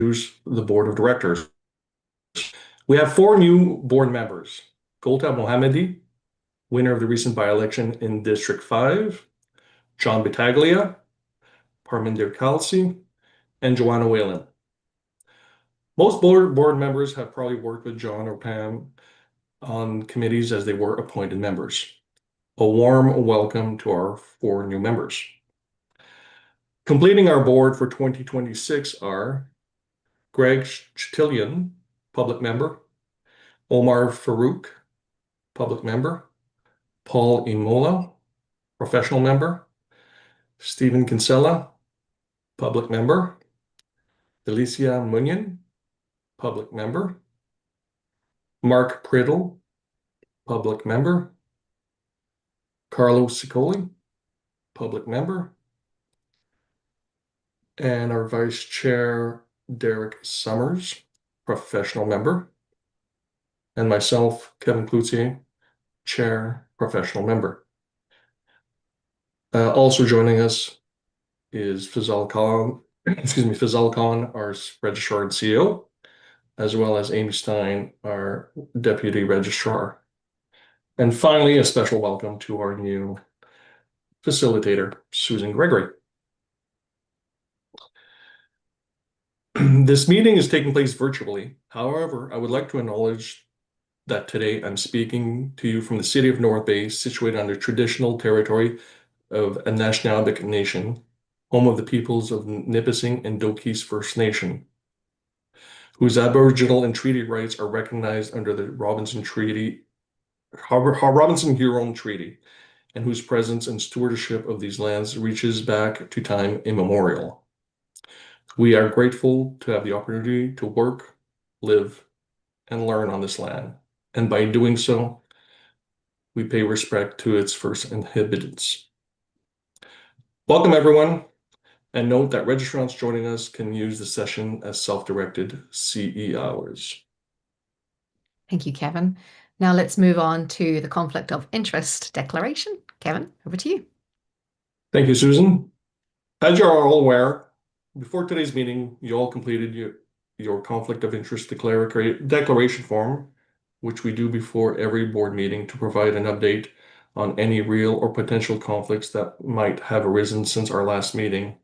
the board of directors. We have 4 new board members. Golta Mohammadi, winner of the recent by-election in District 5, John Battaglia, Parminder Khalsi, and Joanna Whalen. Most board members have probably worked with John or Pam on committees as they were appointed members. A warm welcome to our 4 new members. Completing our board for 2026 are Greg Chitilian, public member, Omar Farouk, public member, Paul Imola, professional member, Stephen Kinsella, public member, Alicia Munyan, public member, Mark Priddle, public member, Carlos Sicoli, public member, and our vice chair, Derek Summers, professional member, and myself, Kevin Cloutier, chair, professional member. Also joining us is Fazal Khan, Fazal Khan, our registrar and CEO, as well as Amy Stein, our deputy registrar. And finally, a special welcome to our new facilitator, Susan Gregory. This meeting is taking place virtually. However, I would like to acknowledge that today I'm speaking to you from the city of North Bay, situated on the traditional territory of Anishinaabeg Nation, home of the peoples of Nipissing and Dokis First Nation, whose Aboriginal and treaty rights are recognized under the Robinson-Huron Treaty, and whose presence and stewardship of these lands reaches back to time immemorial. We are grateful to have the opportunity to work, live, and learn on this land, and by doing so, we pay respect to its first inhabitants. Welcome, everyone, and note that registrants joining us can use the session as self-directed CE hours. Thank you, Kevin. Now let's move on to the conflict of interest declaration. Kevin, over to you. Thank you, Susan. As you are all aware, before today's meeting, you all completed your conflict of interest declaration form, which we do before every board meeting to provide an update on any real or potential conflicts that might have arisen since our last meeting.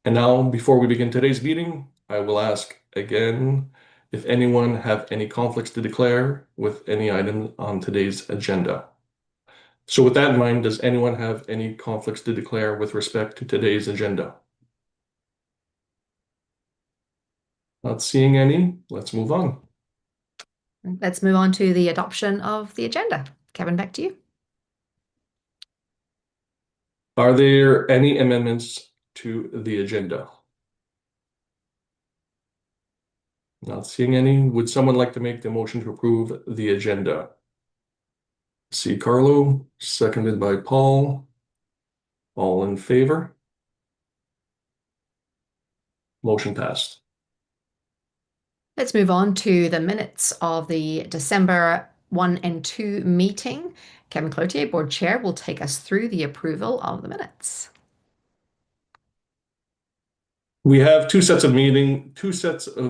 And now, before we begin today's meeting, I will ask again if anyone have any conflicts to declare with any item on today's agenda. So with that in mind, does anyone have any conflicts to declare with respect to today's agenda? Not seeing any. Let's move on. Let's move on to the adoption of the agenda. Kevin, back to you. Are there any amendments to the agenda? Not seeing any. Would someone like to make the motion to approve the agenda? C. Carlo, seconded by Paul. All in favor? Motion passed. Let's move on to the minutes of the December 1 and 2 meeting. Kevin Cloutier, board chair, will take us through the approval of the minutes. We have two sets of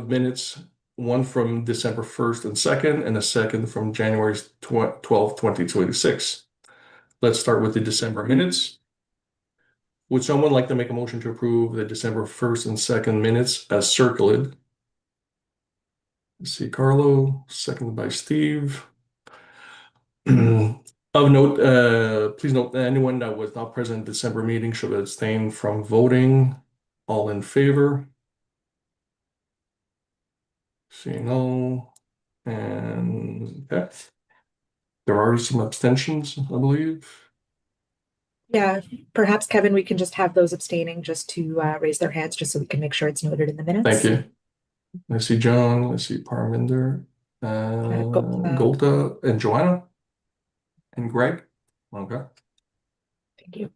minutes, one from December 1st and 2nd, and a second from January 12th, 2026. Let's start with the December minutes. Would someone like to make a motion to approve the December 1st and 2nd minutes as circulated? See Carlo, seconded by Steve. Of note, please note that anyone that was not present at December meeting should abstain from voting. All in favor? Seeing all. And okay. There are some abstentions, I believe. Yeah, perhaps, Kevin, we can just have those abstaining just to raise their hands just so we can make sure it's noted in the minutes. Thank you. I see John, I see Parminder, Golta, and Joanna, and Greg. Okay. Thank you.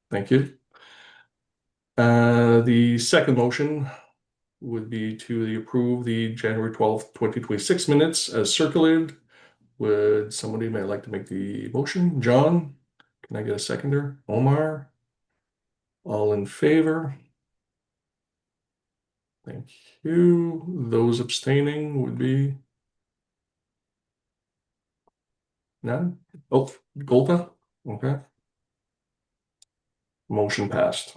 Thank you. The second motion would be to approve the January 12th, 2026 minutes as circulated. Would somebody may like to make the motion? John, can I get a seconder? Omar, all in favor? Thank you. Those abstaining would be none. Oh, Golta? Okay. Motion passed.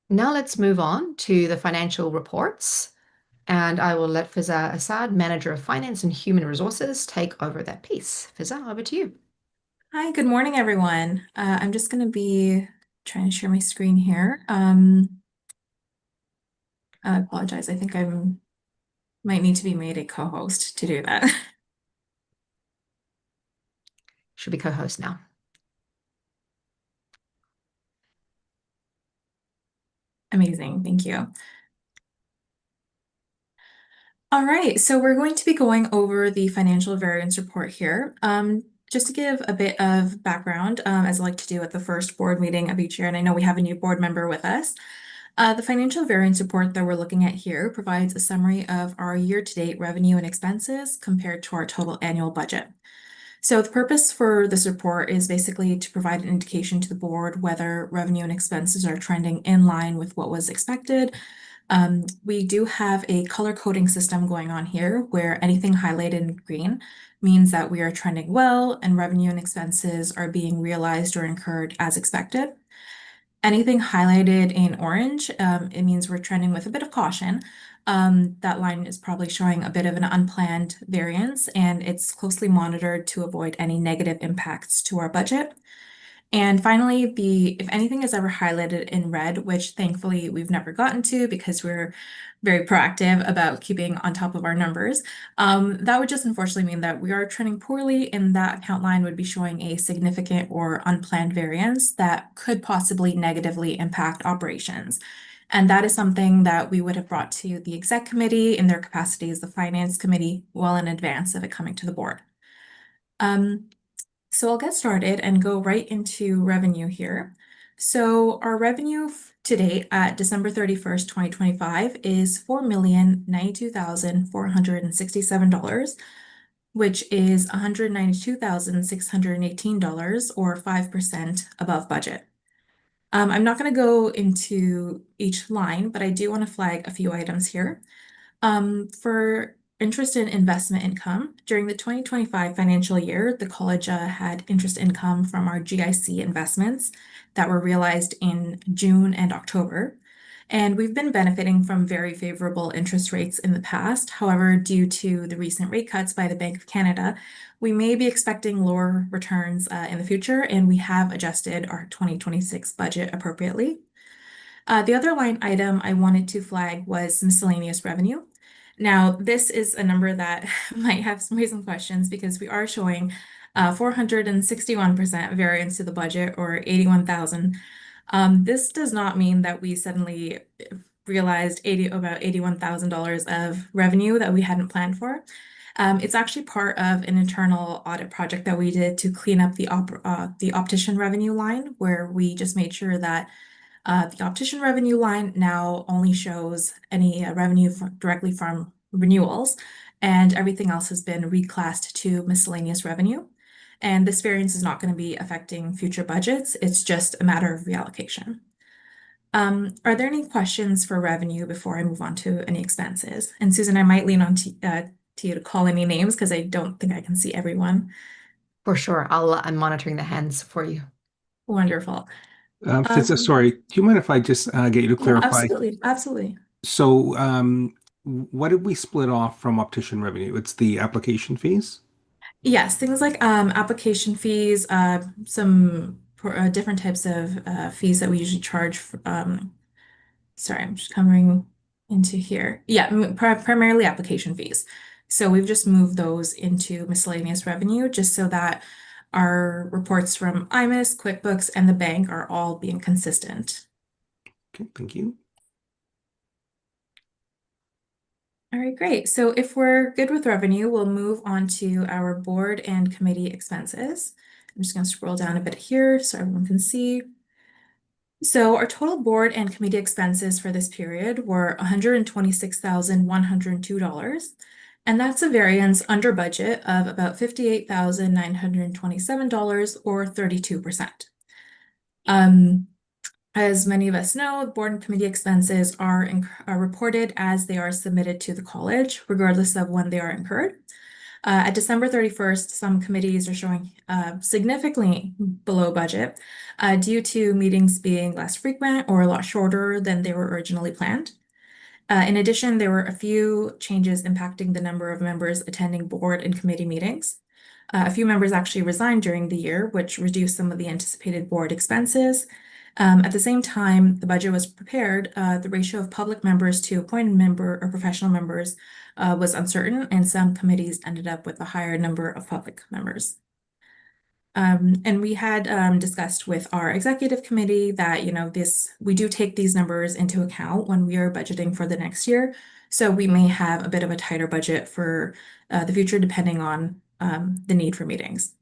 Now let's move on to the financial reports. And I will let Fiza Assad, Manager of Finance and Human Resources, take over that piece. Fiza, over to you. Hi, good morning, everyone. I'm just going to be trying to share my screen here. I apologize. I think I might need to be made a co-host to do that. Should be co-host now. Amazing. Thank you. All right, so we're going to be going over the financial variance report here. Just to give a bit of background, as I like to do at the first board meeting of each year, and I know we have a new board member with us. The financial variance report that we're looking at here provides a summary of our year-to-date revenue and expenses compared to our total annual budget. So the purpose for this report is basically to provide an indication to the board whether revenue and expenses are trending in line with what was expected. We do have a color coding system going on here where anything highlighted in green means that we are trending well and revenue and expenses are being realized or incurred as expected. Anything highlighted in orange, it means we're trending with a bit of caution. That line is probably showing a bit of an unplanned variance, and it's closely monitored to avoid any negative impacts to our budget. And finally, if anything is ever highlighted in red, which thankfully we've never gotten to because we're very proactive about keeping on top of our numbers, that would just unfortunately mean that we are trending poorly, and that account line would be showing a significant or unplanned variance that could possibly negatively impact operations. And that is something that we would have brought to the exec committee in their capacity as the finance committee well in advance of it coming to the board. So I'll get started and go right into revenue here. So our revenue to date at December 31st, 2025 is $4,092,467, which is $192,618 or 5% above budget. I'm not going to go into each line, but I do want to flag a few items here. For interest in investment income, during the 2025 financial year, the college had interest income from our GIC investments that were realized in June and October. And we've been benefiting from very favorable interest rates in the past. However, due to the recent rate cuts by the Bank of Canada, we may be expecting lower returns in the future, and we have adjusted our 2026 budget appropriately. The other line item I wanted to flag was miscellaneous revenue. Now, this is a number that might have some questions because we are showing 461% variance to the budget or 81,000. This does not mean that we suddenly realized about $81,000 of revenue that we hadn't planned for. It's actually part of an internal audit project that we did to clean up the optician revenue line, where we just made sure that the optician revenue line now only shows any revenue directly from renewals, and everything else has been reclassed to miscellaneous revenue. And this variance is not going to be affecting future budgets. It's just a matter of reallocation. Are there any questions for revenue before I move on to any expenses? And Susan, I might lean on to you to call any names because I don't think I can see everyone. For sure. I'm monitoring the hands for you. Wonderful. Fitza, sorry, do you mind if I just get you to clarify? Absolutely. So, what did we split off from optician revenue? It's the application fees? Yes, things like application fees, some different types of fees that we usually charge. Sorry, I'm just coming into here. Yeah, primarily application fees. So we've just moved those into miscellaneous revenue just so that our reports from IMIS, QuickBooks, and the bank are all being consistent. Okay, thank you. All right, great. So if we're good with revenue, we'll move on to our board and committee expenses. I'm just going to scroll down a bit here so everyone can see. So our total board and committee expenses for this period were $126,102. And that's a variance under budget of about $58,927 or 32%. As many of us know, board and committee expenses are reported as they are submitted to the college, regardless of when they are incurred. At December 31st, some committees are showing significantly below budget due to meetings being less frequent or a lot shorter than they were originally planned. In addition, there were a few changes impacting the number of members attending board and committee meetings. A few members actually resigned during the year, which reduced some of the anticipated board expenses. At the same time, the budget was prepared, the ratio of public members to appointed member or professional members was uncertain, and some committees ended up with a higher number of public members. And we had discussed with our executive committee that, we do take these numbers into account when we are budgeting for the next year. So we may have a bit of a tighter budget for the future, depending on the need for meetings.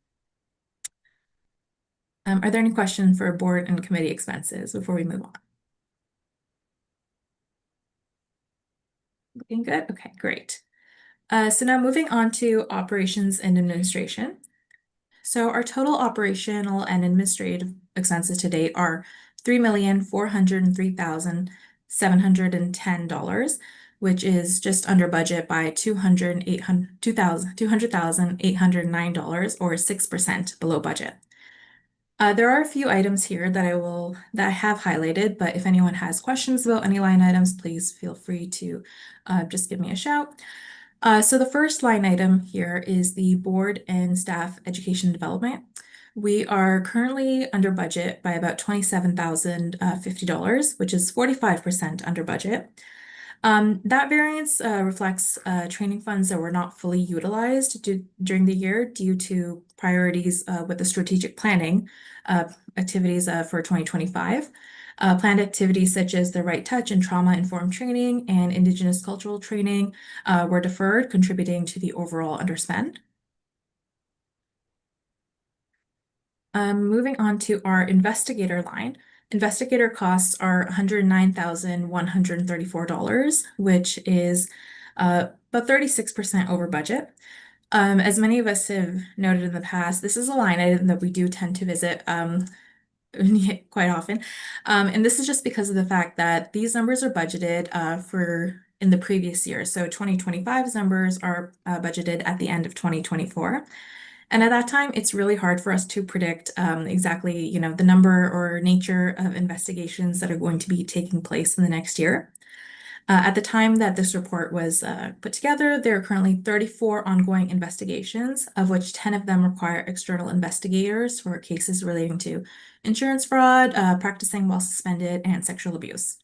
Are there any questions for board and committee expenses before we move on? Looking good? Okay, great. So now moving on to operations and administration. So our total operational and administrative expenses to date are $3,403,710, which is just under budget by $200,809, or 6% below budget. There are a few items here that I have highlighted, but if anyone has questions about any line items, please feel free to just give me a shout. So the first line item here is the board and staff education development. We are currently under budget by about $27,050, which is 45% under budget. That variance reflects training funds that were not fully utilized during the year due to priorities with the strategic planning activities for 2025. Planned activities such as the Right Touch and trauma-informed training and Indigenous cultural training were deferred, contributing to the overall underspend. Moving on to our investigator line. Investigator costs are $109,134, which is about 36% over budget. As many of us have noted in the past, this is a line item that we do tend to visit quite often. And this is just because of the fact that these numbers are budgeted for in the previous year. So 2025's numbers are budgeted at the end of 2024. And at that time, it's really hard for us to predict exactly, the number or nature of investigations that are going to be taking place in the next year. At the time that this report was put together, there are currently 34 ongoing investigations, of which 10 of them require external investigators for cases relating to insurance fraud, practicing while suspended, and sexual abuse.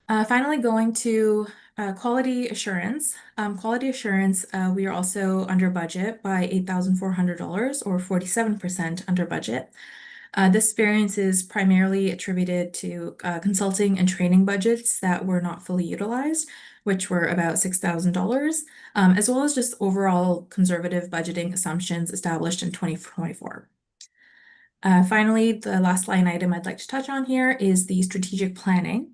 Finally, going to quality assurance. Quality assurance, we are also under budget by $8,400, or 47% under budget. This variance is primarily attributed to consulting and training budgets that were not fully utilized, which were about $6,000, as well as just overall conservative budgeting assumptions established in 2024. Finally, the last line item I'd like to touch on here is the strategic planning.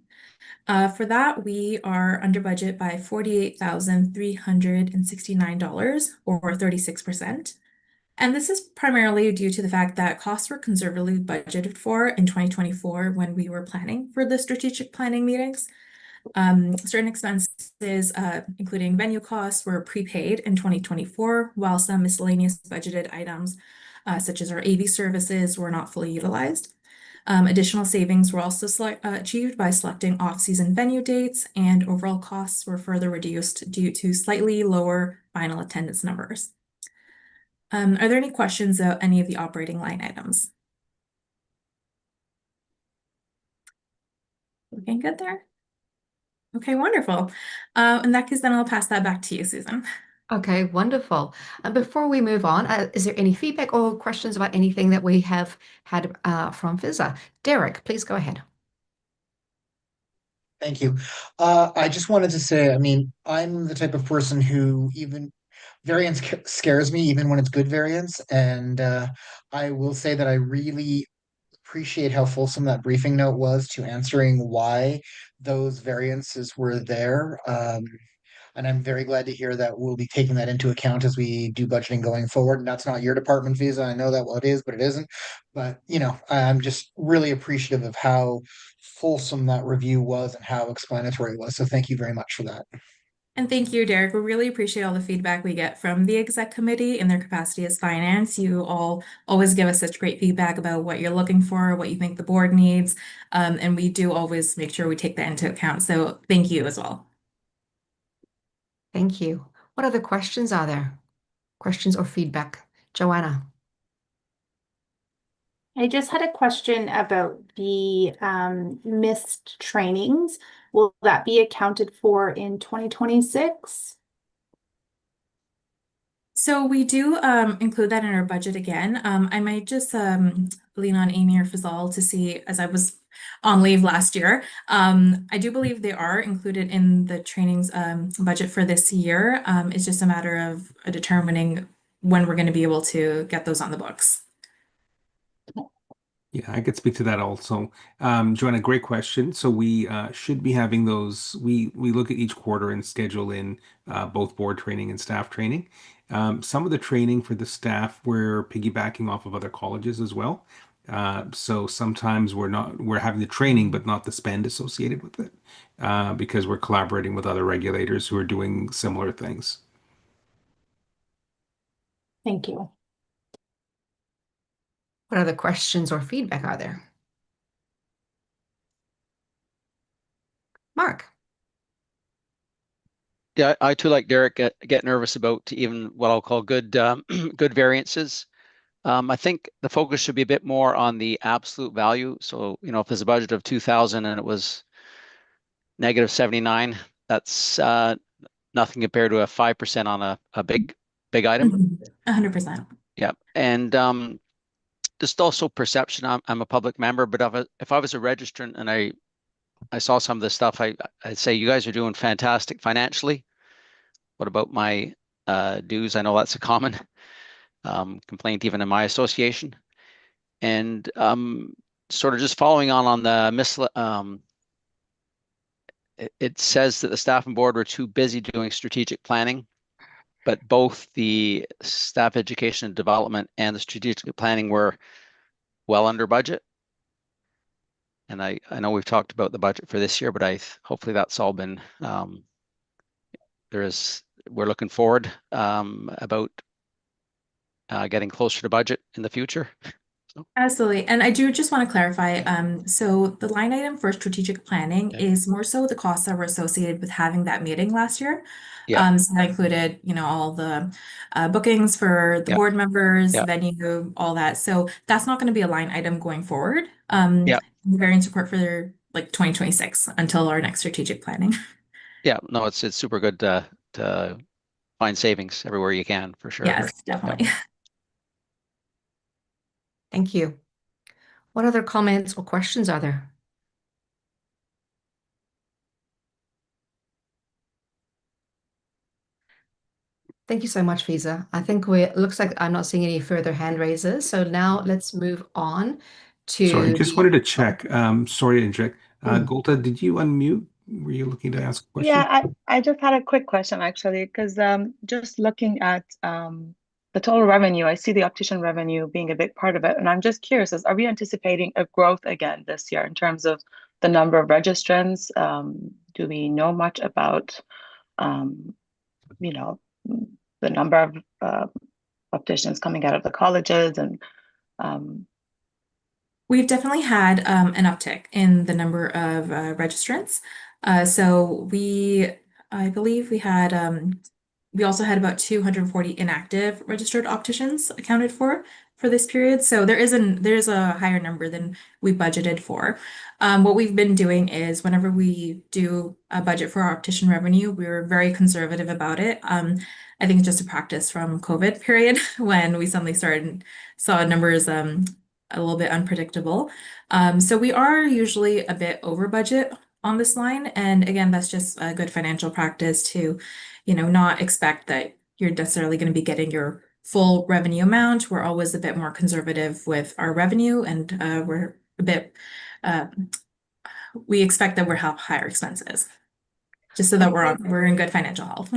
For that, we are under budget by $48,369, or 36%. And this is primarily due to the fact that costs were conservatively budgeted for in 2024 when we were planning for the strategic planning meetings. Certain expenses, including venue costs, were prepaid in 2024, while some miscellaneous budgeted items, such as our AV services, were not fully utilized. Additional savings were also achieved by selecting off-season venue dates, and overall costs were further reduced due to slightly lower final attendance numbers. Are there any questions about any of the operating line items? Looking good there? Okay, wonderful. In that case, then I'll pass that back to you, Susan. Okay, wonderful. Before we move on, is there any feedback or questions about anything that we have had from FISA? Derek, please go ahead. Thank you. I just wanted to say, I'm the type of person who variance scares me, even when it's good variance. And I will say that I really appreciate how fulsome that briefing note was to answering why those variances were there. And I'm very glad to hear that we'll be taking that into account as we do budgeting going forward. And that's not your department, Visa. I know that, well, it is, but it isn't. But, I'm just really appreciative of how fulsome that review was and how explanatory it was. So thank you very much for that. And thank you, Derek. We really appreciate all the feedback we get from the exec committee in their capacity as finance. You all always give us such great feedback about what you're looking for, what you think the board needs. And we do always make sure we take that into account. So thank you as well. Thank you. What other questions are there? Questions or feedback? Joanna? I just had a question about the missed trainings. Will that be accounted for in 2026? So we do include that in our budget again. I might just lean on Amy or Fazal to see, as I was on leave last year. I do believe they are included in the trainings budget for this year. It's just a matter of determining when we're going to be able to get those on the books. Yeah, I could speak to that also. Joanna, great question. So we should be having those. We look at each quarter and schedule in both board training and staff training. Some of the training for the staff, we're piggybacking off of other colleges as well. So sometimes we're having the training, but not the spend associated with it, because we're collaborating with other regulators who are doing similar things. Thank you. What other questions or feedback are there? Mark? Yeah, I too, like Derek, get nervous about even what I'll call good good variances. I think the focus should be a bit more on the absolute value. So, if there's a budget of 2,000 and it was negative 79, that's nothing compared to a 5% on a big item. 100%. Yeah, and just also perception. I'm a public member, but if I was a registrant and I saw some of this stuff, I'd say you guys are doing fantastic financially. What about my dues? I know that's a common complaint even in my association. And sort of just following on the it says that the staff and board were too busy doing strategic planning, but both the staff education and development and the strategic planning were well under budget. And I know we've talked about the budget for this year, but hopefully that's all been we're looking forward about getting closer to budget in the future. Absolutely. And I do just want to clarify, so the line item for strategic planning is more so the costs that were associated with having that meeting last year. Yeah. So that included, all the bookings for the board members, venue, all that. So that's not going to be a line item going forward. Variance report for like 2026 until our next strategic planning. Yeah, no, it's super good to find savings everywhere you can, for sure. Yes, definitely. Thank you. What other comments or questions are there? Thank you so much, Visa. I think it looks like I'm not seeing any further hand raises. So now let's move on to. Sorry, just wanted to check. Sorry to interject. Mm. Golta, did you unmute? Were you looking to ask a question? Yeah, I just had a quick question actually, because just looking at the total revenue, I see the optician revenue being a big part of it. And I'm just curious, are we anticipating a growth again this year in terms of the number of registrants? Do we know much about, the number of opticians coming out of the colleges? And we've definitely had an uptick in the number of registrants. So I believe we also had about 240 inactive registered opticians accounted for this period. So there's a higher number than we budgeted for. What we've been doing is whenever we do a budget for our optician revenue, we're very conservative about it. I think it's just a practice from COVID period when we suddenly saw numbers a little bit unpredictable. So we are usually a bit over budget on this line. And again, that's just a good financial practice to, not expect that you're necessarily going to be getting your full revenue amount. We're always a bit more conservative with our revenue, and we expect that we'll have higher expenses. just so that we're in good financial health.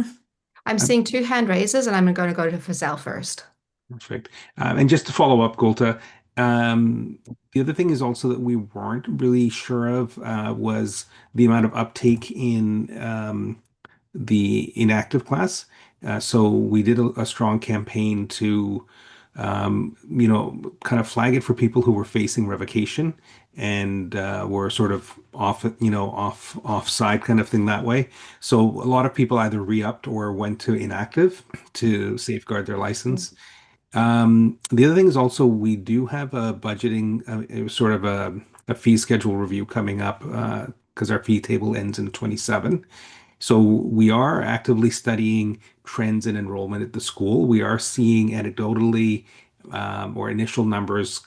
I'm seeing 2 hand raises, and I'm going to go to Fazal first. Perfect. And just to follow up, Golta, the other thing is also that we weren't really sure of was the amount of uptake in the inactive class. So we did a strong campaign to, kind of flag it for people who were facing revocation and were sort of offside kind of thing that way. So a lot of people either re-upped or went to inactive to safeguard their license. The other thing is also we do have a budgeting, sort of a fee schedule review coming up because our fee table ends in 27. So we are actively studying trends in enrollment at the school. We are seeing anecdotally or initial numbers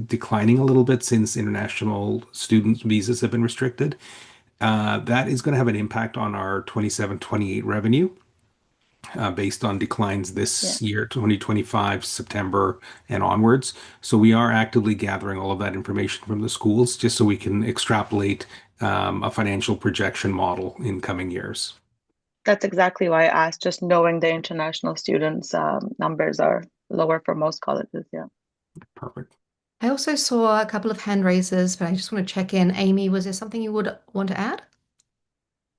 declining a little bit since international student visas have been restricted. That is going to have an impact on our 27-28 revenue. Based on declines this year, 2025, September and onwards. So we are actively gathering all of that information from the schools just so we can extrapolate a financial projection model in coming years. That's exactly why I asked, just knowing the international students numbers are lower for most colleges. Yeah. Perfect. I also saw a couple of hand raises, but I just want to check in. Amy, was there something you would want to add?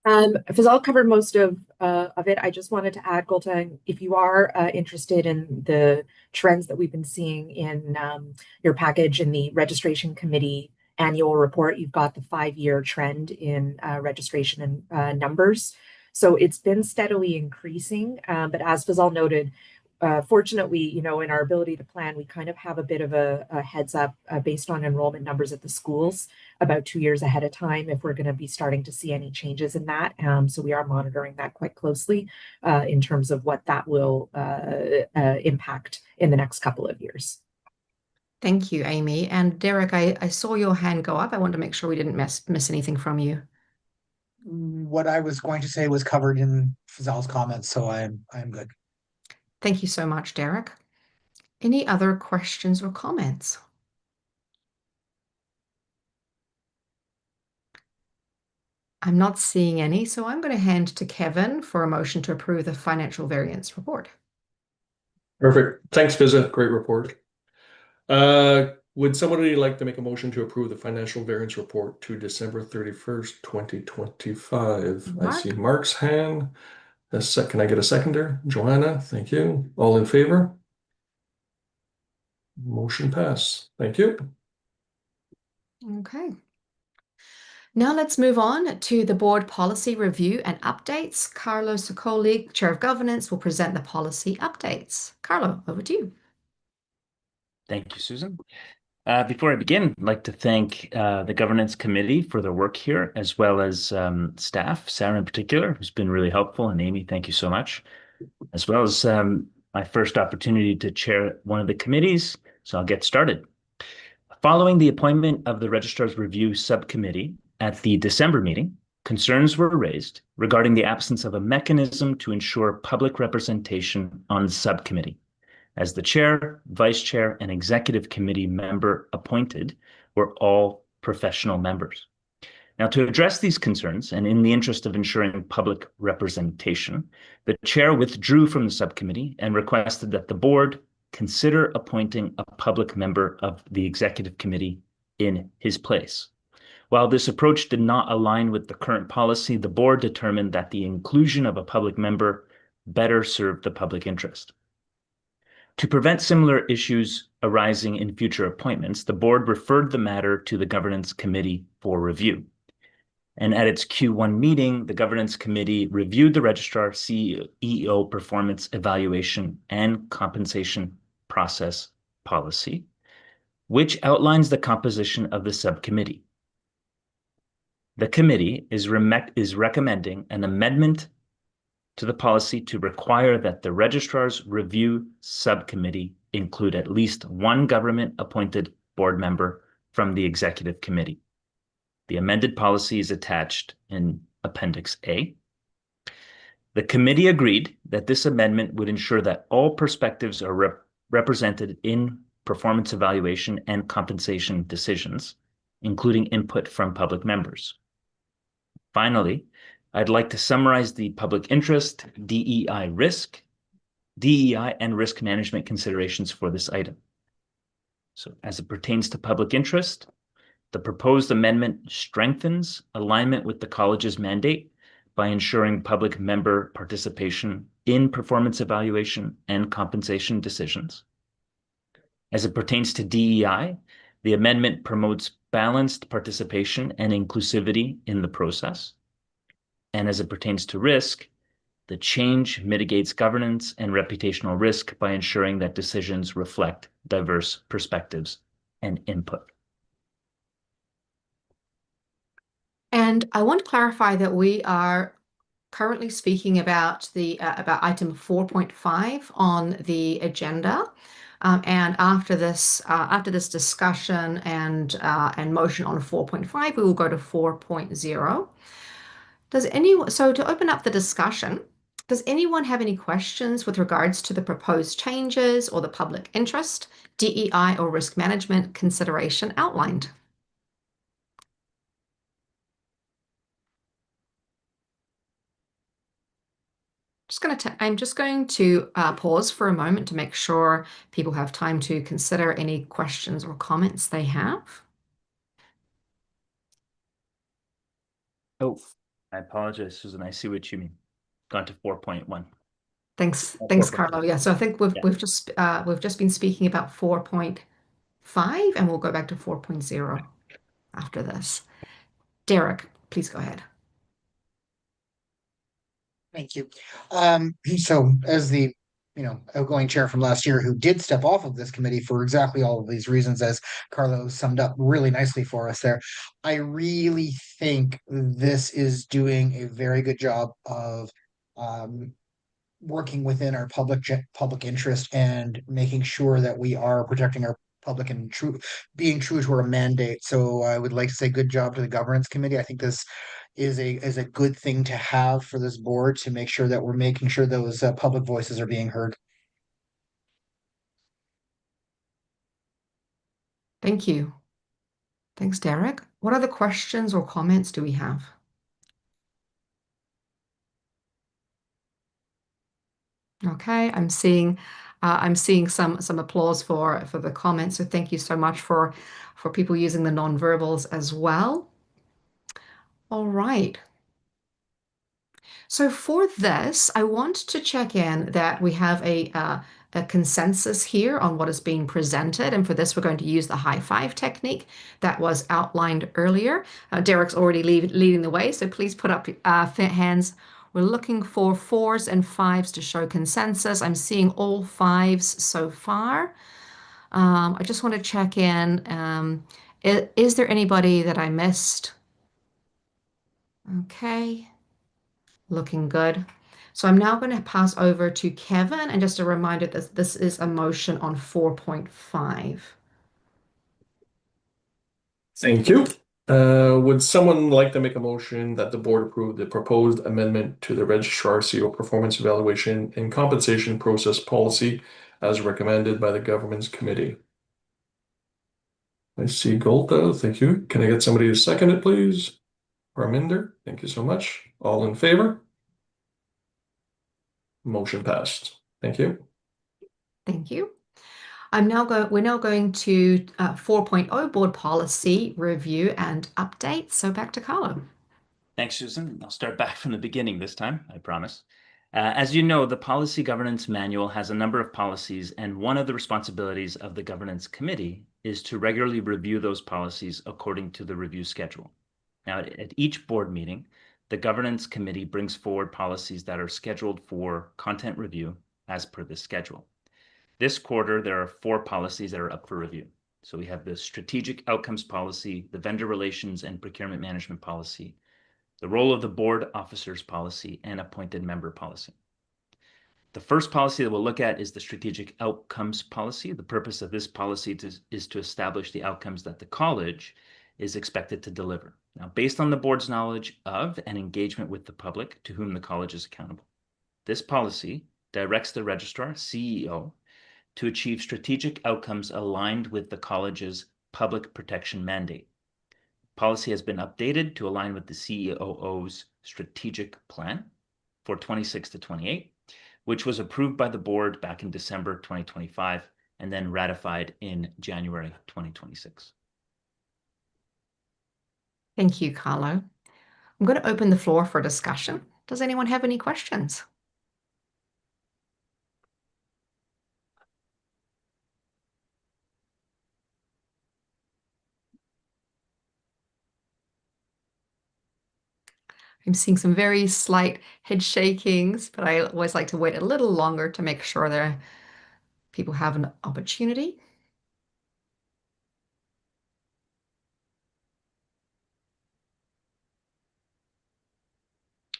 Fazal covered most of it. I just wanted to add, Golta, if you are interested in the trends that we've been seeing in your package in the registration committee annual report, you've got the 5-year trend in registration and numbers. So it's been steadily increasing, but as Fazal noted, fortunately, in our ability to plan, we kind of have a bit of a heads up based on enrollment numbers at the schools about 2 years ahead of time if we're going to be starting to see any changes in that. So we are monitoring that quite closely in terms of what that will impact in the next couple of years. Thank you, Amy. And Derek, I saw your hand go up. I wanted to make sure we didn't miss anything from you. What I was going to say was covered in Fazal's comments, so I'm good. Thank you so much, Derek. Any other questions or comments? I'm not seeing any, so I'm going to hand to Kevin for a motion to approve the financial variance report. Perfect. Thanks, Fiza. Great report. Would somebody like to make a motion to approve the financial variance report to December 31st, 2025? Mark? I see Mark's hand. Can I get a seconder? Joanna, thank you. All in favor? Motion pass. Thank you. Okay. Now let's move on to the board policy review and updates. Carlo Soccoli, Chair of Governance, will present the policy updates. Carlo, over to you. Thank you, Susan. Before I begin, I'd like to thank the Governance Committee for their work here, as well as staff, Sarah in particular, who's been really helpful, and Amy, thank you so much, as well as my first opportunity to chair one of the committees, so I'll get started. Following the appointment of the Registrar's Review Subcommittee at the December meeting, concerns were raised regarding the absence of a mechanism to ensure public representation on the subcommittee, as the chair, vice chair, and executive committee member appointed were all professional members. Now, to address these concerns, and in the interest of ensuring public representation, the chair withdrew from the subcommittee and requested that the board consider appointing a public member of the executive committee in his place. While this approach did not align with the current policy, the board determined that the inclusion of a public member better served the public interest. To prevent similar issues arising in future appointments, the board referred the matter to the Governance Committee for review. And at its Q1 meeting, the Governance Committee reviewed the Registrar CEO performance evaluation and compensation process policy, which outlines the composition of the subcommittee. The committee is recommending an amendment to the policy to require that the Registrar's Review Subcommittee include at least one government-appointed board member from the Executive Committee. The amended policy is attached in Appendix A. The committee agreed that this amendment would ensure that all perspectives are represented in performance evaluation and compensation decisions, including input from public members. Finally, I'd like to summarize the public interest, DEI risk, DEI and risk management considerations for this item. So as it pertains to public interest, the proposed amendment strengthens alignment with the college's mandate by ensuring public member participation in performance evaluation and compensation decisions. As it pertains to DEI, the amendment promotes balanced participation and inclusivity in the process. And as it pertains to risk, the change mitigates governance and reputational risk by ensuring that decisions reflect diverse perspectives and input. And I want to clarify that we are currently speaking about about item 4.5 on the agenda. And after this discussion and motion on 4.5, we will go to 4.0. So to open up the discussion, does anyone have any questions with regards to the proposed changes or the public interest, DEI or risk management consideration outlined? I'm just going to pause for a moment to make sure people have time to consider any questions or comments they have. Oh, I apologize, Susan. I see what you mean. Gone to 4.1. Thanks, 4.1. Carlo. Yeah, so I think we've just been speaking about 4.5, and we'll go back to 4.0 after this. Derek, please go ahead. Thank you. So as the outgoing chair from last year who did step off of this committee for exactly all of these reasons, as Carlo summed up really nicely for us there, I really think this is doing a very good job of working within our public interest and making sure that we are protecting our public and being true to our mandate. So I would like to say good job to the governance committee. I think this is a good thing to have for this board to make sure that we're making sure those public voices are being heard. Thank you. Thanks, Derek. What other questions or comments do we have? Okay, I'm seeing some applause for the comments. So thank you so much for people using the nonverbals as well. All right. So for this, I want to check in that we have a consensus here on what is being presented. And for this, we're going to use the high five technique that was outlined earlier. Derek's already leading the way, so please put up hands. We're looking for 4s and 5s to show consensus. I'm seeing all 5s so far. I just want to check in. Is there anybody that I missed? Okay, looking good. So I'm now going to pass over to Kevin, and just a reminder that this is a motion on 4.5. Thank you. Would someone like to make a motion that the board approve the proposed amendment to the Registrar CEO performance evaluation and compensation process policy as recommended by the governance committee? I see Golta. Thank you. Can I get somebody to second it, please? Parminder, thank you so much. All in favor? Motion passed. Thank you. Thank you. We're now going to 4.0 board policy review and update. So back to Carlo. Thanks, Susan. I'll start back from the beginning this time, I promise. As you know, the Policy Governance Manual has a number of policies, and one of the responsibilities of the Governance Committee is to regularly review those policies according to the review schedule. Now, at each board meeting, the Governance Committee brings forward policies that are scheduled for content review as per this schedule. This quarter, there are 4 policies that are up for review. So we have the Strategic Outcomes Policy, the Vendor Relations and Procurement Management Policy, the Role of the Board Officers Policy, and Appointed Member Policy. The first policy that we'll look at is the Strategic Outcomes Policy. The purpose of this policy is to establish the outcomes that the college is expected to deliver. Now, based on the board's knowledge of and engagement with the public to whom the college is accountable, this policy directs the Registrar CEO to achieve strategic outcomes aligned with the college's public protection mandate. Policy has been updated to align with the COO's strategic plan for 26 to 28, which was approved by the board back in December 2025 and then ratified in January 2026. Thank you, Carlo. I'm going to open the floor for discussion. Does anyone have any questions? I'm seeing some very slight head shakings, but I always like to wait a little longer to make sure that people have an opportunity.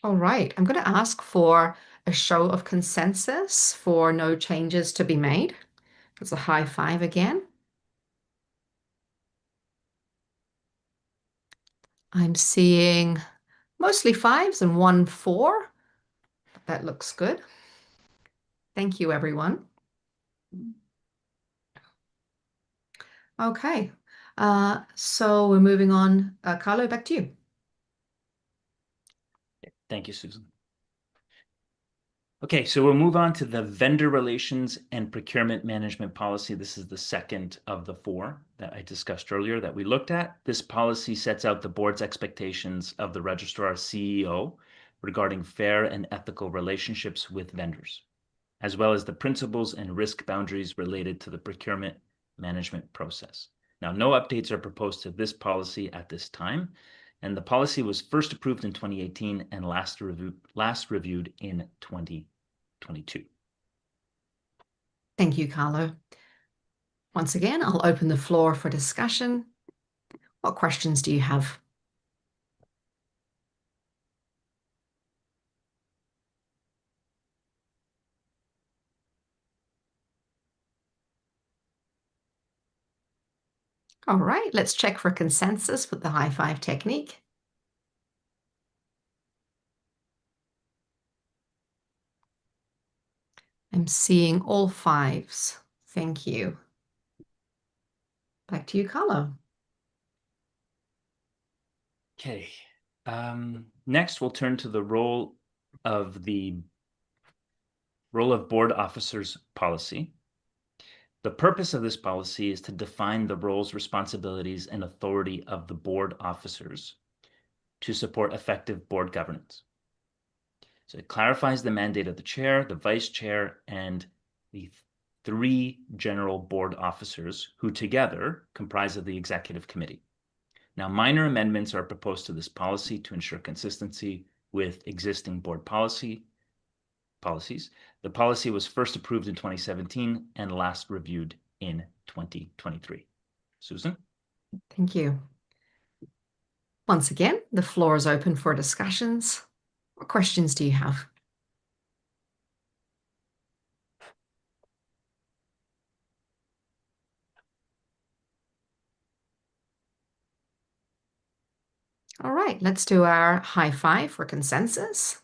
All right, I'm going to ask for a show of consensus for no changes to be made. It's a high five again. I'm seeing mostly 5s and 1 4. That looks good. Thank you, everyone. Okay, so we're moving on. Carlo, back to you. Thank you, Susan. Okay, so we'll move on to the vendor relations and procurement management policy. This is the second of the 4 that I discussed earlier that we looked at. This policy sets out the board's expectations of the registrar CEO regarding fair and ethical relationships with vendors, as well as the principles and risk boundaries related to the procurement management process. Now, no updates are proposed to this policy at this time, and the policy was first approved in 2018 and last reviewed in 2022. Thank you, Carlo. Once again, I'll open the floor for discussion. What questions do you have? All right, let's check for consensus with the high five technique. I'm seeing all 5s. Thank you. Back to you, Carlo. Okay. Next, we'll turn to the role of board officers policy. The purpose of this policy is to define the roles, responsibilities, and authority of the board officers to support effective board governance. So it clarifies the mandate of the chair, the vice chair, and the 3 general board officers who together comprise of the executive committee. Now, minor amendments are proposed to this policy to ensure consistency with existing board policies. The policy was first approved in 2017 and last reviewed in 2023. Susan? Thank you. Once again, the floor is open for discussions. What questions do you have? All right, let's do our high five for consensus.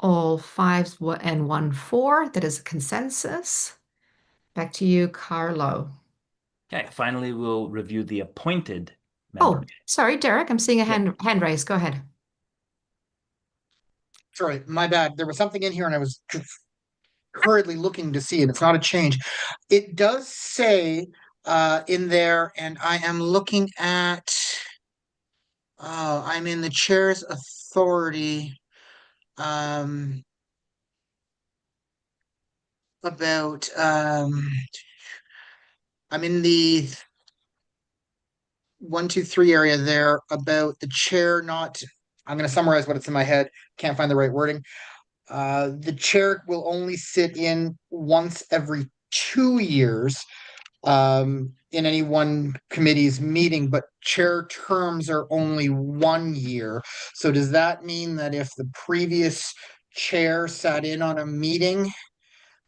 All 5s and 1 4. That is a consensus. Back to you, Carlo. Okay, finally, we'll review the appointed Oh, members. sorry, Derek, I'm seeing a hand raised. Go ahead. Sorry, my bad. There was something in here and I was hurriedly looking to see it. It's not a change. It does say in there, and I am looking at, I'm in the chair's authority about, I'm in the 1, 2, 3 area there about the chair not, I'm going to summarize what it's in my head. Can't find the right wording. The chair will only sit in once every 2 years in any one committee's meeting, but chair terms are only 1 year. So does that mean that if the previous chair sat in on a meeting,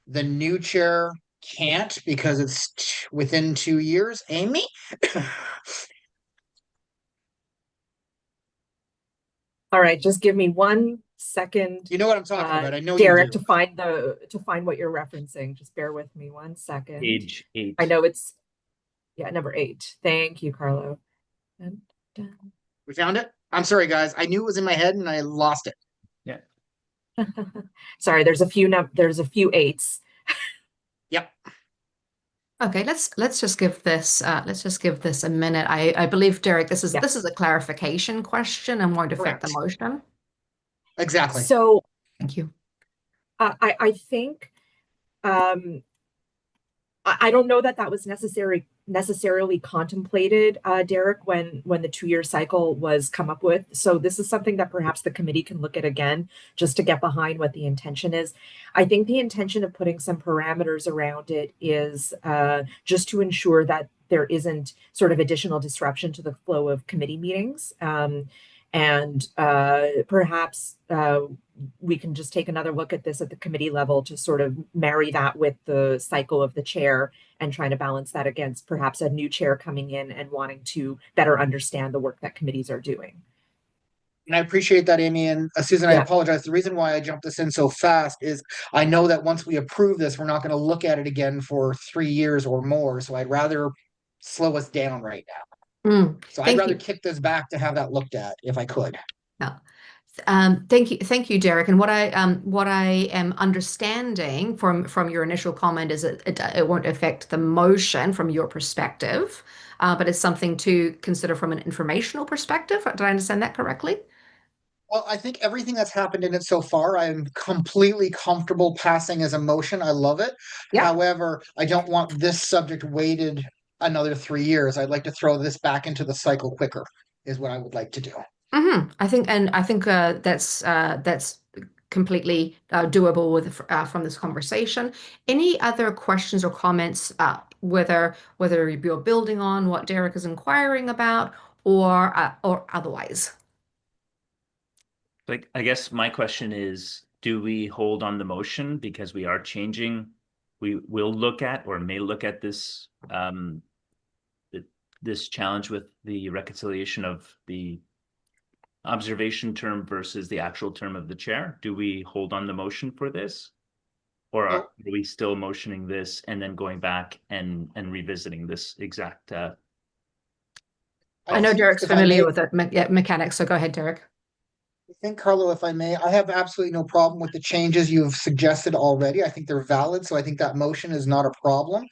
the new chair can't because it's within 2 years? Amy? All right, just give me 1 second You know what I'm talking about. I know Derek you do. to find what you're referencing. Just bear with me 1 second. Page 8. I know it's number 8. Thank you, Carlo. And, We found it? I'm sorry, guys. I knew it was in my head and I lost it. Yeah. sorry, there's a few 8s. Yep. Okay, let's just give this a minute. I believe, Derek, this is a clarification question and won't affect the motion. Exactly. So Thank you. I think I don't know that was necessarily contemplated, Derek, when the 2-year cycle was come up with. So this is something that perhaps the committee can look at again, just to get behind what the intention is. I think the intention of putting some parameters around it is just to ensure that there isn't sort of additional disruption to the flow of committee meetings. And perhaps we can just take another look at this at the committee level to sort of marry that with the cycle of the chair and trying to balance that against perhaps a new chair coming in and wanting to better understand the work that committees are doing. And I appreciate that, Amy. And Susan, I apologize. The reason why I jumped this in so fast is I know that once we approve this, we're not going to look at it again for 3 years or more. So I'd rather slow us down right now. So I'd rather kick this back to have that looked at if I could. Yeah. Thank you, Derek. And what I am understanding from your initial comment is it won't affect the motion from your perspective, but it's something to consider from an informational perspective. Did I understand that correctly? Well, I think everything that's happened in it so far, I am completely comfortable passing as a motion. I love it. Yeah. However, I don't want this subject weighted another 3 years. I'd like to throw this back into the cycle quicker, is what I would like to do. I think that's completely doable from this conversation. Any other questions or comments, whether you're building on what Derek is inquiring about or otherwise? Like, I guess my question is, do we hold on the motion because we are changing? We will look at or may look at this this challenge with the reconciliation of the observation term versus the actual term of the chair. Do we hold on the motion for this? Or are we still motioning this and then going back and revisiting this exact I know Derek's familiar with the mechanics, so go ahead, Derek. I think, Carlo, if I may, I have absolutely no problem with the changes you've suggested already. I think they're valid, so I think that motion is not a problem.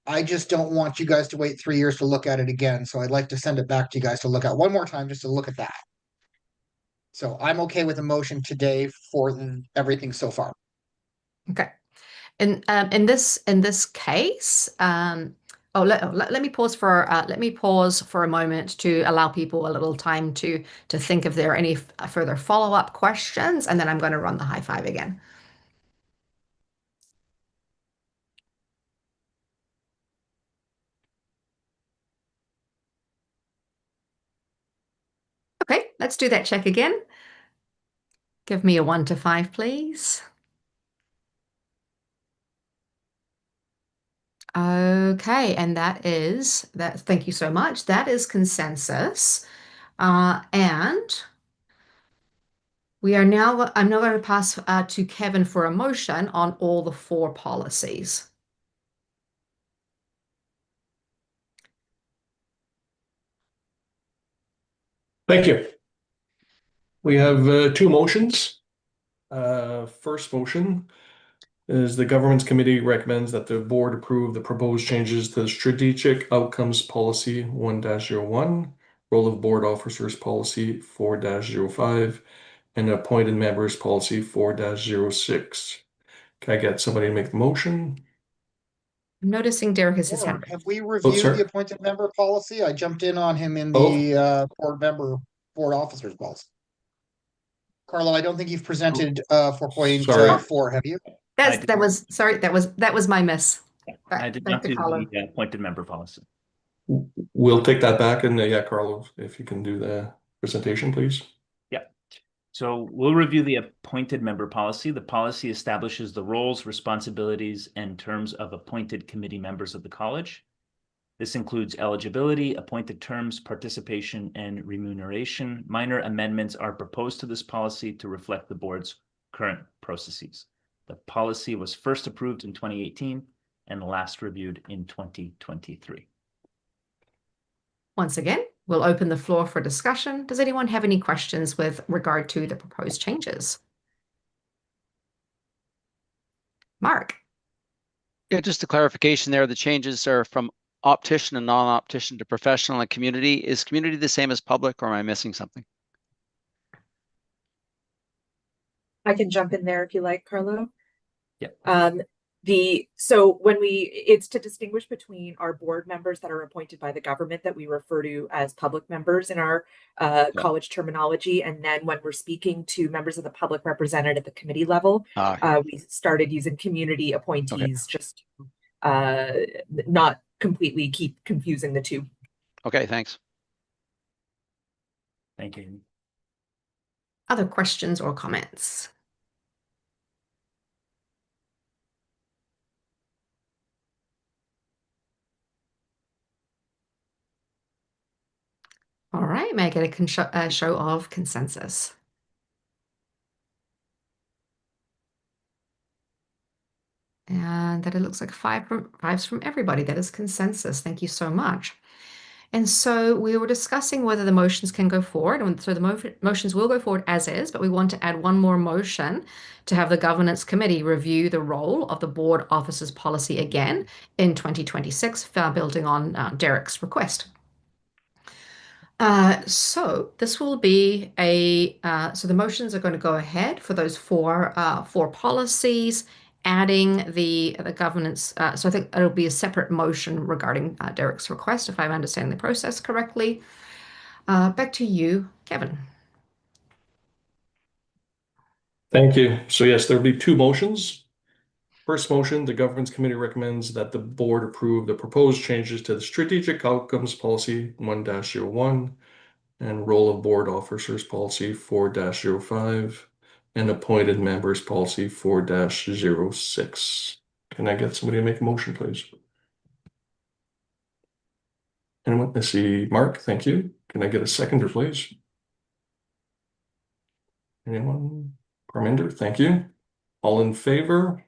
I just don't want you guys to wait 3 years to look at it again. So I'd like to send it back to you guys to look at one more time, just to look at that. So I'm okay with a motion today for everything so far. Okay. And in this case, let me pause for a moment to allow people a little time to think if there are any further follow-up questions, and then I'm going to run the high five again. Okay, let's do that check again. Give me a 1 to 5, please. Okay, and that is that. Thank you so much. That is consensus. And I'm now going to pass to Kevin for a motion on all the 4 policies. Thank you. We have 2 motions. First motion is the Governance Committee recommends that the board approve the proposed changes to the Strategic Outcomes Policy 1-01, Role of Board Officers Policy 4-05, and Appointed Members Policy 4-06. Can I get somebody to make the motion? I'm noticing Derek has his hand. Have we reviewed the appointed member policy? I jumped in on him in the board officers policy. Carlo, I don't think you've presented 4.4, have you? That was my miss. I did not do the appointed member policy. We'll take that back, and Carlo, if you can do the presentation, please. Yeah. So we'll review the appointed member policy. The policy establishes the roles, responsibilities, and terms of appointed committee members of the college. This includes eligibility, appointed terms, participation, and remuneration. Minor amendments are proposed to this policy to reflect the board's current processes. The policy was first approved in 2018 and last reviewed in 2023. Once again, we'll open the floor for discussion. Does anyone have any questions with regard to the proposed changes? Mark? Yeah, just a clarification there. The changes are from optician and non-optician to professional and community. Is community the same as public, or am I missing something? I can jump in there if you like, Carlo. Yeah. So it's to distinguish between our board members that are appointed by the government that we refer to as public members in our college terminology. And then when we're speaking to members of the public represented at the committee level, we started using community appointees just to not completely keep confusing the two. Okay, thanks. Thank you. Other questions or comments? All right, may I get a show of consensus? And that it looks like fives from everybody. That is consensus. Thank you so much. And so we were discussing whether the motions can go forward. And so the motions will go forward as is, but we want to add one more motion to have the governance committee review the role of the board officers policy again in 2026, building on Derek's request. So this will be so the motions are going to go ahead for those four policies, adding the governance. So I think it'll be a separate motion regarding Derek's request, if I'm understanding the process correctly. Back to you, Kevin. Thank you. So yes, there'll be two motions. First motion, the Governance Committee recommends that the board approve the proposed changes to the Strategic Outcomes Policy 1-01 and Role of Board Officers Policy 4-05 and Appointed Members Policy 4-06. Can I get somebody to make a motion, please? Anyone? I see Mark, thank you. Can I get a seconder, please? Anyone? Parminder, thank you. All in favor?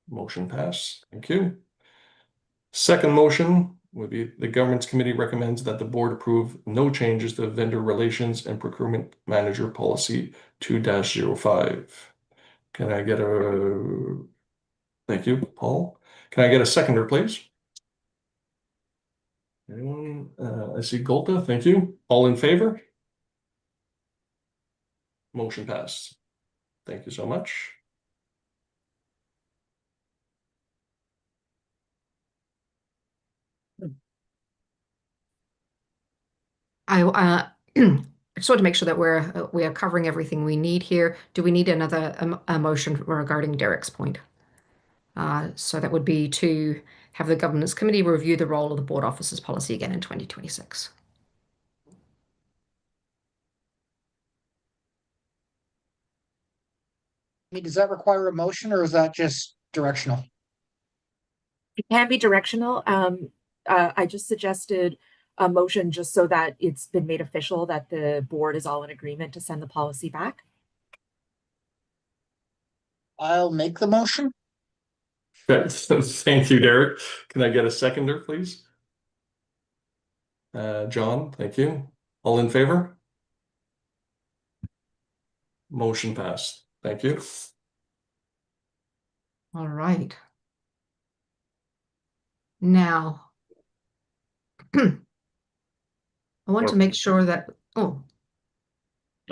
Motion passed. Thank you. Second motion would be the Governance Committee recommends that the board approve no changes to Vendor Relations and Procurement Manager Policy 2-05. Can I get a... Thank you, Paul. Can I get a seconder, please? Anyone? I see Golta. Thank you. All in favor? Motion passed. Thank you so much. I just want to make sure that we are covering everything we need here. Do we need another a motion regarding Derek's point? So that would be to have the Governance Committee review the role of the board officers policy again in 2026. I mean, does that require a motion or is that just directional? It can be directional. I just suggested a motion just so that it's been made official that the board is all in agreement to send the policy back. I'll make the motion. Thank you, Derek. Can I get a seconder, please? John, thank you. All in favor? Motion passed. Thank you. All right. Now, I want to make sure that, Oh,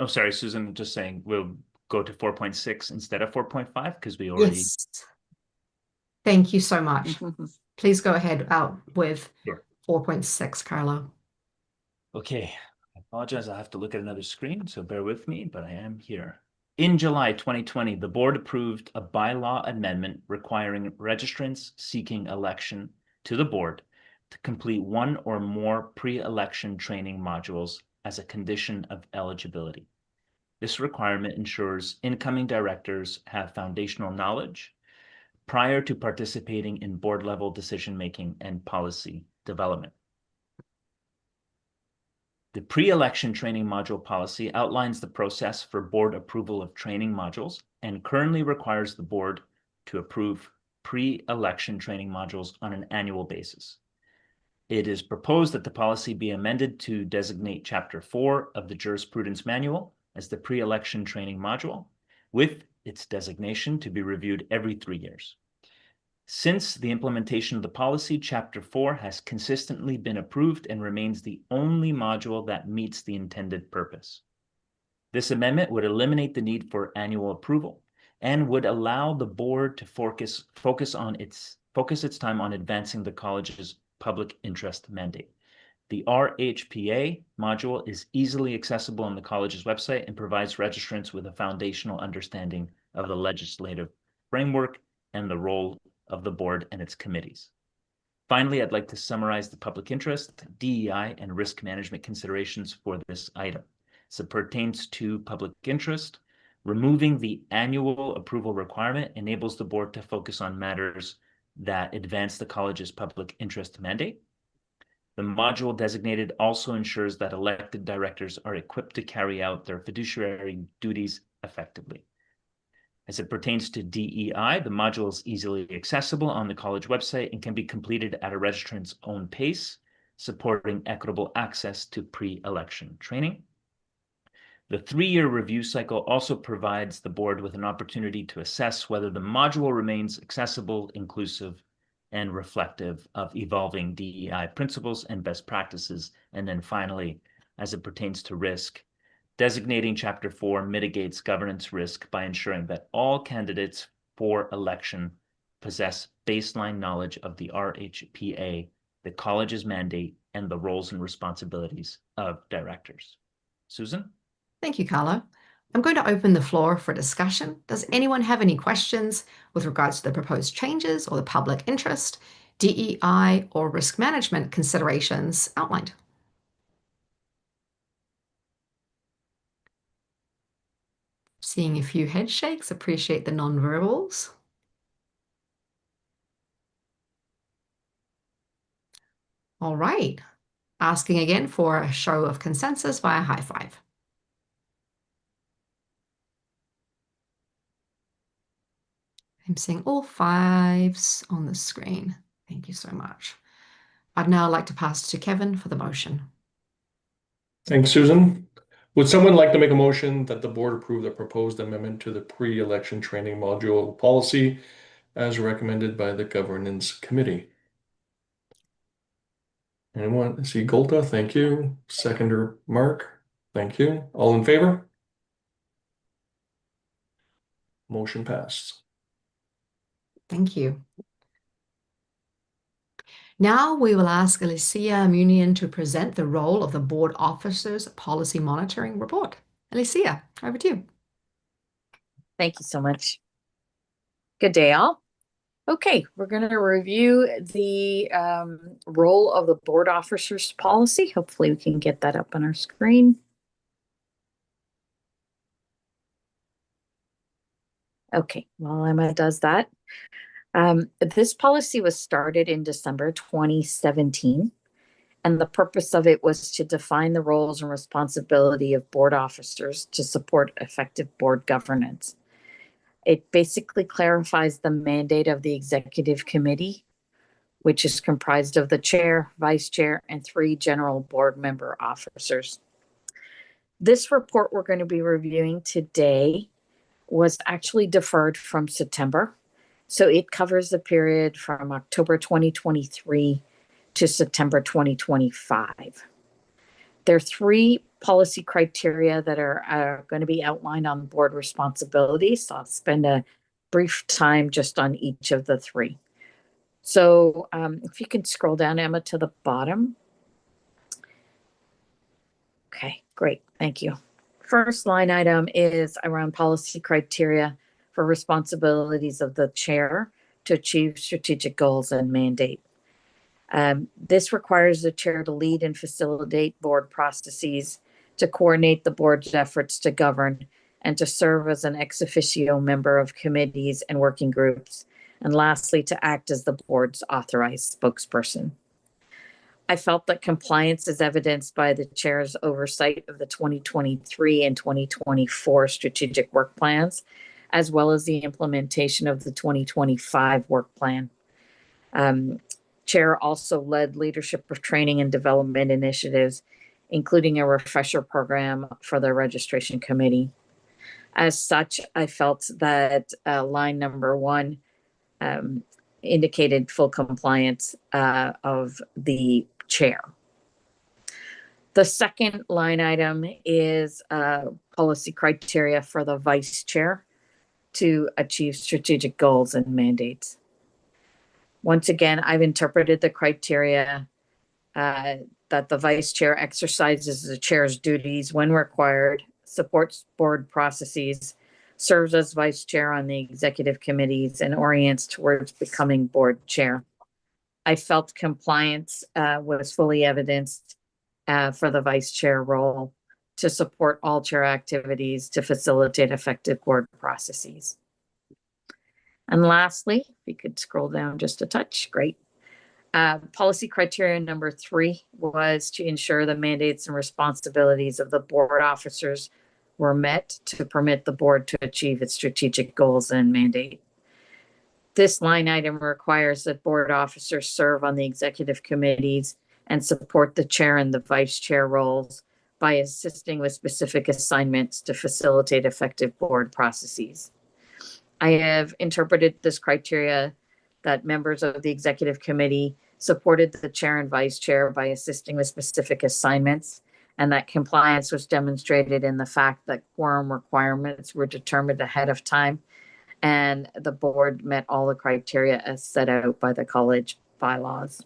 sorry, Susan, just saying we'll go to 4.6 instead of 4.5 because we already... yes. Thank you so much. Please go ahead with 4.6, Carlo. Okay, I apologize. I have to look at another screen, so bear with me, but I am here. In July 2020, the board approved a bylaw amendment requiring registrants seeking election to the board to complete one or more pre-election training modules as a condition of eligibility. This requirement ensures incoming directors have foundational knowledge, prior to participating in board-level decision-making and policy development. The pre-election training module policy outlines the process for board approval of training modules and currently requires the board to approve pre-election training modules on an annual basis. It is proposed that the policy be amended to designate Chapter 4 of the Jurisprudence Manual as the pre-election training module, with its designation to be reviewed every 3 years. Since the implementation of the policy, Chapter 4 has consistently been approved and remains the only module that meets the intended purpose. This amendment would eliminate the need for annual approval and would allow the board to focus its time on advancing the college's public interest mandate. The RHPA module is easily accessible on the college's website and provides registrants with a foundational understanding of the legislative framework and the role of the board and its committees. Finally, I'd like to summarize the public interest, DEI, and risk management considerations for this item. As it pertains to public interest, removing the annual approval requirement enables the board to focus on matters that advance the college's public interest mandate. The module designated also ensures that elected directors are equipped to carry out their fiduciary duties effectively. As it pertains to DEI, the module is easily accessible on the college website and can be completed at a registrant's own pace, supporting equitable access to pre-election training. The 3-year review cycle also provides the board with an opportunity to assess whether the module remains accessible, inclusive, and reflective of evolving DEI principles and best practices. And then finally, as it pertains to risk, designating Chapter 4 mitigates governance risk by ensuring that all candidates for election possess baseline knowledge of the RHPA, the college's mandate, and the roles and responsibilities of directors. Susan? Thank you, Carlo. I'm going to open the floor for discussion. Does anyone have any questions with regards to the proposed changes or the public interest, DEI, or risk management considerations outlined? Seeing a few head shakes, appreciate the non-verbals. All right, asking again for a show of consensus via high five. I'm seeing all 5s on the screen. Thank you so much. I'd now like to pass to Kevin for the motion. Thanks, Susan. Would someone like to make a motion that the board approve the proposed amendment to the pre-election training module policy as recommended by the governance committee? Anyone? I see Golta, thank you. Seconder, Mark, thank you. All in favor? Motion passed. Thank you. Now we will ask Alicia Munian to present the role of the board officer's policy monitoring report. Alicia, over to you. Thank you so much. Good day, all. Okay, we're going to review the role of the board officer's policy. Hopefully we can get that up on our screen. Okay, while Emma does that. This policy was started in December 2017, and the purpose of it was to define the roles and responsibility of board officers to support effective board governance. It basically clarifies the mandate of the executive committee, which is comprised of the chair, vice chair, and 3 general board member officers. This report we're going to be reviewing today was actually deferred from September. So it covers the period from October 2023 to September 2025. There are 3 policy criteria that are going to be outlined on board responsibilities. So I'll spend a brief time just on each of the 3. So if you can scroll down, Emma, to the bottom. Okay, great. Thank you. First line item is around policy criteria for responsibilities of the chair to achieve strategic goals and mandate. This requires the chair to lead and facilitate board processes, to coordinate the board's efforts to govern, and to serve as an ex officio member of committees and working groups And lastly, to act as the board's authorized spokesperson. I felt that compliance is evidenced by the chair's oversight of the 2023 and 2024 strategic work plans, as well as the implementation of the 2025 work plan. Chair also led leadership of training and development initiatives, including a refresher program for the registration committee. As such, I felt that line number 1 indicated full compliance of the chair. The second line item is policy criteria for the vice chair to achieve strategic goals and mandates. Once again, I've interpreted the criteria that the vice chair exercises the chair's duties when required, supports board processes, serves as vice chair on the executive committees, and orients towards becoming board chair. I felt compliance was fully evidenced for the vice chair role to support all chair activities to facilitate effective board processes. And lastly, if you could scroll down just a touch, great. Policy criteria number 3 was to ensure the mandates and responsibilities of the board officers were met to permit the board to achieve its strategic goals and mandate. This line item requires that board officers serve on the executive committees and support the chair and the vice chair roles by assisting with specific assignments to facilitate effective board processes. I have interpreted this criteria that members of the executive committee supported the chair and vice chair by assisting with specific assignments, and that compliance was demonstrated in the fact that quorum requirements were determined ahead of time, and the board met all the criteria as set out by the college bylaws.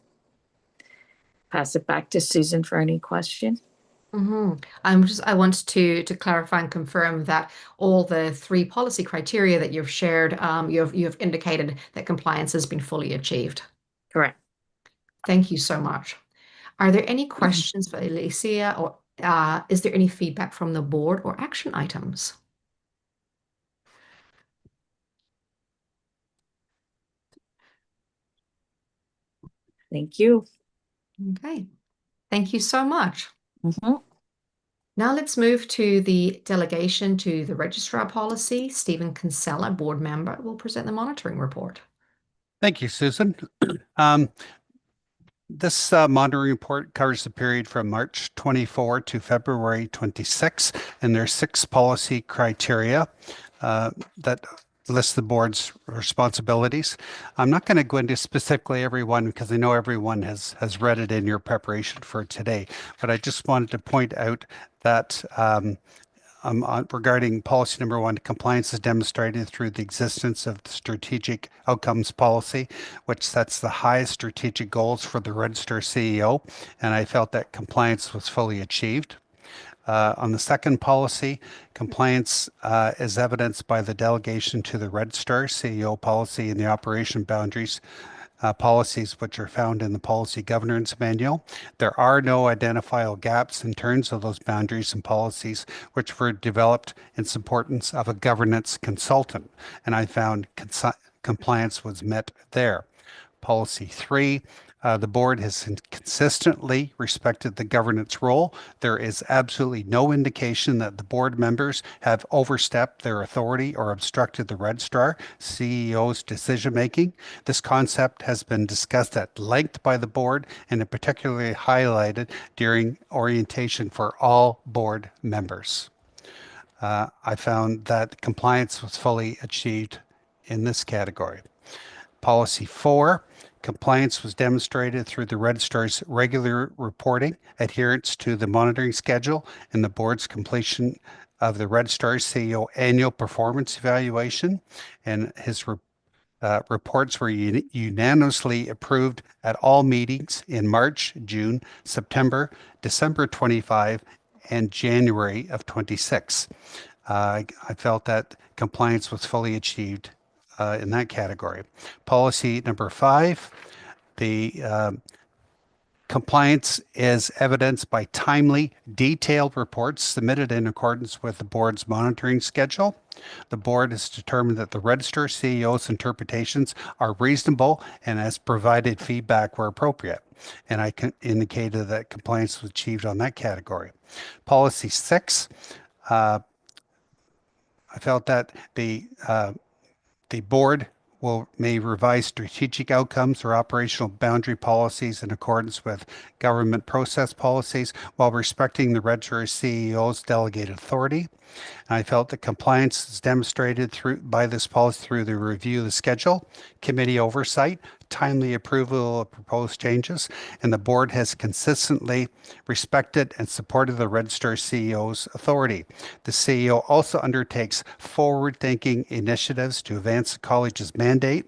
Pass it back to Susan for any question. I want to clarify and confirm that all the 3 policy criteria that you've shared, you've indicated that compliance has been fully achieved. Correct. Thank you so much. Are there any questions for Alicia, or is there any feedback from the board or action items? Thank you. Okay, thank you so much. Now let's move to the delegation to the registrar policy. Stephen Kinsella, board member, will present the monitoring report. Thank you, Susan. This monitoring report covers the period from March 24 to February 26, and there are 6 policy criteria that list the board's responsibilities. I'm not going to go into specifically every one because I know everyone has read it in your preparation for today, but I just wanted to point out that regarding policy number 1, compliance is demonstrated through the existence of the strategic outcomes policy, which sets the highest strategic goals for the Register CEO, and I felt that compliance was fully achieved. On the second policy, compliance is evidenced by the delegation to the Registrar CEO policy and the operation boundaries policies which are found in the Policy Governance Manual. There are no identifiable gaps in terms of those boundaries and policies which were developed in support of a governance consultant, and I found compliance was met there. Policy 3, the board has consistently respected the governance role. There is absolutely no indication that the board members have overstepped their authority or obstructed the registrar CEO's decision-making. This concept has been discussed at length by the board and particularly highlighted during orientation for all board members. I found that compliance was fully achieved in this category. Policy 4, compliance was demonstrated through the registrar's regular reporting, adherence to the monitoring schedule, and the board's completion of the registrar's CEO annual performance evaluation. And his reports were unanimously approved at all meetings in March, June, September, December 25, and January of 26. I felt that compliance was fully achieved in that category. Policy number 5, the Compliance is evidenced by timely, detailed reports submitted in accordance with the board's monitoring schedule. The board has determined that the Register CEO's interpretations are reasonable and has provided feedback where appropriate. And I indicated that compliance was achieved on that category. Policy 6, I felt that the board may revise strategic outcomes or operational boundary policies in accordance with government process policies while respecting the Register CEO's delegated authority. And I felt that compliance is demonstrated by this policy through the review of the schedule, committee oversight, timely approval of proposed changes, and the board has consistently respected and supported the Register CEO's authority. The CEO also undertakes forward-thinking initiatives to advance the college's mandate,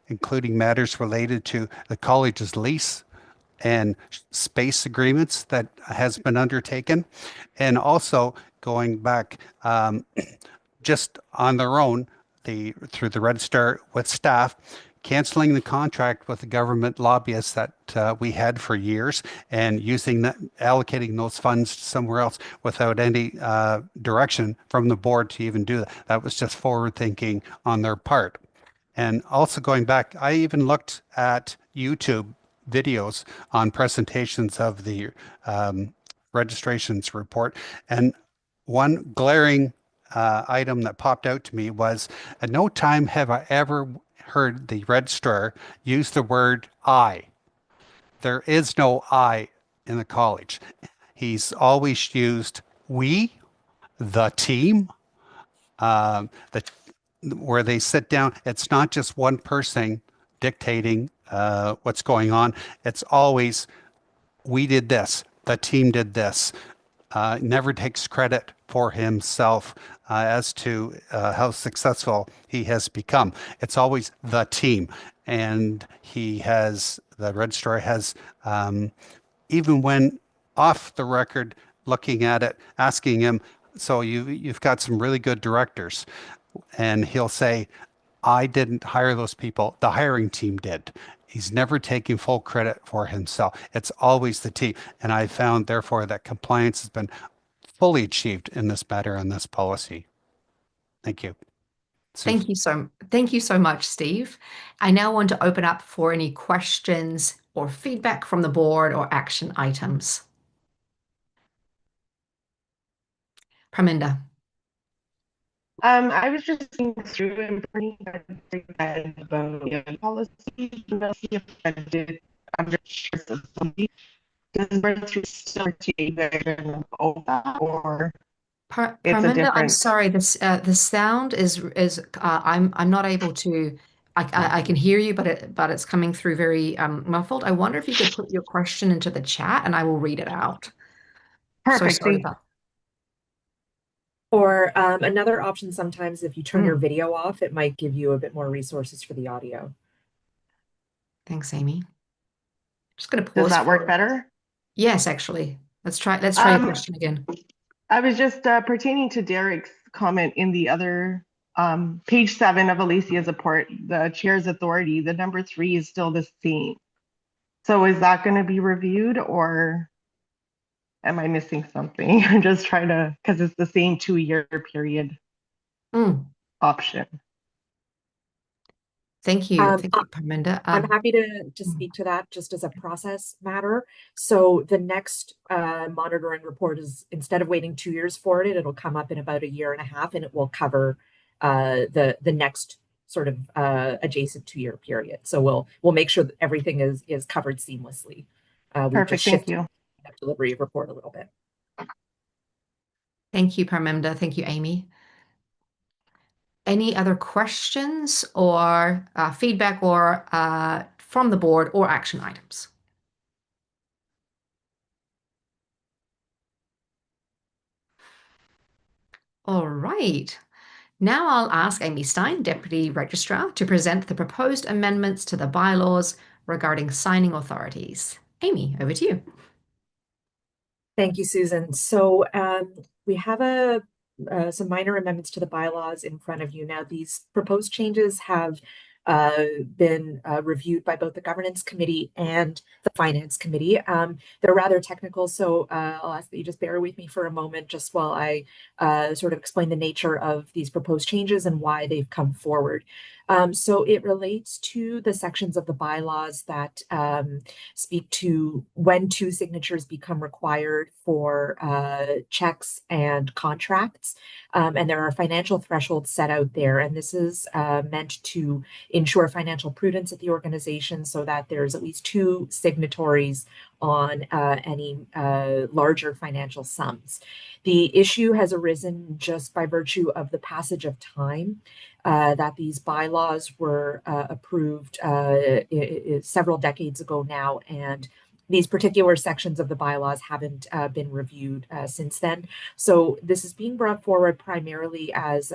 including matters related to the college's lease and space agreements that has been undertaken, and also going back just on their own through the Register with staff, canceling the contract with the government lobbyists that we had for years and allocating those funds somewhere else without any direction from the board to even do that. That was just forward thinking on their part. And also going back, I even looked at YouTube videos on presentations of the registrations report, and one glaring item that popped out to me was, at no time have I ever heard the registrar use the word I. There is no I in the college. He's always used we, the team, where they sit down. It's not just one person dictating what's going on. It's always, we did this, the team did this. Never takes credit for himself as to how successful he has become. It's always the team. And the registrar has, even when off the record, looking at it, asking him, so you've got some really good directors. And he'll say, I didn't hire those people. The hiring team did. He's never taking full credit for himself. It's always the team. And I found, therefore, that compliance has been fully achieved in this matter on this policy. Thank you. Thank you so much, Steve. I now want to open up for any questions or feedback from the board or action items. Parminder. I was just going through and pretty bad about policy to see if I did understand something. Because we're through still to or Parminder, I'm sorry. The sound is I'm not able to. I can hear you, but it's coming through very muffled. I wonder if you could put your question into the chat and I will read it out. Perfect. So sorry about. Or another option, sometimes if you turn your video off, it might give you a bit more resources for the audio. Thanks, Amy. Just going to pause. Does that work better? Yes, actually. Let's try your question again. I was just pertaining to Derek's comment in the other page 7 of Alicia's report, the chair's authority, the number 3 is still the same. So is that going to be reviewed, or am I missing something? I'm just trying to, because it's the same 2-year period option. Thank you. Thank you, Parminder. I'm happy to speak to that just as a process matter. So the next monitoring report is, instead of waiting 2 years for it, it'll come up in about 1.5 years, and it will cover the next sort of adjacent 2-year period. So we'll make sure that everything is covered seamlessly. Perfect. Thank you. That delivery report a little bit. Thank you, Parminder. Thank you, Amy. Any other questions or feedback or from the board or action items? All right. Now I'll ask Amy Stein, Deputy Registrar, to present the proposed amendments to the bylaws regarding signing authorities. Amy, over to you. Thank you, Susan. So we have some minor amendments to the bylaws in front of you. Now, these proposed changes have been reviewed by both the governance committee and the finance committee. They're rather technical, so I'll ask that you just bear with me for a moment just while I sort of explain the nature of these proposed changes and why they've come forward. So it relates to the sections of the bylaws that speak to when 2 signatures become required for checks and contracts. And there are financial thresholds set out there, and this is meant to ensure financial prudence at the organization so that there's at least 2 signatories on any larger financial sums. The issue has arisen just by virtue of the passage of time, that these bylaws were approved several decades ago now, and these particular sections of the bylaws haven't been reviewed since then. So this is being brought forward primarily as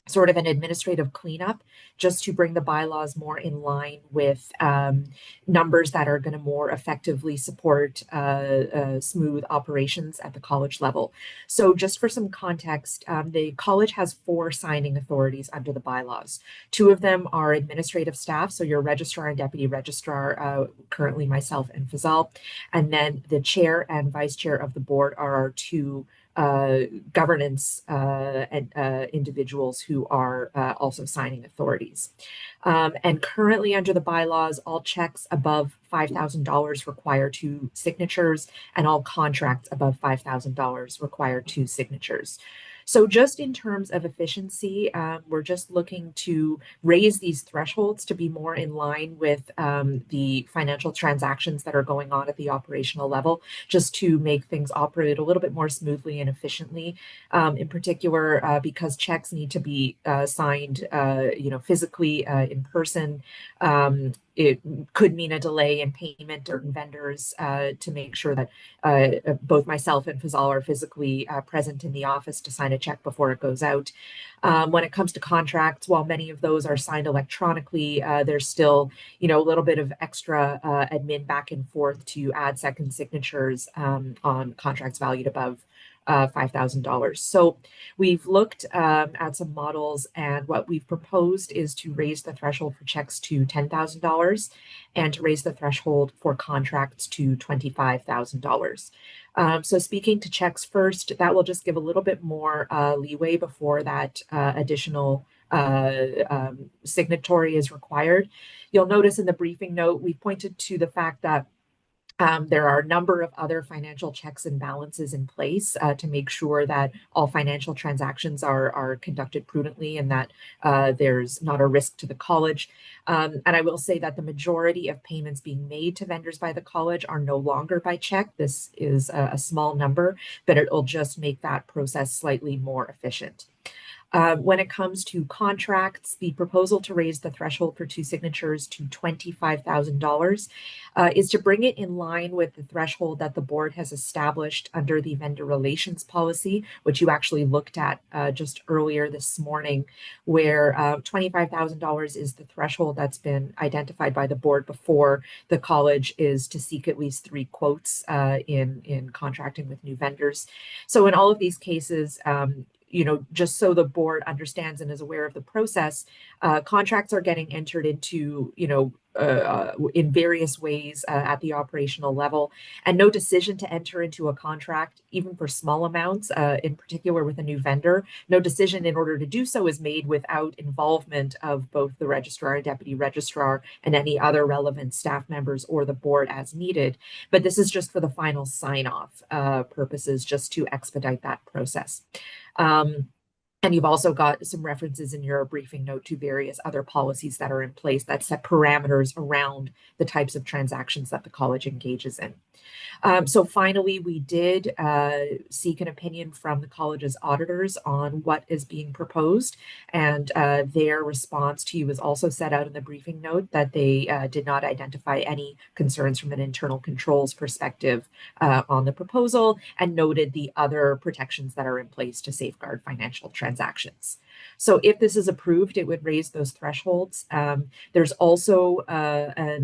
sort of an administrative cleanup, just to bring the bylaws more in line with numbers that are going to more effectively support smooth operations at the college level. So just for some context, the college has 4 signing authorities under the bylaws. 2 of them are administrative staff, so your registrar and deputy registrar, currently myself and Fazal, and then the chair and vice chair of the board are our 2 governance individuals who are also signing authorities. And currently under the bylaws, all checks above $5,000 require 2 signatures, and all contracts above $5,000 require 2 signatures. So just in terms of efficiency, we're just looking to raise these thresholds to be more in line with the financial transactions that are going on at the operational level, just to make things operate a little bit more smoothly and efficiently. In particular, because checks need to be signed, physically in person. It could mean a delay in payment to vendors to make sure that both myself and Fazal are physically present in the office to sign a check before it goes out. When it comes to contracts, while many of those are signed electronically, there's still, a little bit of extra admin back and forth to add second signatures on contracts valued above $5,000. So we've looked at some models, and what we've proposed is to raise the threshold for checks to $10,000 and to raise the threshold for contracts to $25,000. So speaking to checks first, that will just give a little bit more leeway before that additional signatory is required. You'll notice in the briefing note, we pointed to the fact that there are a number of other financial checks and balances in place to make sure that all financial transactions are conducted prudently and that there's not a risk to the college. And I will say that the majority of payments being made to vendors by the college are no longer by check. This is a small number, but it will just make that process slightly more efficient. When it comes to contracts, the proposal to raise the threshold for 2 signatures to $25,000 is to bring it in line with the threshold that the board has established under the vendor relations policy, which you actually looked at just earlier this morning, where $25,000 is the threshold that's been identified by the board before the college is to seek at least 3 quotes in contracting with new vendors. So in all of these cases, just so the board understands and is aware of the process, contracts are getting entered into, in various ways at the operational level, and no decision to enter into a contract, even for small amounts, in particular with a new vendor, no decision in order to do so is made without involvement of both the registrar and deputy registrar and any other relevant staff members or the board as needed. But this is just for the final sign-off purposes, just to expedite that process. And you've also got some references in your briefing note to various other policies that are in place that set parameters around the types of transactions that the college engages in. So finally, we did seek an opinion from the college's auditors on what is being proposed, and their response to you is also set out in the briefing note that they did not identify any concerns from an internal controls perspective on the proposal, and noted the other protections that are in place to safeguard financial transactions. transactions. So if this is approved, it would raise those thresholds. There's also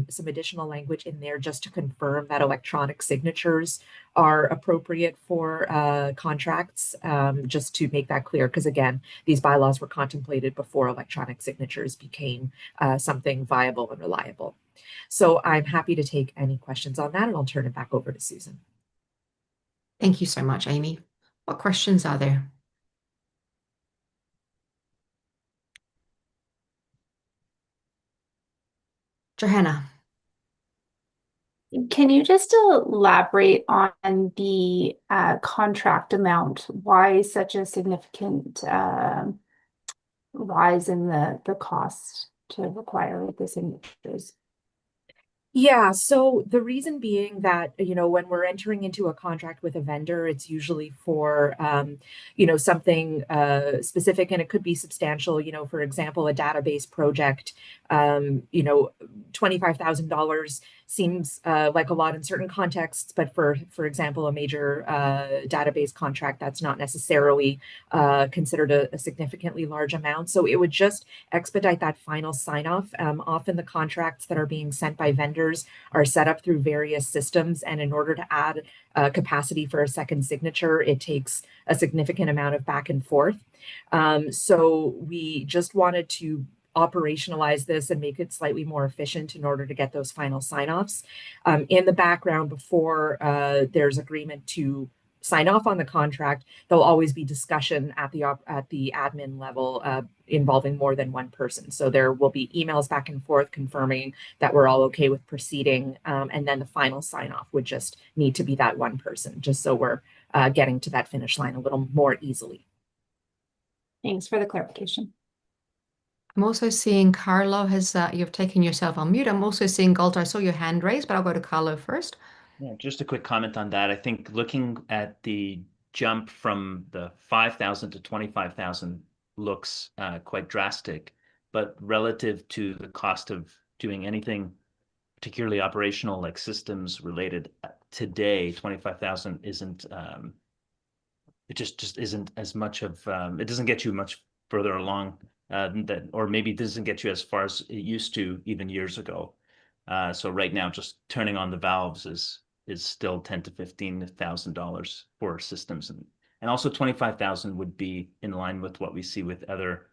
some additional language in there just to confirm that electronic signatures are appropriate for contracts, just to make that clear, because again, these bylaws were contemplated before electronic signatures became something viable and reliable. So I'm happy to take any questions on that, and I'll turn it back over to Susan. Thank you so much, Amy. What questions are there? Johanna. Can you just elaborate on the contract amount? Why such a significant rise in the cost to require the signatures? Yeah, so the reason being that, when we're entering into a contract with a vendor, it's usually for, something specific, and it could be substantial, for example, a database project, $25,000 seems like a lot in certain contexts, but for example, a major database contract, that's not necessarily considered a significantly large amount. So it would just expedite that final sign off. Often the contracts that are being sent by vendors are set up through various systems, and in order to add capacity for a second signature, it takes a significant amount of back and forth. So we just wanted to operationalize this and make it slightly more efficient in order to get those final sign-offs. In the background, before there's agreement to sign off on the contract, there'll always be discussion at the admin level involving more than one person. So there will be emails back and forth confirming that we're all okay with proceeding, and then the final sign-off would just need to be that one person, just so we're getting to that finish line a little more easily. Thanks for the clarification. I'm also seeing Carlo you've taken yourself on mute. I'm also seeing Galter. I saw your hand raised, but I'll go to Carlo first. Yeah, just a quick comment on that. I think looking at the jump from the 5,000 to 25,000 looks quite drastic, but relative to the cost of doing anything particularly operational, like systems related today, 25,000 isn't, it just isn't as much of, it doesn't get you much further along or maybe it doesn't get you as far as it used to even years ago. So right now, just turning on the valves is still $10,000 to $15,000 for systems, and also 25,000 would be in line with what we see with other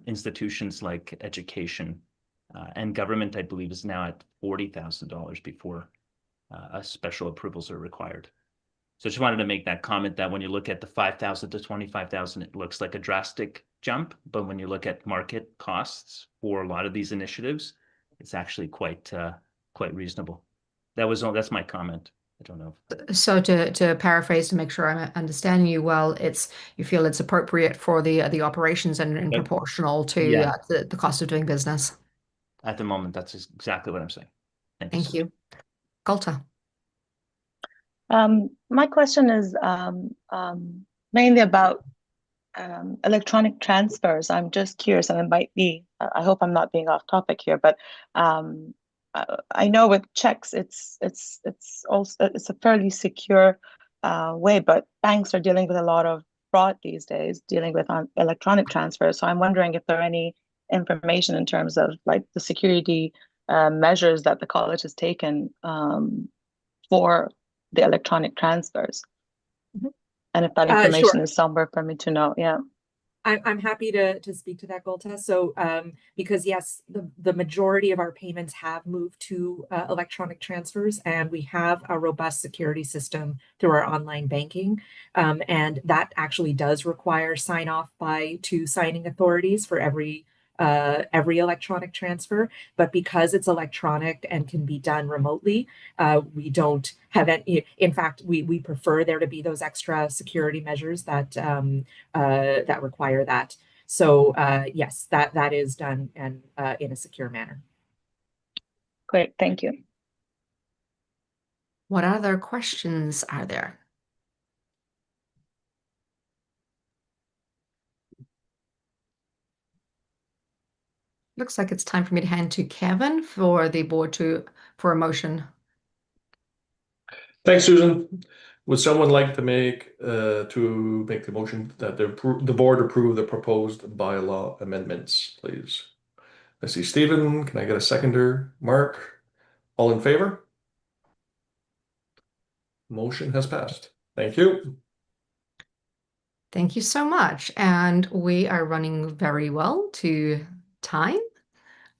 institutions like education and government. I believe is now at $40,000 before special approvals are required. So I just wanted to make that comment that when you look at the 5,000 to 25,000, it looks like a drastic jump, but when you look at market costs for a lot of these initiatives, it's actually quite reasonable. That's my comment. I don't know. So to paraphrase, to make sure I'm understanding you well, you feel it's appropriate for the operations and proportional to the cost of doing business. At the moment, that's exactly what I'm saying. Thank you. Galter. My question is mainly about electronic transfers. I'm just curious, and it might be, I hope I'm not being off topic here, but I know with checks, it's a fairly secure way, but banks are dealing with a lot of fraud these days, dealing with electronic transfers. So I'm wondering if there are any information in terms of like the security measures that the college has taken for the electronic transfers, and if that information is somewhere for me to know. Yeah. I'm happy to speak to that, Golta. So because yes, the majority of our payments have moved to electronic transfers, and we have a robust security system through our online banking. And that actually does require sign off by 2 signing authorities for every electronic transfer. But because it's electronic and can be done remotely, we don't have any. In fact, we prefer there to be those extra security measures that require that. So yes, that is done and in a secure manner. Great, thank you. What other questions are there? Looks like it's time for me to hand to Kevin for the board for a motion. Thanks, Susan. Would someone like to make the motion that the board approve the proposed bylaw amendments, please? I see Stephen. Can I get a seconder? Mark? All in favor? Motion has passed. Thank you. Thank you so much. And we are running very well to time.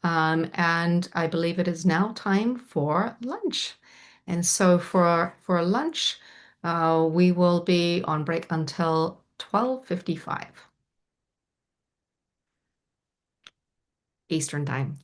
And I believe it is now time for lunch. And so for lunch, we will be on break until 12:55 Eastern Time.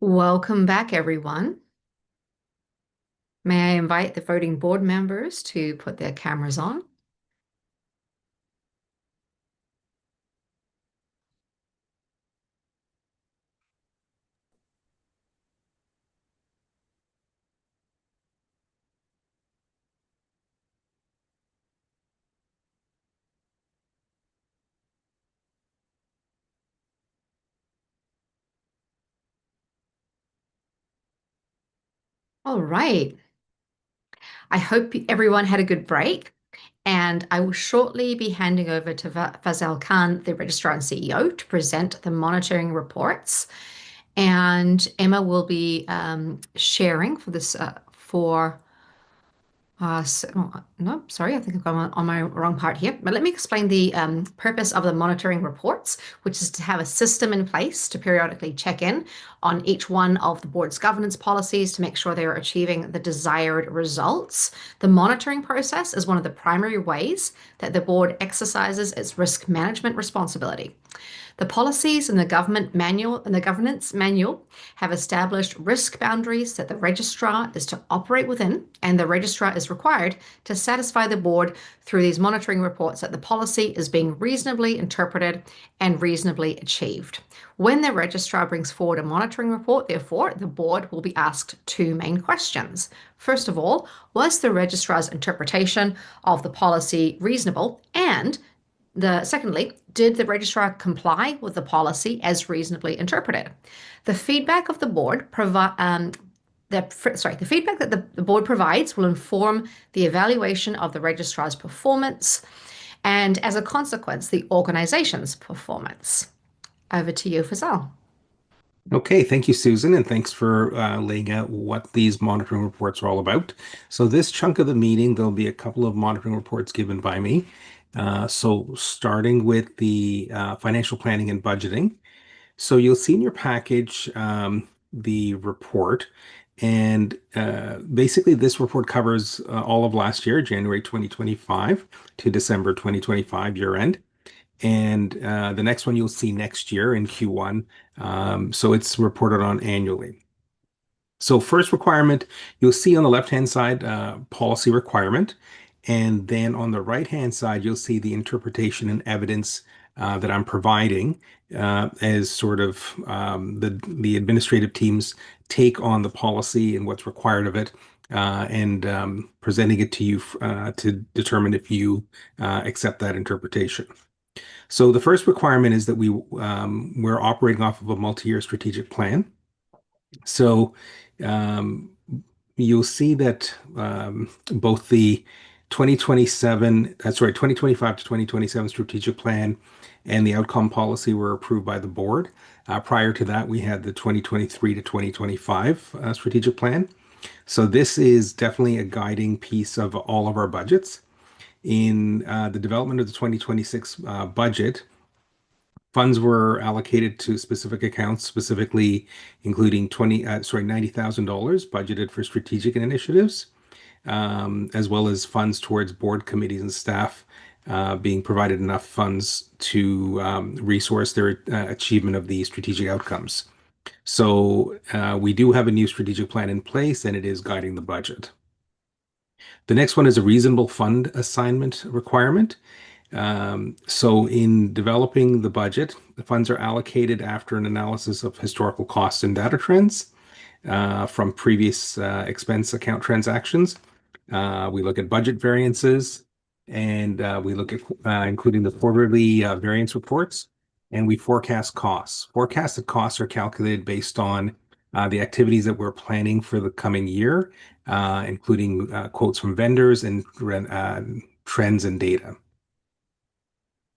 Welcome back, everyone. May I invite the voting board members to put their cameras on? All right. I hope everyone had a good break, and I will shortly be handing over to Fazal Khan, the Registrar and CEO, to present the monitoring reports. And Emma will be sharing for this no, sorry, I think I've gone on my wrong part here. But let me explain the purpose of the monitoring reports, which is to have a system in place to periodically check in on each one of the board's governance policies to make sure they are achieving the desired results. The monitoring process is one of the primary ways that the board exercises its risk management responsibility. The policies in the government manual and the governance manual have established risk boundaries that the registrar is to operate within, and the registrar is required to satisfy the board through these monitoring reports that the policy is being reasonably interpreted and reasonably achieved. When the registrar brings forward a monitoring report, therefore, the board will be asked two main questions. First of all, was the registrar's interpretation of the policy reasonable? And secondly, did the registrar comply with the policy as reasonably interpreted? The feedback of the board the feedback that the board provides will inform the evaluation of the registrar's performance and, as a consequence, the organization's performance. Over to you, Fazal. Okay, thank you, Susan, and thanks for laying out what these monitoring reports are all about. So this chunk of the meeting, there'll be a couple of monitoring reports given by me. So starting with the financial planning and budgeting. So you'll see in your package the report, and basically this report covers all of last year, January 2025 to December 2025 year end. And the next one you'll see next year in Q1. So it's reported on annually. So first requirement, you'll see on the left-hand side, policy requirement. And then on the right-hand side, you'll see the interpretation and evidence that I'm providing as sort of the administrative team's take on the policy and what's required of it, and presenting it to you to determine if you accept that interpretation. So the first requirement is that we're operating off of a multi-year strategic plan. So you'll see that both the 2025 to 2027 strategic plan and the outcome policy were approved by the board. Prior to that, we had the 2023 to 2025 strategic plan. So this is definitely a guiding piece of all of our budgets. In the development of the 2026 budget, funds were allocated to specific accounts, specifically including $90,000 budgeted for strategic initiatives, as well as funds towards board committees and staff being provided enough funds to resource their achievement of the strategic outcomes. So we do have a new strategic plan in place, and it is guiding the budget. The next one is a reasonable fund assignment requirement. So in developing the budget, the funds are allocated after an analysis of historical costs and data trends from previous expense account transactions. We look at budget variances, and we look at including the quarterly variance reports, and we forecast costs. Forecasted costs are calculated based on the activities that we're planning for the coming year, including quotes from vendors and trends and data.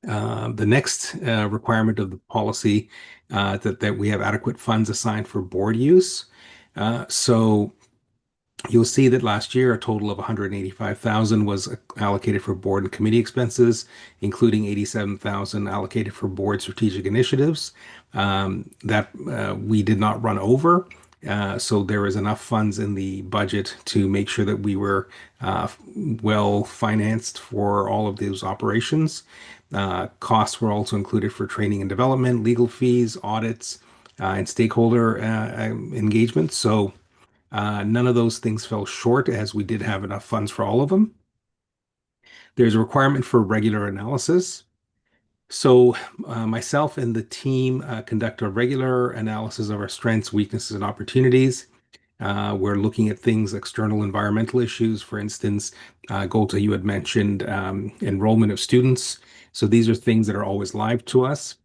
The next requirement of the policy that we have adequate funds assigned for board use. So you'll see that last year a total of $185,000 was allocated for board and committee expenses, including $87,000 allocated for board strategic initiatives that we did not run over. So there is enough funds in the budget to make sure that we were well financed for all of those operations. Costs were also included for training and development, legal fees, audits, and stakeholder engagement. So none of those things fell short, as we did have enough funds for all of them. There's a requirement for regular analysis. So myself and the team conduct a regular analysis of our strengths, weaknesses, and opportunities. We're looking at things, external environmental issues, for instance. Golta, you had mentioned enrollment of students. So these are things that are always live to us.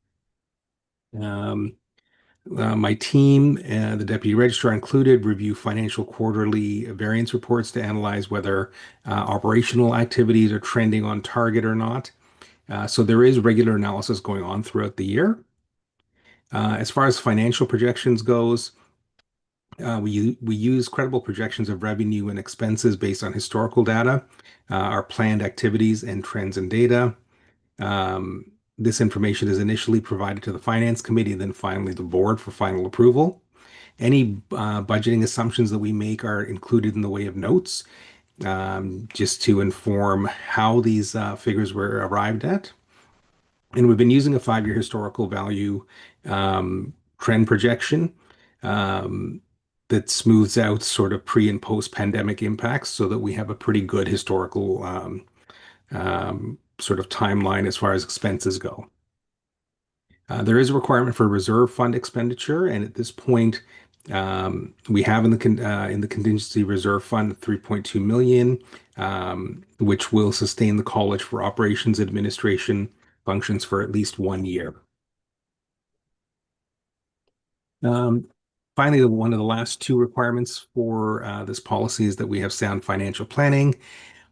My team, the deputy registrar included, review financial quarterly variance reports to analyze whether operational activities are trending on target or not. So there is regular analysis going on throughout the year. As far as financial projections goes, we use credible projections of revenue and expenses based on historical data, our planned activities and trends and data. This information is initially provided to the Finance Committee and then finally the board for final approval. Any budgeting assumptions that we make are included in the way of notes, just to inform how these figures were arrived at. And we've been using a 5-year historical value trend projection that smooths out sort of pre and post pandemic impacts so that we have a pretty good historical sort of timeline as far as expenses go. There is a requirement for reserve fund expenditure, and at this point, we have in the contingency reserve fund 3.2 million, which will sustain the college for operations administration functions for at least 1 year. Finally, one of the last 2 requirements for this policy is that we have sound financial planning.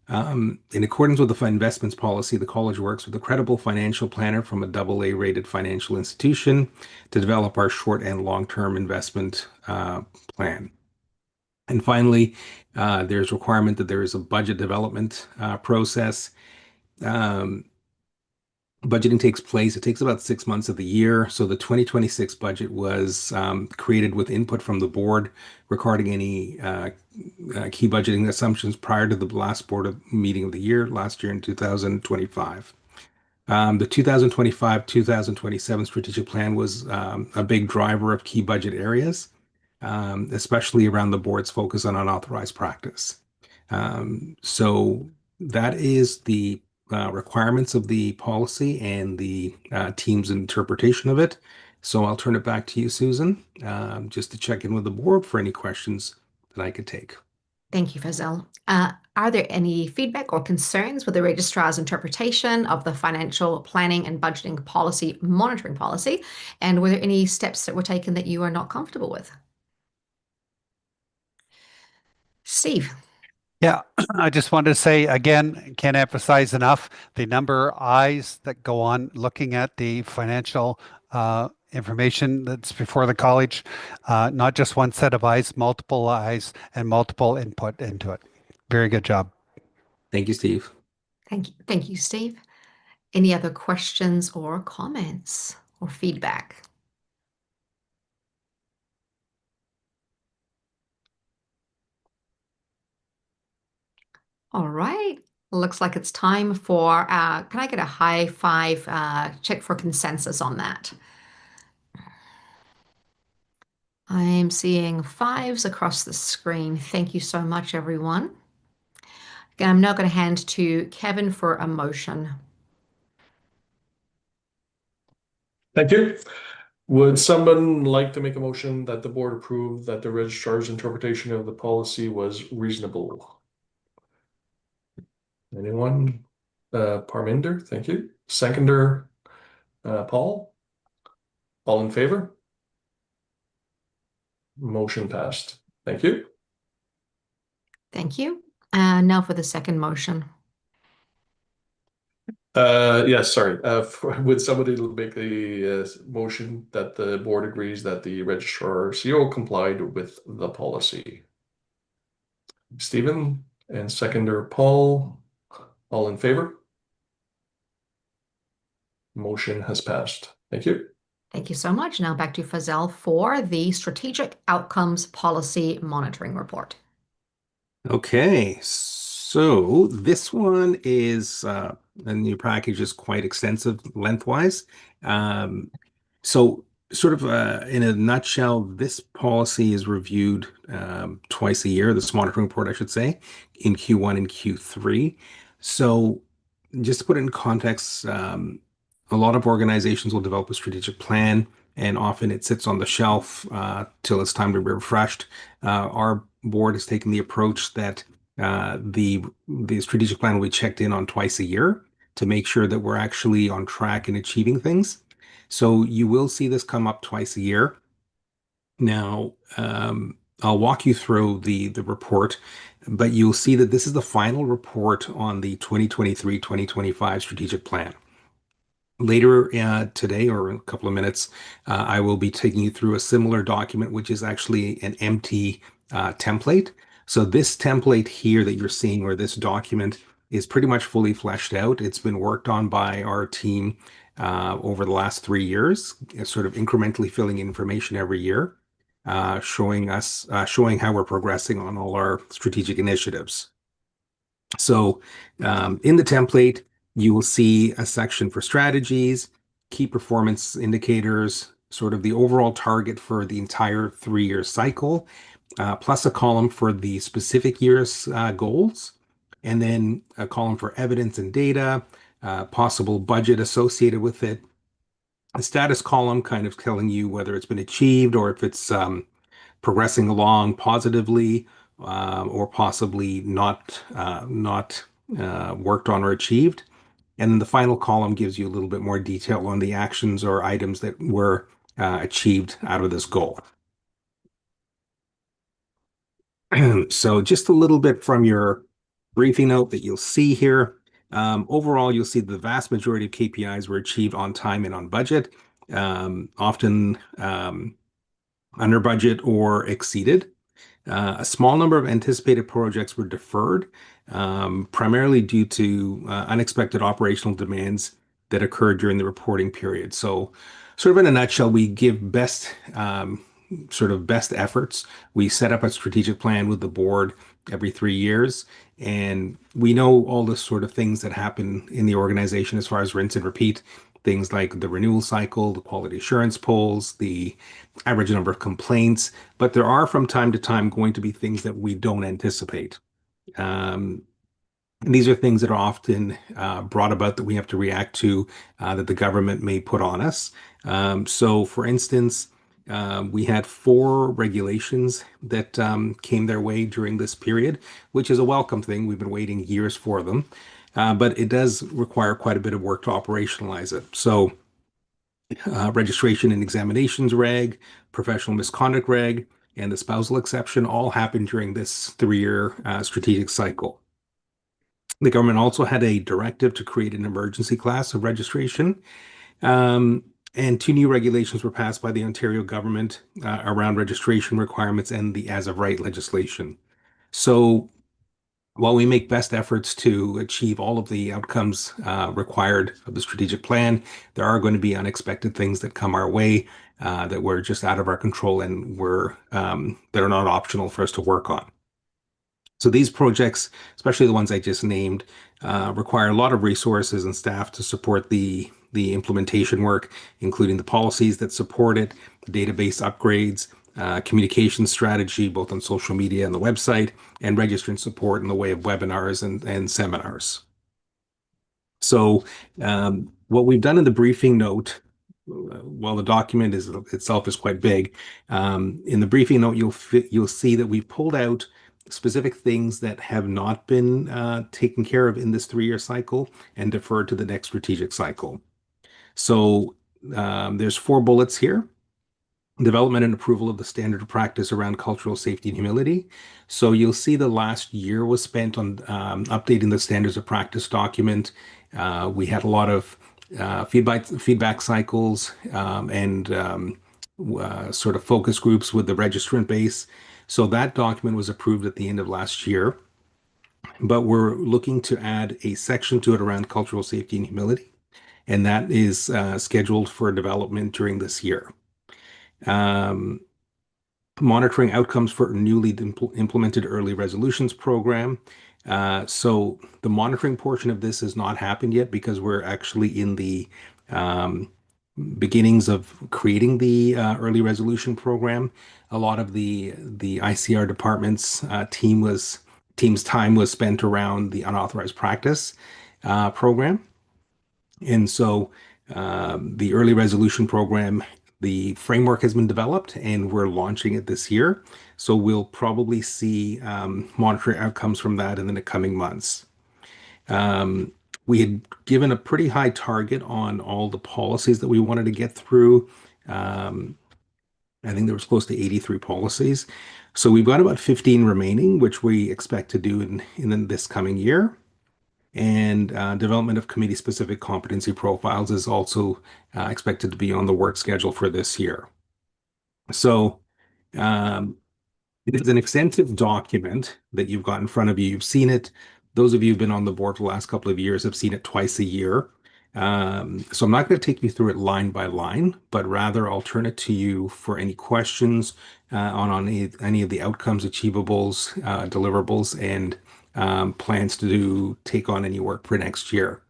In accordance with the investments policy, the college works with a credible financial planner from a AA rated financial institution to develop our short and long-term investment plan. And finally, there's requirement that there is a budget development process. Budgeting takes place, it takes about 6 months of the year. So the 2026 budget was created with input from the board regarding any key budgeting assumptions prior to the last board meeting of the year, last year in 2025. The 2025-2027 strategic plan was a big driver of key budget areas, especially around the board's focus on unauthorized practice. So that is the requirements of the policy and the team's interpretation of it. So I'll turn it back to you, Susan, just to check in with the board for any questions that I could take. Thank you, Fazil. Are there any feedback or concerns with the registrar's interpretation of the financial planning and budgeting policy, monitoring policy? And were there any steps that were taken that you are not comfortable with? Steve. Yeah, I just wanted to say again, can't emphasize enough the number of eyes that go on looking at the financial information that's before the college. Not just one set of eyes, multiple eyes and multiple input into it. Very good job. Thank you, Steve. Thank you, Steve. Any other questions or comments or feedback? All right. Looks like it's time for, can I get a high five check for consensus on that? I'm seeing 5s across the screen. Thank you so much, everyone. Again, I'm now going to hand to Kevin for a motion. Thank you. Would someone like to make a motion that the board approve that the registrar's interpretation of the policy was reasonable? Anyone? Parminder, thank you. Seconder, Paul? All in favor? Motion passed. Thank you. Thank you. And now for the second motion. Yes, sorry. Would somebody make the motion that the board agrees that the registrar CO complied with the policy? Stephen and seconder Paul, all in favor? Motion has passed. Thank you. Thank you so much. Now back to Fazil for the Strategic Outcomes Policy Monitoring Report. Okay, so this one is, and your package is quite extensive lengthwise. So sort of in a nutshell, this policy is reviewed twice a year, this monitoring report, I should say, in Q1 and Q3. So just to put it in context, a lot of organizations will develop a strategic plan, and often it sits on the shelf till it's time to be refreshed. Our board has taken the approach that the strategic plan will be checked in on twice a year to make sure that we're actually on track in achieving things. So you will see this come up twice a year. Now, I'll walk you through the report, but you'll see that this is the final report on the 2023-2025 strategic plan. Later today, or in a couple of minutes, I will be taking you through a similar document, which is actually an empty template. So this template here that you're seeing, or this document, is pretty much fully fleshed out. It's been worked on by our team over the last 3 years, sort of incrementally filling in information every year, showing how we're progressing on all our strategic initiatives. So in the template, you will see a section for strategies, key performance indicators, sort of the overall target for the entire 3-year cycle, plus a column for the specific year's goals, and then a column for evidence and data, possible budget associated with it, a status column kind of telling you whether it's been achieved or if it's progressing along positively, or possibly not worked on or achieved. And then the final column gives you a little bit more detail on the actions or items that were achieved out of this goal. So just a little bit from your briefing note that you'll see here. Overall, you'll see the vast majority of KPIs were achieved on time and on budget, often under budget or exceeded. A small number of anticipated projects were deferred, primarily due to unexpected operational demands that occurred during the reporting period. So sort of in a nutshell, we give best efforts. We set up a strategic plan with the board every 3 years, and we know all the sort of things that happen in the organization as far as rinse and repeat, things like the renewal cycle, the quality assurance polls, the average number of complaints, but there are from time to time going to be things that we don't anticipate. These are things that are often brought about that we have to react to, that the government may put on us. So for instance, we had 4 regulations that came their way during this period, which is a welcome thing. We've been waiting years for them, but it does require quite a bit of work to operationalize it. So registration and examinations reg, professional misconduct reg, and the spousal exception all happened during this 3-year strategic cycle. The government also had a directive to create an emergency class of registration. And 2 new regulations were passed by the Ontario government around registration requirements and the as of right legislation. So while we make best efforts to achieve all of the outcomes required of the strategic plan, there are going to be unexpected things that come our way that were just out of our control and that are not optional for us to work on. So these projects, especially the ones I just named, require a lot of resources and staff to support the implementation work, including the policies that support it, the database upgrades, communication strategy, both on social media and the website, and registrant support in the way of webinars and seminars. So what we've done in the briefing note, while the document itself is quite big, in the briefing note, you'll see that we've pulled out specific things that have not been taken care of in this 3-year cycle and deferred to the next strategic cycle. So there's 4 bullets here. Development and approval of the standard of practice around cultural safety and humility. So you'll see the last year was spent on updating the standards of practice document. We had a lot of feedback cycles and sort of focus groups with the registrant base. So that document was approved at the end of last year, but we're looking to add a section to it around cultural safety and humility, and that is scheduled for development during this year. Monitoring outcomes for a newly implemented early resolutions program. So the monitoring portion of this has not happened yet because we're actually in the beginnings of creating the early resolution program. A lot of the ICR department's team's time was spent around the unauthorized practice program. And so the early resolution program, the framework has been developed and we're launching it this year. So we'll probably see monitoring outcomes from that in the coming months. We had given a pretty high target on all the policies that we wanted to get through. I think there was close to 83 policies. So we've got about 15 remaining, which we expect to do in this coming year. And development of committee-specific competency profiles is also expected to be on the work schedule for this year. So it is an extensive document that you've got in front of you. You've seen it. Those of you who've been on the board for the last couple of years have seen it twice a year. So I'm not going to take you through it line by line, but rather I'll turn it to you for any questions on any of the outcomes, achievables, deliverables, and plans to take on any work for next year.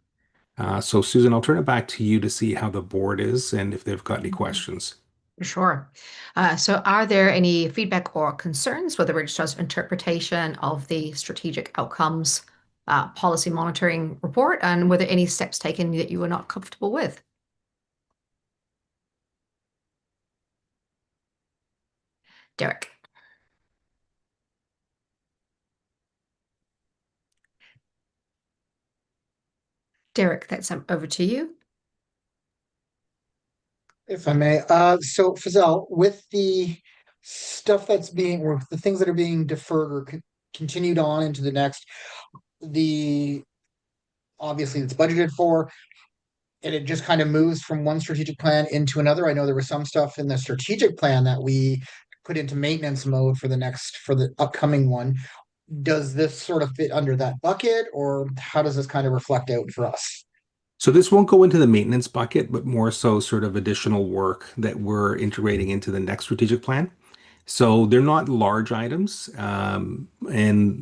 So Susan, I'll turn it back to you to see how the board is and if they've got any questions. Sure. So are there any feedback or concerns with the registrar's interpretation of the strategic outcomes policy monitoring report? And were there any steps taken that you were not comfortable with? Derek. Derek, that's over to you. If I may, so Fazelle, with the stuff that's being, or the things that are being deferred or continued on into the next, obviously it's budgeted for, and it just kind of moves from one strategic plan into another. I know there was some stuff in the strategic plan that we put into maintenance mode for the upcoming one. Does this sort of fit under that bucket, or how does this kind of reflect out for us? So this won't go into the maintenance bucket, but more so sort of additional work that we're integrating into the next strategic plan. So they're not large items, and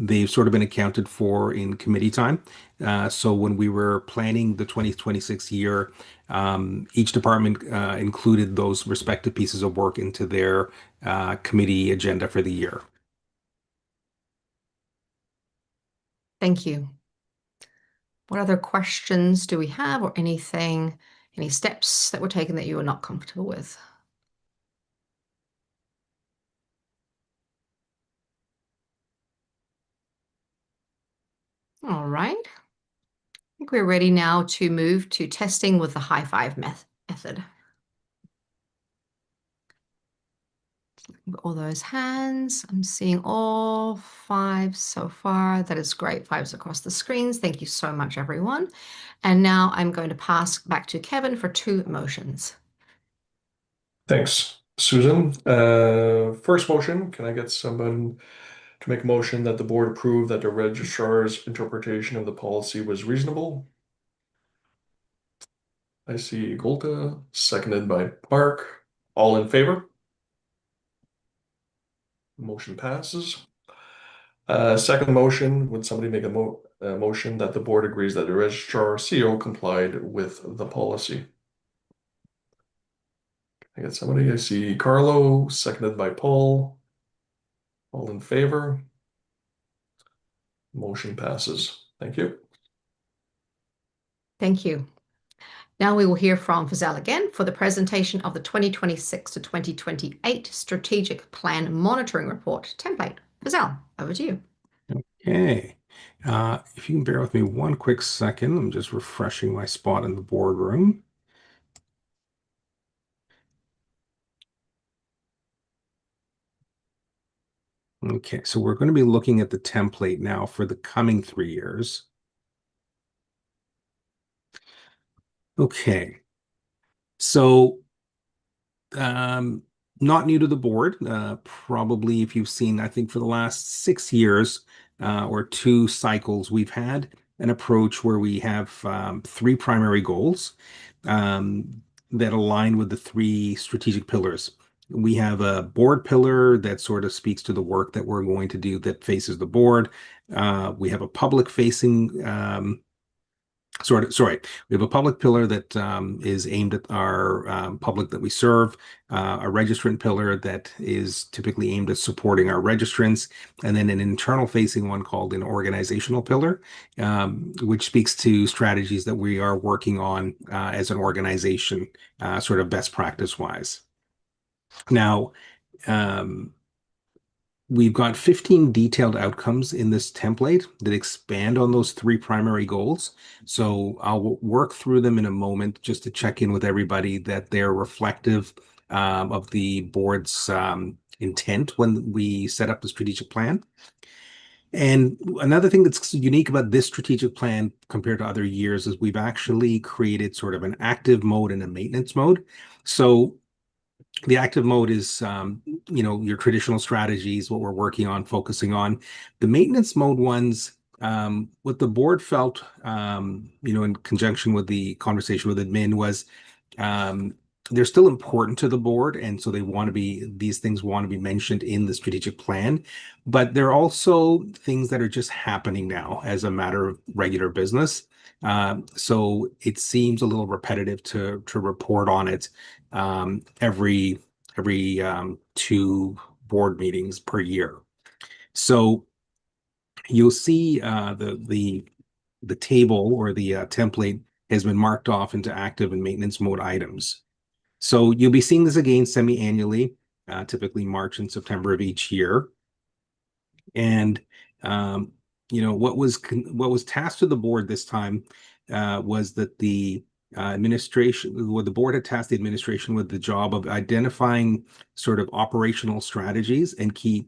they've sort of been accounted for in committee time. So when we were planning the 2026 year, each department included those respective pieces of work into their committee agenda for the year. Thank you. What other questions do we have, or any steps that were taken that you were not comfortable with? All right. I think we're ready now to move to testing with the high five method. All those hands. I'm seeing all 5 so far. That is great. 5s across the screens. Thank you so much, everyone. And now I'm going to pass back to Kevin for 2 motions. Thanks, Susan. First motion, can I get someone to make a motion that the board approve that the registrar's interpretation of the policy was reasonable? I see Golta, seconded by Mark. All in favor? Motion passes. Second motion, would somebody make a motion that the board agrees that the registrar CEO complied with the policy? I got somebody. I see Carlo, seconded by Paul. All in favor? Motion passes. Thank you. Thank you. Now we will hear from Fazelle again for the presentation of the 2026 to 2028 Strategic Plan Monitoring Report template. Fazelle, over to you. Okay. If you can bear with me one quick second, I'm just refreshing my spot in the boardroom. Okay, so we're going to be looking at the template now for the coming 3 years. Okay, so not new to the board. Probably if you've seen, I think for the last 6 years or 2 cycles, we've had an approach where we have 3 primary goals that align with the 3 strategic pillars. We have a board pillar that sort of speaks to the work that we're going to do that faces the board. We have a public facing Sorry, we have a public pillar that is aimed at our public that we serve, a registrant pillar that is typically aimed at supporting our registrants, and then an internal facing one called an organizational pillar, which speaks to strategies that we are working on as an organization, sort of best practice wise. Now, we've got 15 detailed outcomes in this template that expand on those 3 primary goals. So I'll work through them in a moment just to check in with everybody that they're reflective of the board's intent when we set up the strategic plan. And another thing that's unique about this strategic plan compared to other years is we've actually created sort of an active mode and a maintenance mode. So the active mode is, your traditional strategies, what we're working on, focusing on. The maintenance mode ones, what the board felt, in conjunction with the conversation with admin was, they're still important to the board, and so these things want to be mentioned in the strategic plan, but they're also things that are just happening now as a matter of regular business. So it seems a little repetitive to report on it every 2 board meetings per year. So you'll see the table or the template has been marked off into active and maintenance mode items. So you'll be seeing this again semi-annually, typically March and September of each year. And what was tasked to the board this time was that the the board had tasked the administration with the job of identifying sort of operational strategies and key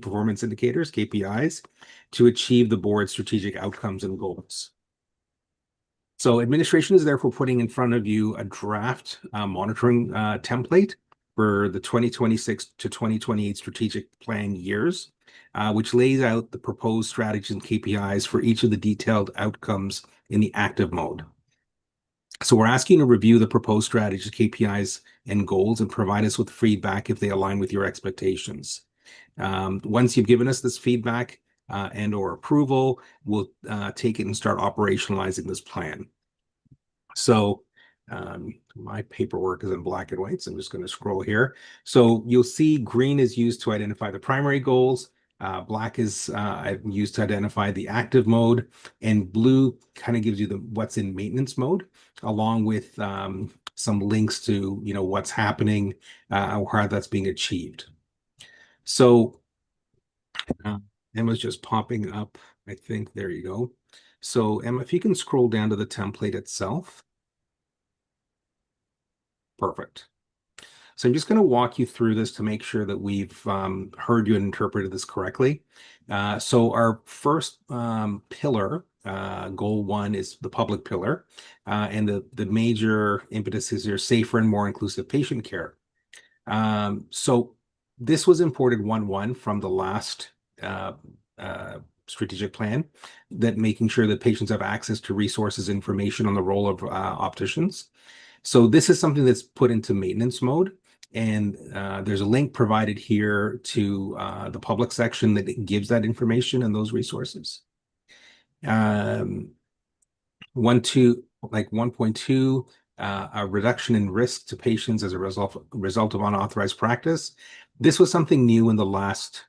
performance indicators, KPIs, to achieve the board's strategic outcomes and goals. So administration is therefore putting in front of you a draft monitoring template for the 2026 to 2028 strategic plan years, which lays out the proposed strategies and KPIs for each of the detailed outcomes in the active mode. So we're asking you to review the proposed strategies, KPIs, and goals and provide us with feedback if they align with your expectations. Once you've given us this feedback and or approval, we'll take it and start operationalizing this plan. So my paperwork is in black and white, so I'm just going to scroll here. So you'll see green is used to identify the primary goals. Black is used to identify the active mode, and blue kind of gives you what's in maintenance mode, along with some links to what's happening or how that's being achieved. So Emma's just popping up. I think there you go. So Emma, if you can scroll down to the template itself. Perfect. So I'm just going to walk you through this to make sure that we've heard you and interpreted this correctly. So our first pillar, goal 1, is the public pillar, and the major impetus is your safer and more inclusive patient care. So this was imported 1-1 from the last strategic plan, that making sure that patients have access to resources, information on the role of opticians. So this is something that's put into maintenance mode. And there's a link provided here to the public section that gives that information and those resources. 1.2, a reduction in risk to patients as a result of unauthorized practice. This was something new in the last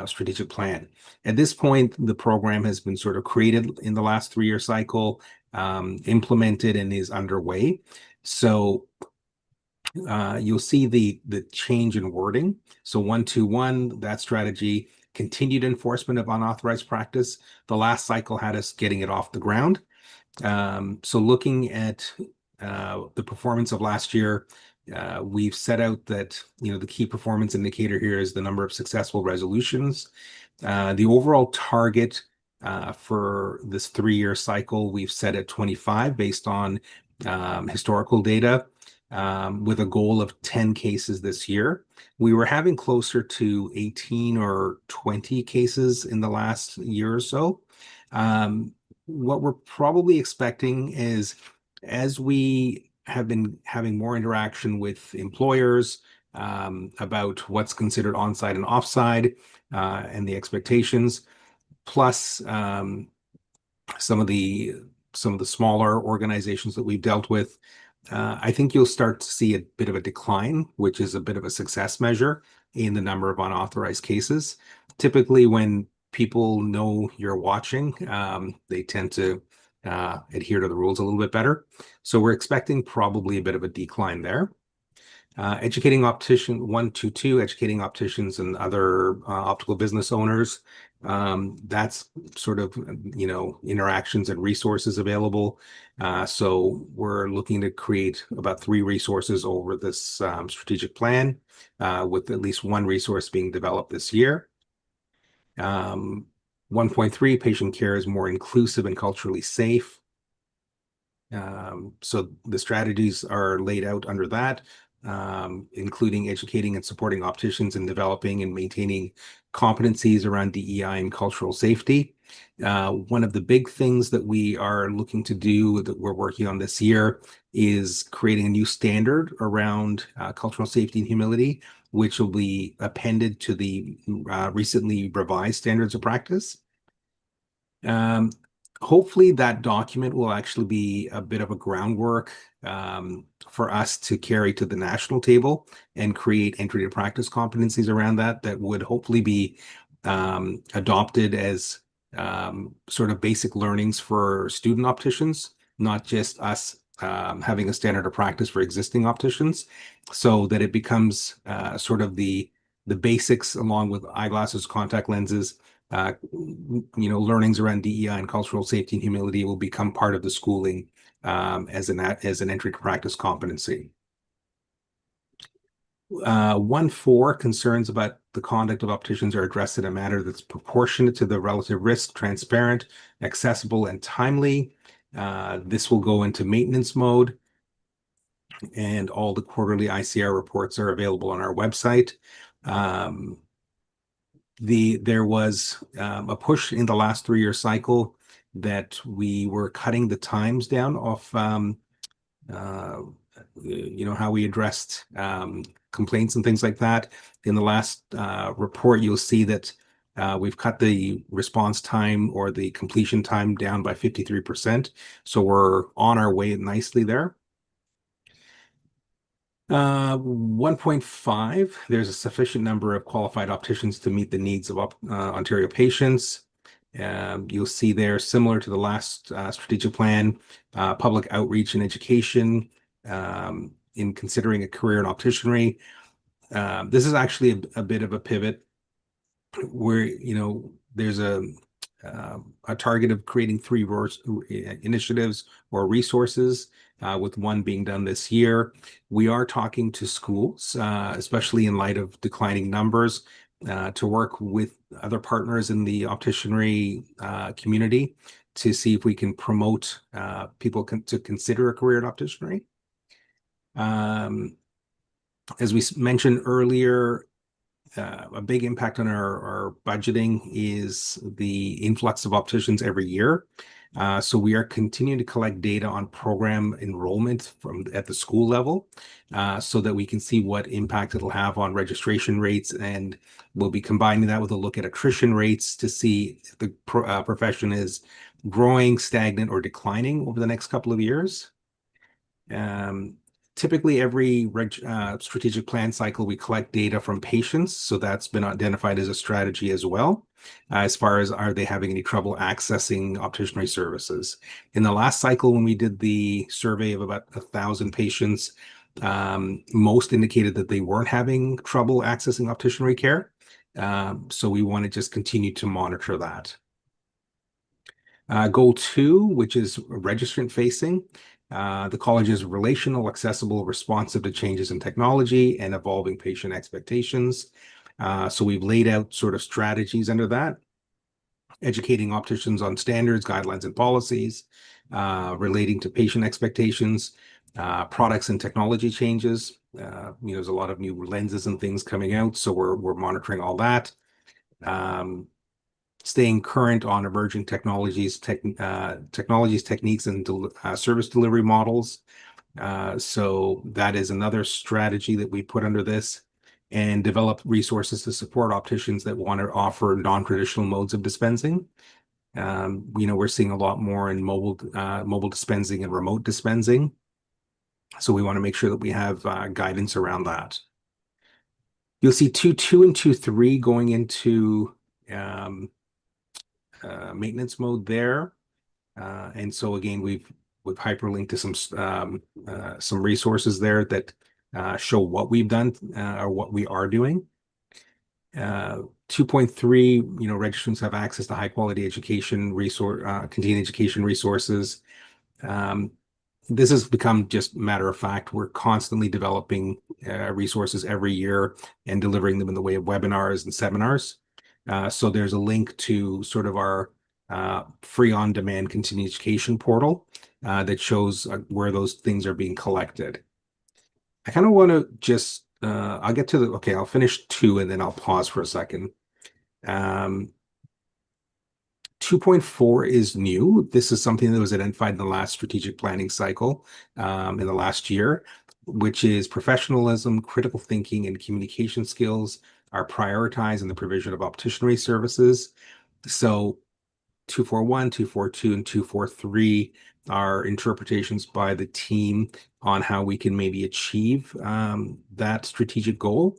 strategic plan. At this point, the program has been sort of created in the last 3-year cycle, implemented, and is underway. So you'll see the change in wording. So 1.2.1, that strategy, continued enforcement of unauthorized practice. The last cycle had us getting it off the ground. So looking at the performance of last year, we've set out that the key performance indicator here is the number of successful resolutions. The overall target for this 3-year cycle we've set at 25 based on historical data, with a goal of 10 cases this year. We were having closer to 18 or 20 cases in the last year or so. What we're probably expecting is, as we have been having more interaction with employers about what's considered on-site and off-site and the expectations, plus some of the some of the smaller organizations that we've dealt with, I think you'll start to see a bit of a decline, which is a bit of a success measure in the number of unauthorized cases. Typically, when people know you're watching, they tend to adhere to the rules a little bit better. So we're expecting probably a bit of a decline there. Educating opticians and other optical business owners. That's sort of, interactions and resources available. So we're looking to create about 3 resources over this strategic plan, with at least 1 resource being developed this year. 1.3, patient care is more inclusive and culturally safe. So the strategies are laid out under that, including educating and supporting opticians in developing and maintaining competencies around DEI and cultural safety. One of the big things that we are looking to do, that we're working on this year, is creating a new standard around cultural safety and humility, which will be appended to the recently revised standards of practice. Hopefully that document will actually be a bit of a groundwork for us to carry to the national table and create entry to practice competencies around that would hopefully be adopted as sort of basic learnings for student opticians, not just us having a standard of practice for existing opticians, so that it becomes sort of the basics, along with eyeglasses, contact lenses. Learnings around DEI and cultural safety and humility will become part of the schooling as an entry to practice competency. 1.4, concerns about the conduct of opticians are addressed in a manner that's proportionate to the relative risk, transparent, accessible, and timely. This will go into maintenance mode, and all the quarterly ICR reports are available on our website. There was a push in the last 3-year cycle that we were cutting the times down of how we addressed complaints and things like that. In the last report, you'll see that we've cut the response time or the completion time down by 53%. So we're on our way nicely there. 1.5, there's a sufficient number of qualified opticians to meet the needs of Ontario patients. You'll see there, similar to the last strategic plan, public outreach and education in considering a career in opticianry. This is actually a bit of a pivot where, there's a target of creating 3 initiatives or resources, with 1 being done this year. We are talking to schools, especially in light of declining numbers, to work with other partners in the opticianry community to see if we can promote people to consider a career in opticianry. As we mentioned earlier, a big impact on our budgeting is the influx of opticians every year. So we are continuing to collect data on program enrollment at the school level, so that we can see what impact it'll have on registration rates, and we'll be combining that with a look at attrition rates to see if the profession is growing, stagnant, or declining over the next couple of years. Typically, every strategic plan cycle, we collect data from patients, so that's been identified as a strategy as well, as far as are they having any trouble accessing opticianry services. In the last cycle, when we did the survey of about 1,000 patients, most indicated that they weren't having trouble accessing opticianry care. So we want to just continue to monitor that. Goal 2, which is registrant facing. The college is relational, accessible, responsive to changes in technology and evolving patient expectations. So we've laid out sort of strategies under that, educating opticians on standards, guidelines, and policies relating to patient expectations, products and technology changes. There's a lot of new lenses and things coming out, so we're monitoring all that. Staying current on emerging technologies, techniques, and service delivery models. So that is another strategy that we put under this, and develop resources to support opticians that want to offer non-traditional modes of dispensing. We're seeing a lot more in mobile dispensing and remote dispensing. So we want to make sure that we have guidance around that. You'll see 2.2 and 2.3 going into maintenance mode there. And so again, we've hyperlinked to some resources there that show what we've done or what we are doing. 2.3, registrants have access to high quality education continuing education resources. This has become just matter of fact. We're constantly developing resources every year and delivering them in the way of webinars and seminars. So there's a link to sort of our free on-demand continuing education portal that shows where those things are being collected. I kind of want to just, I'll get to okay, I'll finish 2 and then I'll pause for a second. 2.4 is new. This is something that was identified in the last strategic planning cycle in the last year, which is professionalism, critical thinking, and communication skills are prioritized in the provision of opticianry services. So 2.4.1, 2.4.2, and 2.4.3 are interpretations by the team on how we can maybe achieve that strategic goal.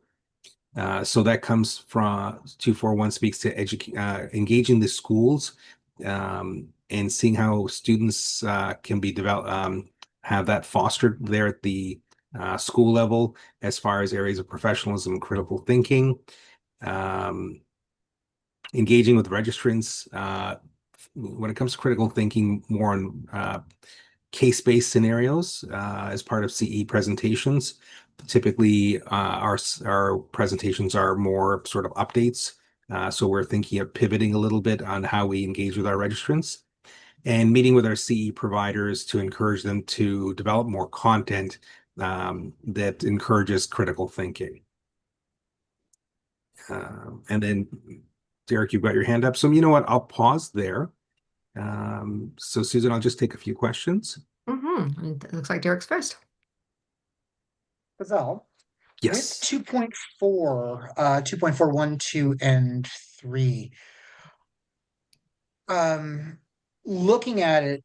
So that comes from 2.4.1 speaks to engaging the schools and seeing how students can be have that fostered there at the school level as far as areas of professionalism and critical thinking. Engaging with registrants when it comes to critical thinking, more on case-based scenarios as part of CE presentations. Typically, our presentations are more sort of updates. So we're thinking of pivoting a little bit on how we engage with our registrants and meeting with our CE providers to encourage them to develop more content that encourages critical thinking. And then, Derek, you've got your hand up. So you know what? I'll pause there. So Susan, I'll just take a few questions. And it looks like Derek's first. Fazal, Yes. with 2.4, 2.4.1, 2, and 3, looking at it,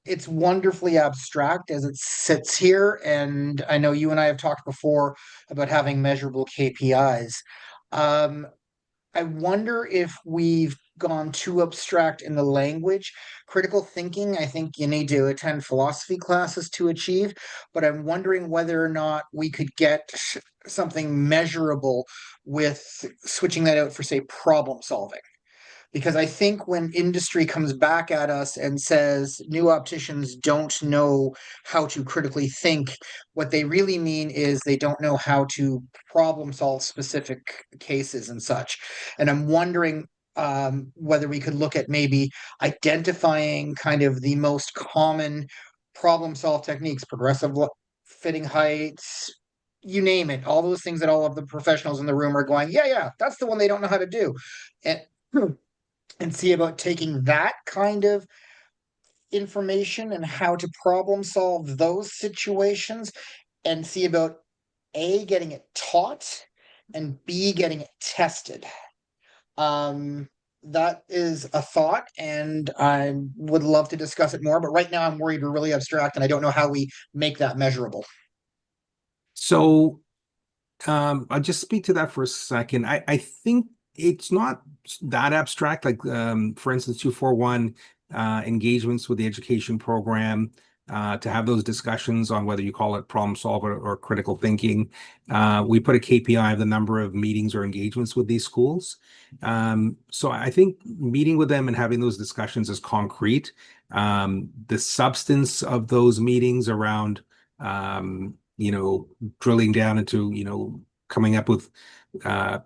it's wonderfully abstract as it sits here. And I know you and I have talked before about having measurable KPIs. I wonder if we've gone too abstract in the language. Critical thinking, I think you need to attend philosophy classes to achieve, but I'm wondering whether or not we could get something measurable with switching that out for, say, problem solving. Because I think when industry comes back at us and says new opticians don't know how to critically think, what they really mean is they don't know how to problem solve specific cases and such. And I'm wondering whether we could look at maybe identifying kind of the most common problem solve techniques, progressive fitting heights, you name it, all those things that all of the professionals in the room are going, yeah, that's the one they don't know how to do. And see about taking that kind of information and how to problem solve those situations and see about A, getting it taught, and B, getting it tested. That is a thought, and I would love to discuss it more, but right now I'm worried we're really abstract and I don't know how we make that measurable. So I'll just speak to that for a second. I think it's not that abstract. Like, for instance, 2.4.1 engagements with the education program, to have those discussions on whether you call it problem solver or critical thinking. We put a KPI of the number of meetings or engagements with these schools. So I think meeting with them and having those discussions is concrete. The substance of those meetings around, drilling down into, coming up with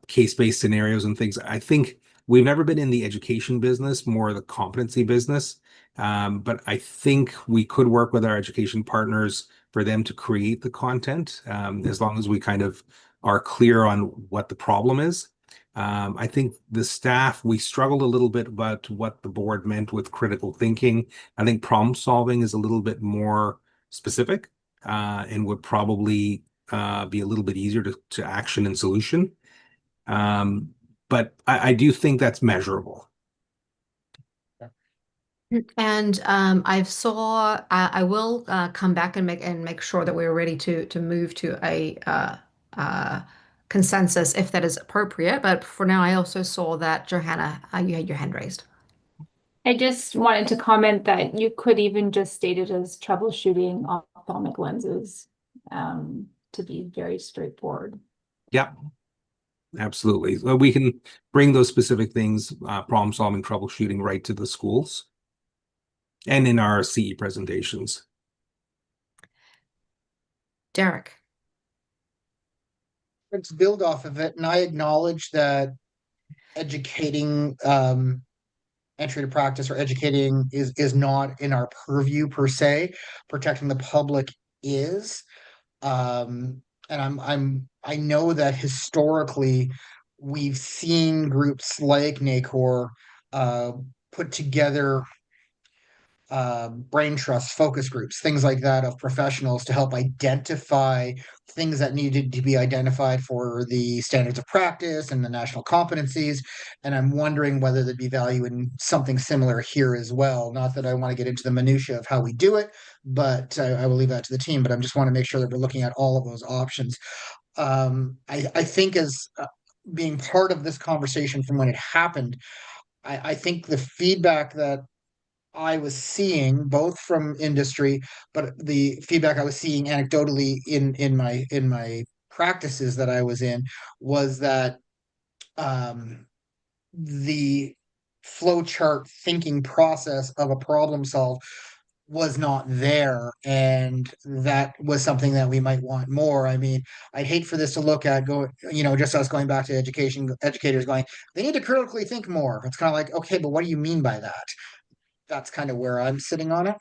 case-based scenarios and things. I think we've never been in the education business, more the competency business. But I think we could work with our education partners for them to create the content, as long as we kind of are clear on what the problem is. I think the staff, we struggled a little bit about what the board meant with critical thinking. I think problem solving is a little bit more specific and would probably be a little bit easier to action and solution. But I do think that's measurable. And I will come back and make sure that we're ready to move to a consensus if that is appropriate. But for now, I also saw that Johanna, you had your hand raised. I just wanted to comment that you could even just state it as troubleshooting ophthalmic lenses, to be very straightforward. Yeah, absolutely. Well, we can bring those specific things, problem solving, troubleshooting, right to the schools and in our CE presentations. Derek. Let's build off of it, and I acknowledge that educating entry to practice or educating is not in our purview per se. Protecting the public is. And I know that historically we've seen groups like NACOR put together brain trust focus groups, things like that, of professionals to help identify things that needed to be identified for the standards of practice and the national competencies. And I'm wondering whether there'd be value in something similar here as well. Not that I want to get into the minutia of how we do it, but I will leave that to the team. But I just want to make sure that we're looking at all of those options. I think as being part of this conversation from when it happened, I think the feedback that I was seeing both from industry, but the feedback I was seeing anecdotally in my practices that I was in was that the flowchart thinking process of a problem solve was not there, and that was something that we might want more. I mean, I'd hate for this to look at just us going back to education, educators going, they need to critically think more. It's kind of like, okay, but what do you mean by that? That's kind of where I'm sitting on it.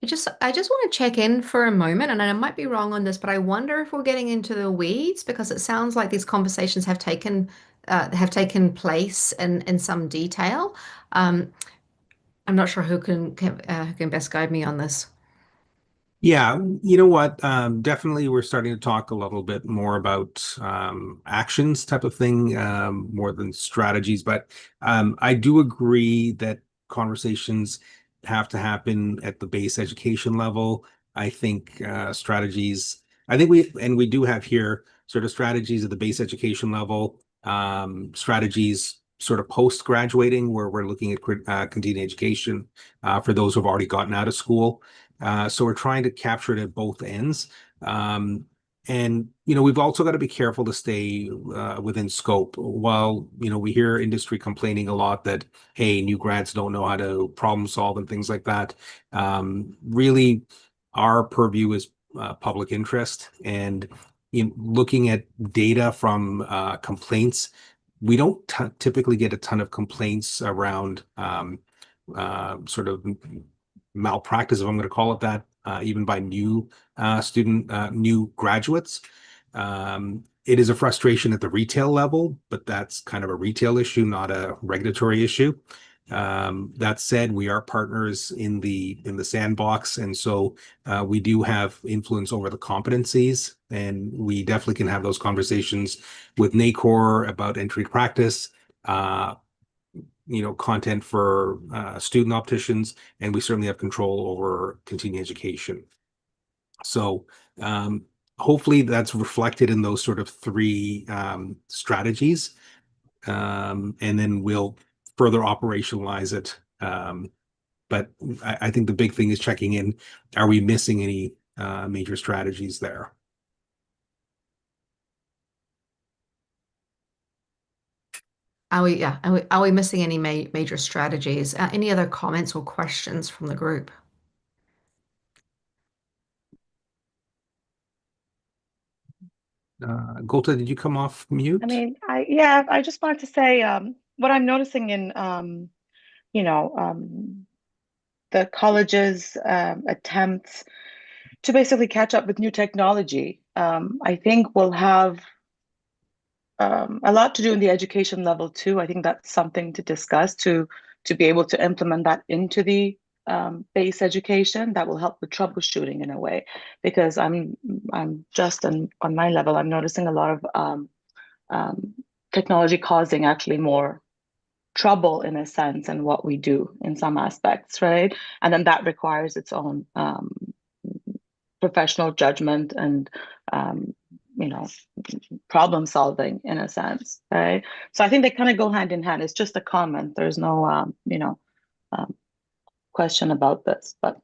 I just want to check in for a moment, and I might be wrong on this, but I wonder if we're getting into the weeds because it sounds like these conversations have taken place in some detail. I'm not sure who can best guide me on this. Yeah, you know what? Definitely, we're starting to talk a little bit more about actions type of thing, more than strategies. But I do agree that conversations have to happen at the base education level. I think strategies. I think we do have here sort of strategies at the base education level, strategies sort of post graduating where we're looking at continuing education for those who've already gotten out of school. So we're trying to capture it at both ends. And, we've also got to be careful to stay within scope. While, we hear industry complaining a lot that, hey, new grads don't know how to problem solve and things like that. Really, our purview is public interest. And in looking at data from complaints, we don't typically get a ton of complaints around sort of malpractice, if I'm going to call it that, even by new graduates. It is a frustration at the retail level, but that's kind of a retail issue, not a regulatory issue. That said, we are partners in the sandbox, and so we do have influence over the competencies, and we definitely can have those conversations with NACOR about entry practice, content for student opticians, and we certainly have control over continuing education. So hopefully that's reflected in those sort of three strategies, and then we'll further operationalize it. But I think the big thing is checking in, are we missing any major strategies there? Are we missing any major strategies? Any other comments or questions from the group? Golta, did you come off mute? I mean, I just wanted to say what I'm noticing in the college's attempts to basically catch up with new technology. I think will have a lot to do in the education level too. I think that's something to discuss to be able to implement that into the base education. That will help with troubleshooting in a way, because I'm just on my level, I'm noticing a lot of technology causing actually more trouble in a sense in what we do in some aspects, right? And then that requires its own professional judgment and you know, problem solving in a sense, right? So I think they kind of go hand in hand. It's just a comment. There's no you know, question about this, but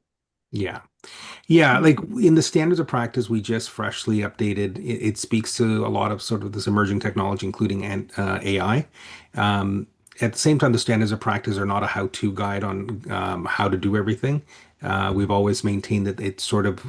Yeah. Yeah, like in the standards of practice, we just freshly updated. It speaks to a lot of sort of this emerging technology, including AI. At the same time, the standards of practice are not a how-to guide on how to do everything. We've always maintained that it sort of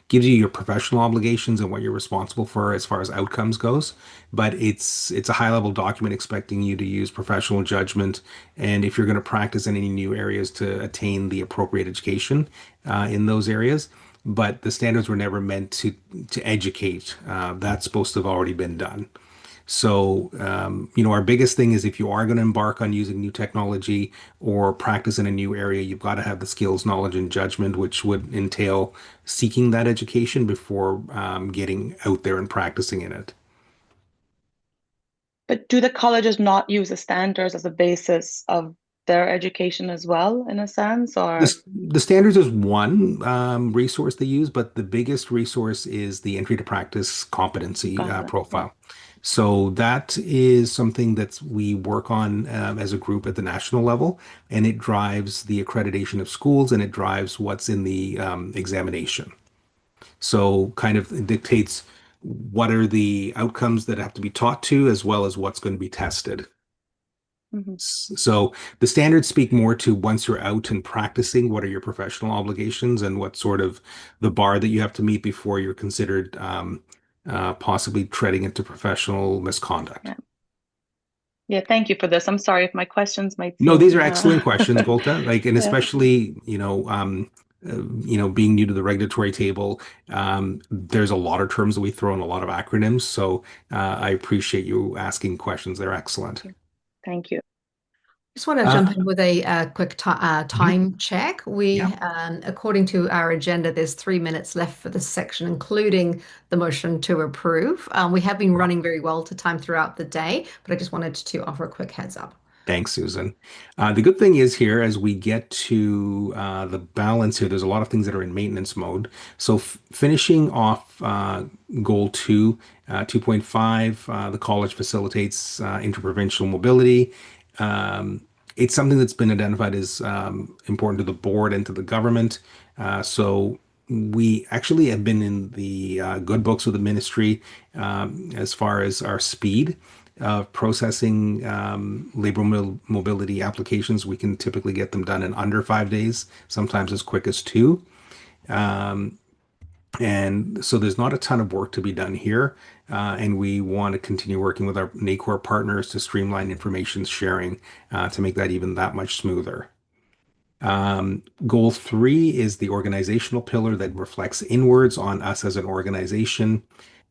gives you your professional obligations and what you're responsible for as far as outcomes goes. But it's a high-level document expecting you to use professional judgment, and if you're going to practice in any new areas, to attain the appropriate education in those areas. But the standards were never meant to educate. That's supposed to have already been done. So, our biggest thing is if you are going to embark on using new technology or practice in a new area, you've got to have the skills, knowledge, and judgment, which would entail seeking that education before getting out there and practicing in it. But do the colleges not use the standards as a basis of their education as well, in a sense, or? The standards is one resource they use, but the biggest resource is the entry to practice competency profile. So that is something that we work on as a group at the national level, and it drives the accreditation of schools, and it drives what's in the examination. So kind of it dictates what are the outcomes that have to be taught to, as well as what's going to be tested. So the standards speak more to once you're out and practicing, what are your professional obligations and what sort of the bar that you have to meet before you're considered possibly treading into professional misconduct. Yeah, thank you for this. I'm sorry if my questions might No, seem, these are excellent questions, Golta. Like, and Yeah. especially, being new to the regulatory table, there's a lot of terms that we throw in, a lot of acronyms. So I appreciate you asking questions. They're excellent. Thank you. Just want to jump in with a quick time check. We, according to our agenda, there's 3 minutes left for this section, including the motion to approve. We have been running very well to time throughout the day, but I just wanted to offer a quick heads up. Thanks, Susan. The good thing is here, as we get to the balance here, there's a lot of things that are in maintenance mode. So finishing off goal 2.5, the college facilitates interprovincial mobility. It's something that's been identified as important to the board and to the government. So we actually have been in the good books with the ministry as far as our speed of processing labor mobility applications. We can typically get them done in under 5 days, sometimes as quick as 2. And so there's not a ton of work to be done here. And we want to continue working with our NACOR partners to streamline information sharing to make that even that much smoother. Goal 3 is the organizational pillar that reflects inwards on us as an organization.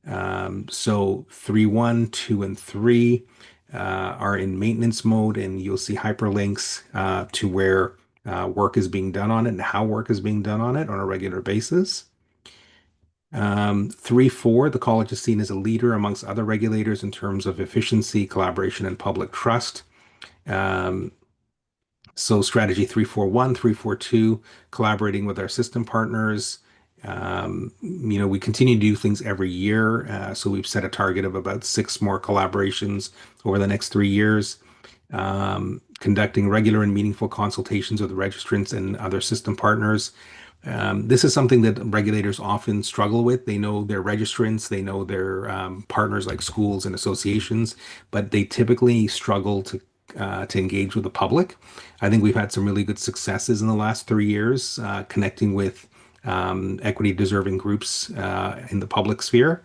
So 3.1, 2, and 3 are in maintenance mode, and you'll see hyperlinks to where work is being done on it and how work is being done on it on a regular basis. 3.4, the college is seen as a leader amongst other regulators in terms of efficiency, collaboration, and public trust. So strategy 3.4.1, 3.4.2, collaborating with our system partners. We continue to do things every year. So we've set a target of about 6 more collaborations over the next 3 years. Conducting regular and meaningful consultations with registrants and other system partners. This is something that regulators often struggle with. They know their registrants, they know their partners like schools and associations, but they typically struggle to engage with the public. I think we've had some really good successes in the last 3 years connecting with equity deserving groups in the public sphere.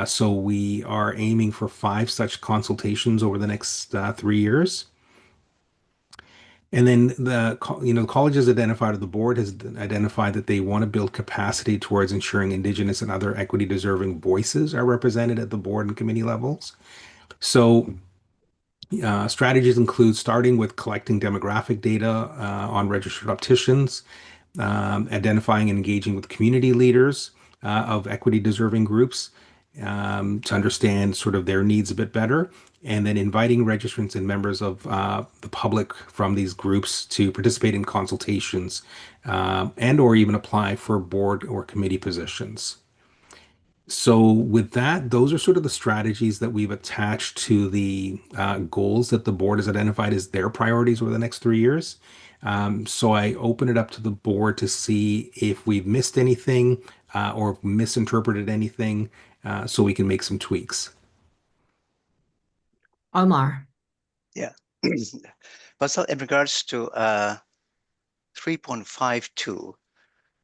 So we are aiming for 5 such consultations over the next 3 years. And then the college has identified, or the board has identified, that they want to build capacity towards ensuring Indigenous and other equity deserving voices are represented at the board and committee levels. So strategies include starting with collecting demographic data on registered opticians, identifying and engaging with community leaders of equity deserving groups, to understand sort of their needs a bit better, and then inviting registrants and members of the public from these groups to participate in consultations and or even apply for board or committee positions. So with that, those are sort of the strategies that we've attached to the goals that the board has identified as their priorities over the next 3 years. So I open it up to the board to see if we've missed anything or misinterpreted anything, so we can make some tweaks. Omar. Yeah. But so in regards to 3.52,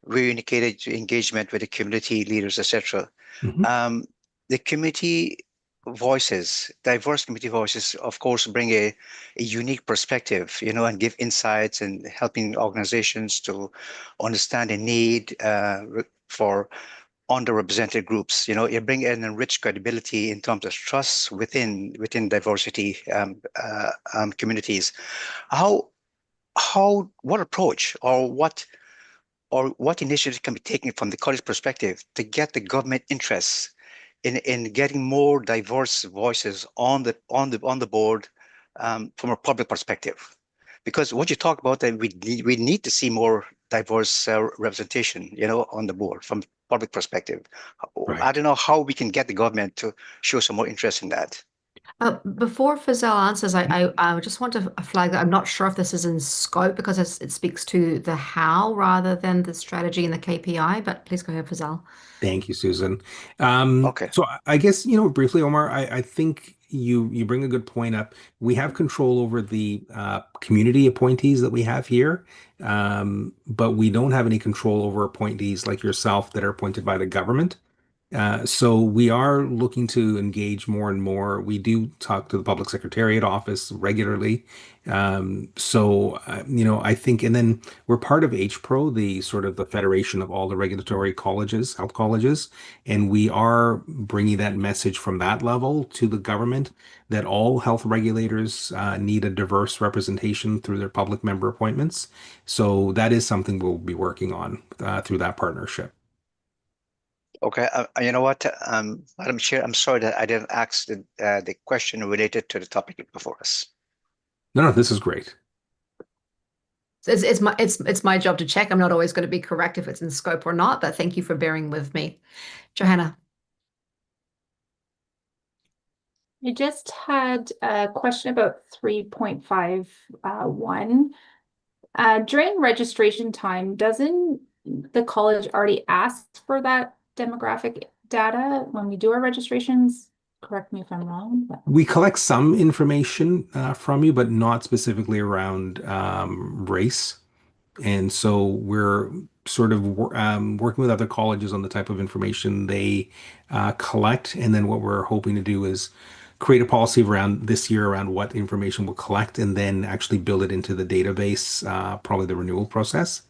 we indicated engagement with the community leaders, etc. The community voices, diverse community voices, of course, bring a unique perspective, and give insights and helping organizations to understand the need for underrepresented groups. You bring an enriched credibility in terms of trust within diversity communities. What approach or what initiatives can be taken from the college perspective to get the government interests in getting more diverse voices on the board from a public perspective? Because what you talk about, that we need to see more diverse representation, on the board from public perspective. Right. I don't know how we can get the government to show some more interest in that. Before Fazal answers, I just want to flag that I'm not sure if this is in scope because it speaks to the how rather than the strategy and the KPI, but please go ahead, Fazal. Thank you, Susan. Okay. So I guess, briefly, Omar, I think you bring a good point up. We have control over the community appointees that we have here, but we don't have any control over appointees like yourself that are appointed by the government. So we are looking to engage more and more. We do talk to the Public Secretariat office regularly. I think, and then we're part of HPRO, the sort of the federation of all the regulatory colleges, health colleges, and we are bringing that message from that level to the government that all health regulators need a diverse representation through their public member appointments. So that is something we'll be working on through that partnership. Okay, you know what, Madam Chair, I'm sorry that I didn't ask the question related to the topic before us. No, this is great. It's my job to check. I'm not always going to be correct if it's in scope or not, but thank you for bearing with me. Johanna. I just had a question about 3.51. During registration time, doesn't the college already ask for that demographic data when we do our registrations? Correct me if I'm wrong. We collect some information from you, but not specifically around race. And so we're sort of working with other colleges on the type of information they collect. And then what we're hoping to do is create a policy around this year around what information we'll collect and then actually build it into the database, probably the renewal process.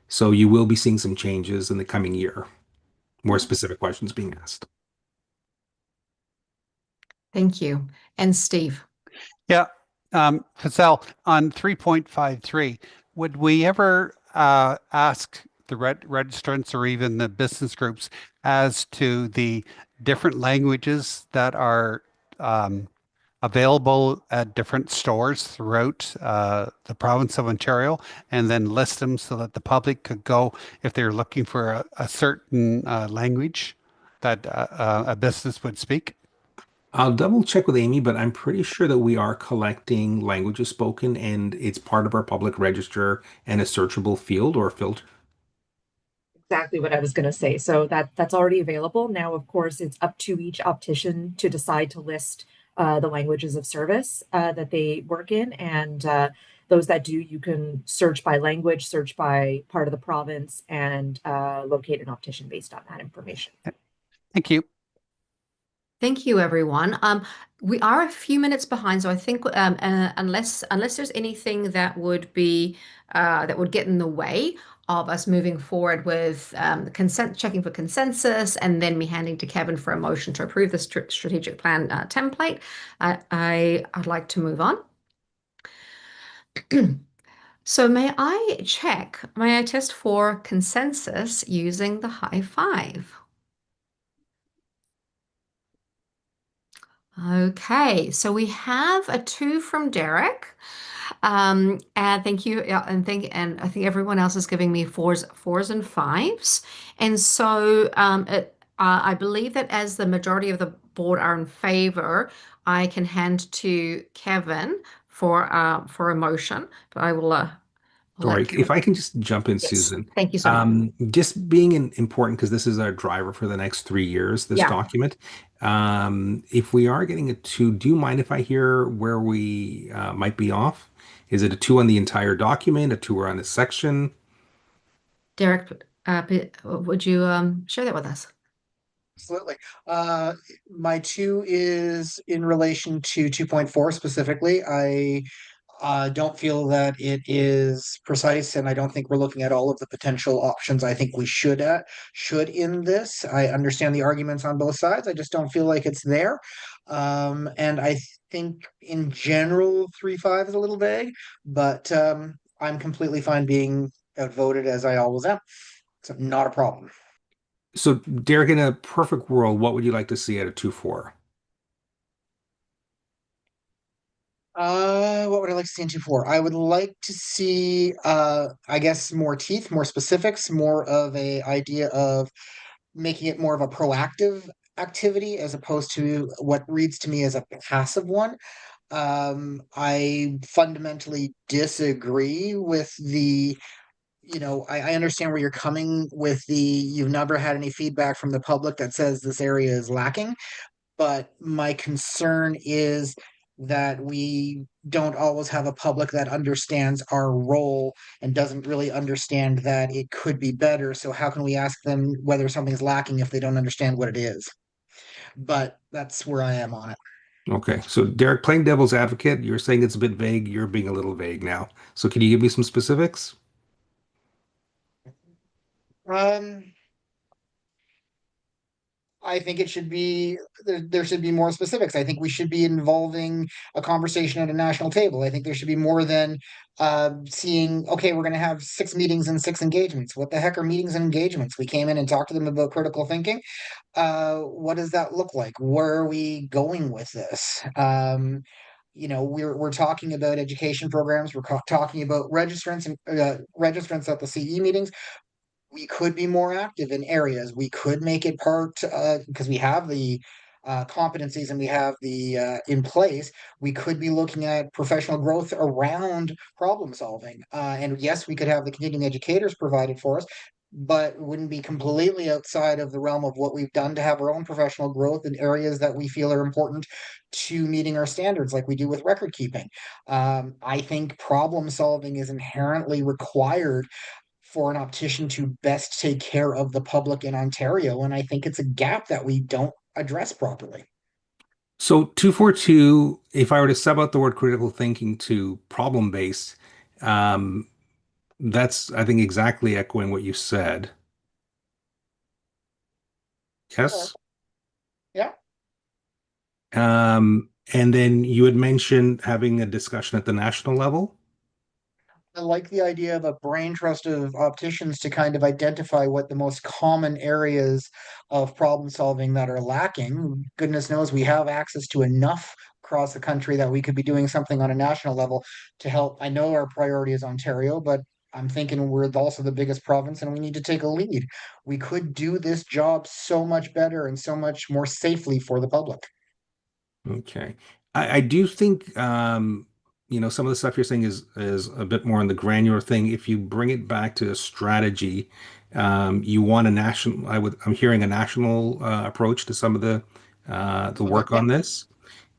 So you will be seeing some changes in the coming year, more specific questions being asked. Thank you. And Steve. Yeah, Fazal, on 3.53, would we ever ask the registrants or even the business groups as to the different languages that are available at different stores throughout the province of Ontario, and then list them so that the public could go if they're looking for a certain language that a business would speak? I'll double check with Amy, but I'm pretty sure that we are collecting languages spoken and it's part of our public register and a searchable field or filter. Exactly what I was going to say. So that's already available. Now, of course, it's up to each optician to decide to list the languages of service that they work in. And those that do, you can search by language, search by part of the province, and locate an optician based on that information. Thank you. Thank you, everyone. We are a few minutes behind, so I think unless there's anything that would be that would get in the way of us moving forward with checking for consensus, and then me handing to Kevin for a motion to approve the strategic plan template, I'd like to move on. So may I test for consensus using the high five? Okay, so we have a 2 from Derek. And thank you. And I think everyone else is giving me fours and 5s. And so I believe that as the majority of the board are in favor, I can hand to Kevin for a motion. But I will I'll let Sorry, if Kevin. I can just jump in, Yes. Susan. Thank you so much. Just being important because this is our driver for the next 3 years, this Yeah. document. If we are getting a 2, do you mind if I hear where we might be off? Is it a 2 on the entire document, a 2 on a section? Derek, would you share that with us? Absolutely. My 2 is in relation to 2.4 specifically. I don't feel that it is precise, and I don't think we're looking at all of the potential options I think we should in this. I understand the arguments on both sides. I just don't feel like it's there. And I think in general, 3.5 is a little vague, but I'm completely fine being outvoted as I always am. So not a problem. So, Derek, in a perfect world, what would you like to see at a 2.4? What would I like to see in 2.4? I would like to see, I guess, more teeth, more specifics, more of a idea of making it more of a proactive activity as opposed to what reads to me as a passive one. I fundamentally disagree with I understand where you're coming with you've never had any feedback from the public that says this area is lacking. But my concern is that we don't always have a public that understands our role and doesn't really understand that it could be better. So how can we ask them whether something's lacking if they don't understand what it is? But that's where I am on it. Okay, so Derek, playing devil's advocate, you're saying it's a bit vague. You're being a little vague now. So can you give me some specifics? Um, I think it should be there should be more specifics. I think we should be involving a conversation at a national table. I think there should be more than seeing, okay, we're going to have 6 meetings and 6 engagements. What the heck are meetings and engagements? We came in and talked to them about critical thinking. What does that look like? Where are we going with this? We're talking about education programs. We're talking about registrants and registrants at the CE meetings. We could be more active in areas. We could make it part because we have the competencies and we have the in place. We could be looking at professional growth around problem solving. And yes, we could have the continuing educators provided for us, but it wouldn't be completely outside of the realm of what we've done to have our own professional growth in areas that we feel are important to meeting our standards, like we do with record keeping. I think problem solving is inherently required for an optician to best take care of the public in Ontario. And I think it's a gap that we don't address properly. So 242, if I were to sub out the word critical thinking to problem based, that's, I think, exactly echoing what you said. Yes. Yeah. And then you had mentioned having a discussion at the national level. I like the idea of a brain trust of opticians to kind of identify what the most common areas of problem solving that are lacking. Goodness knows we have access to enough across the country that we could be doing something on a national level to help. I know our priority is Ontario, but I'm thinking we're also the biggest province and we need to take a lead. We could do this job so much better and so much more safely for the public. Okay. I do think some of the stuff you're saying is a bit more on the granular thing. If you bring it back to a strategy, you want a national, I'm hearing a national approach to some of the work on this.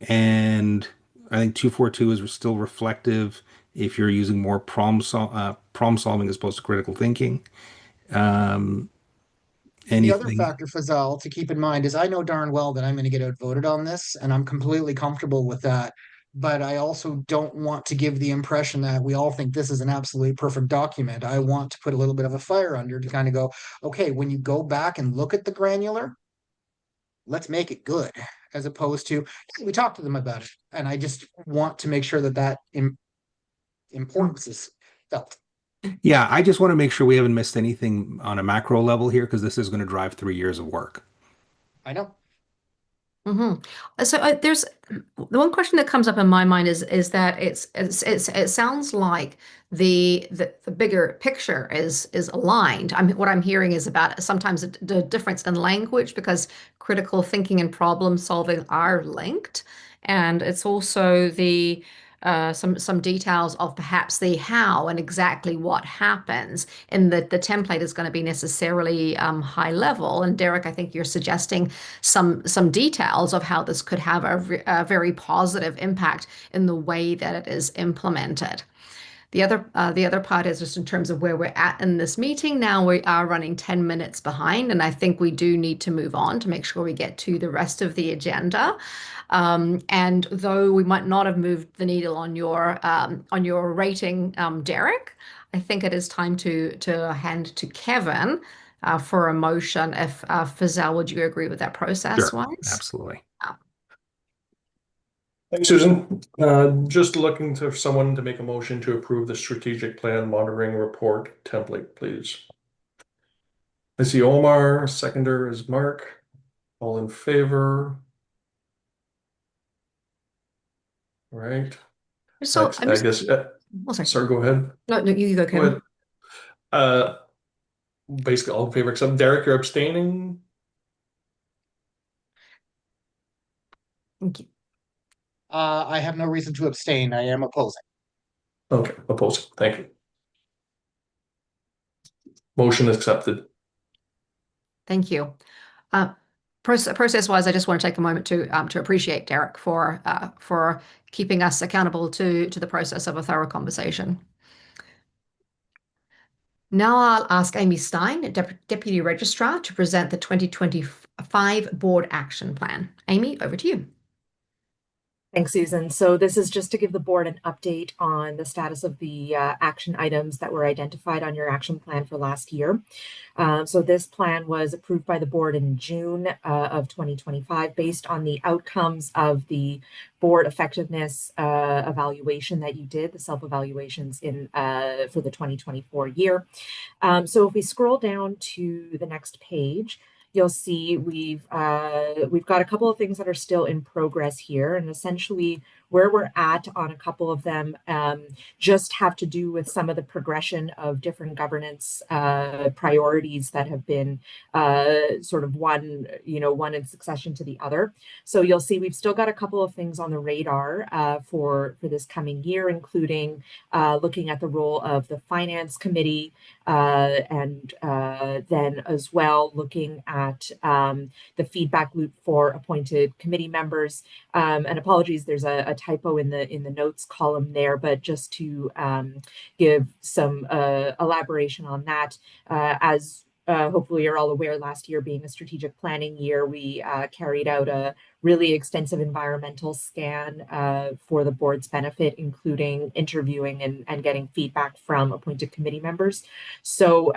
And I think 242 is still reflective if you're using more problem solving as opposed to critical thinking. The other factor, Fazal, to keep in mind is I know darn well that I'm going to get outvoted on this, and I'm completely comfortable with that. But I also don't want to give the impression that we all think this is an absolutely perfect document. I want to put a little bit of a fire under to kind of go, okay, when you go back and look at the granular, let's make it good, as opposed to we talked to them about it. And I just want to make sure that importance is felt. Yeah, I just want to make sure we haven't missed anything on a macro level here because this is going to drive 3 years of work. I know. So there's the one question that comes up in my mind is that it sounds like the bigger picture is aligned. What I'm hearing is about sometimes the difference in language because critical thinking and problem solving are linked, and it's also the some details of perhaps the how and exactly what happens. And the template is going to be necessarily high level. And Derek, I think you're suggesting some details of how this could have a very positive impact in the way that it is implemented. The other part is just in terms of where we're at in this meeting. Now we are running 10 minutes behind, and I think we do need to move on to make sure we get to the rest of the agenda. And though we might not have moved the needle on your rating, Derek, I think it is time to hand to Kevin for a motion. If Fazal, would you agree with that process Sure, wise? absolutely. Thanks, Susan. Just looking for someone to make a motion to approve the strategic plan monitoring report template, please. I see Omar, seconder is Mark. All in favor? All right. So I guess, sorry, go ahead. No, you go, Kevin. Go ahead. Basically all in favor except Derek, you're abstaining. Thank you. I have no reason to abstain. I am opposing. Okay, opposing. Thank you. Motion accepted. Thank you. Process-wise, I just want to take a moment to appreciate Derek for keeping us accountable to the process of a thorough conversation. Now I'll ask Amy Stein, Deputy Registrar, to present the 2025 Board Action Plan. Amy, over to you. Thanks, Susan. So this is just to give the board an update on the status of the action items that were identified on your action plan for last year. So this plan was approved by the board in June of 2025 based on the outcomes of the board effectiveness evaluation that you did, the self-evaluations for the 2024 year. So if we scroll down to the next page, you'll see we've got a couple of things that are still in progress here, and essentially where we're at on a couple of them just have to do with some of the progression of different governance priorities that have been sort of one in succession to the other. So you'll see we've still got a couple of things on the radar for this coming year, including looking at the role of the Finance Committee and then as well looking at the feedback loop for appointed committee members. And apologies, there's a typo in the notes column there, but just to give some elaboration on that, as hopefully you're all aware, last year being a strategic planning year, we carried out a really extensive environmental scan for the board's benefit, including interviewing and getting feedback from appointed committee members. So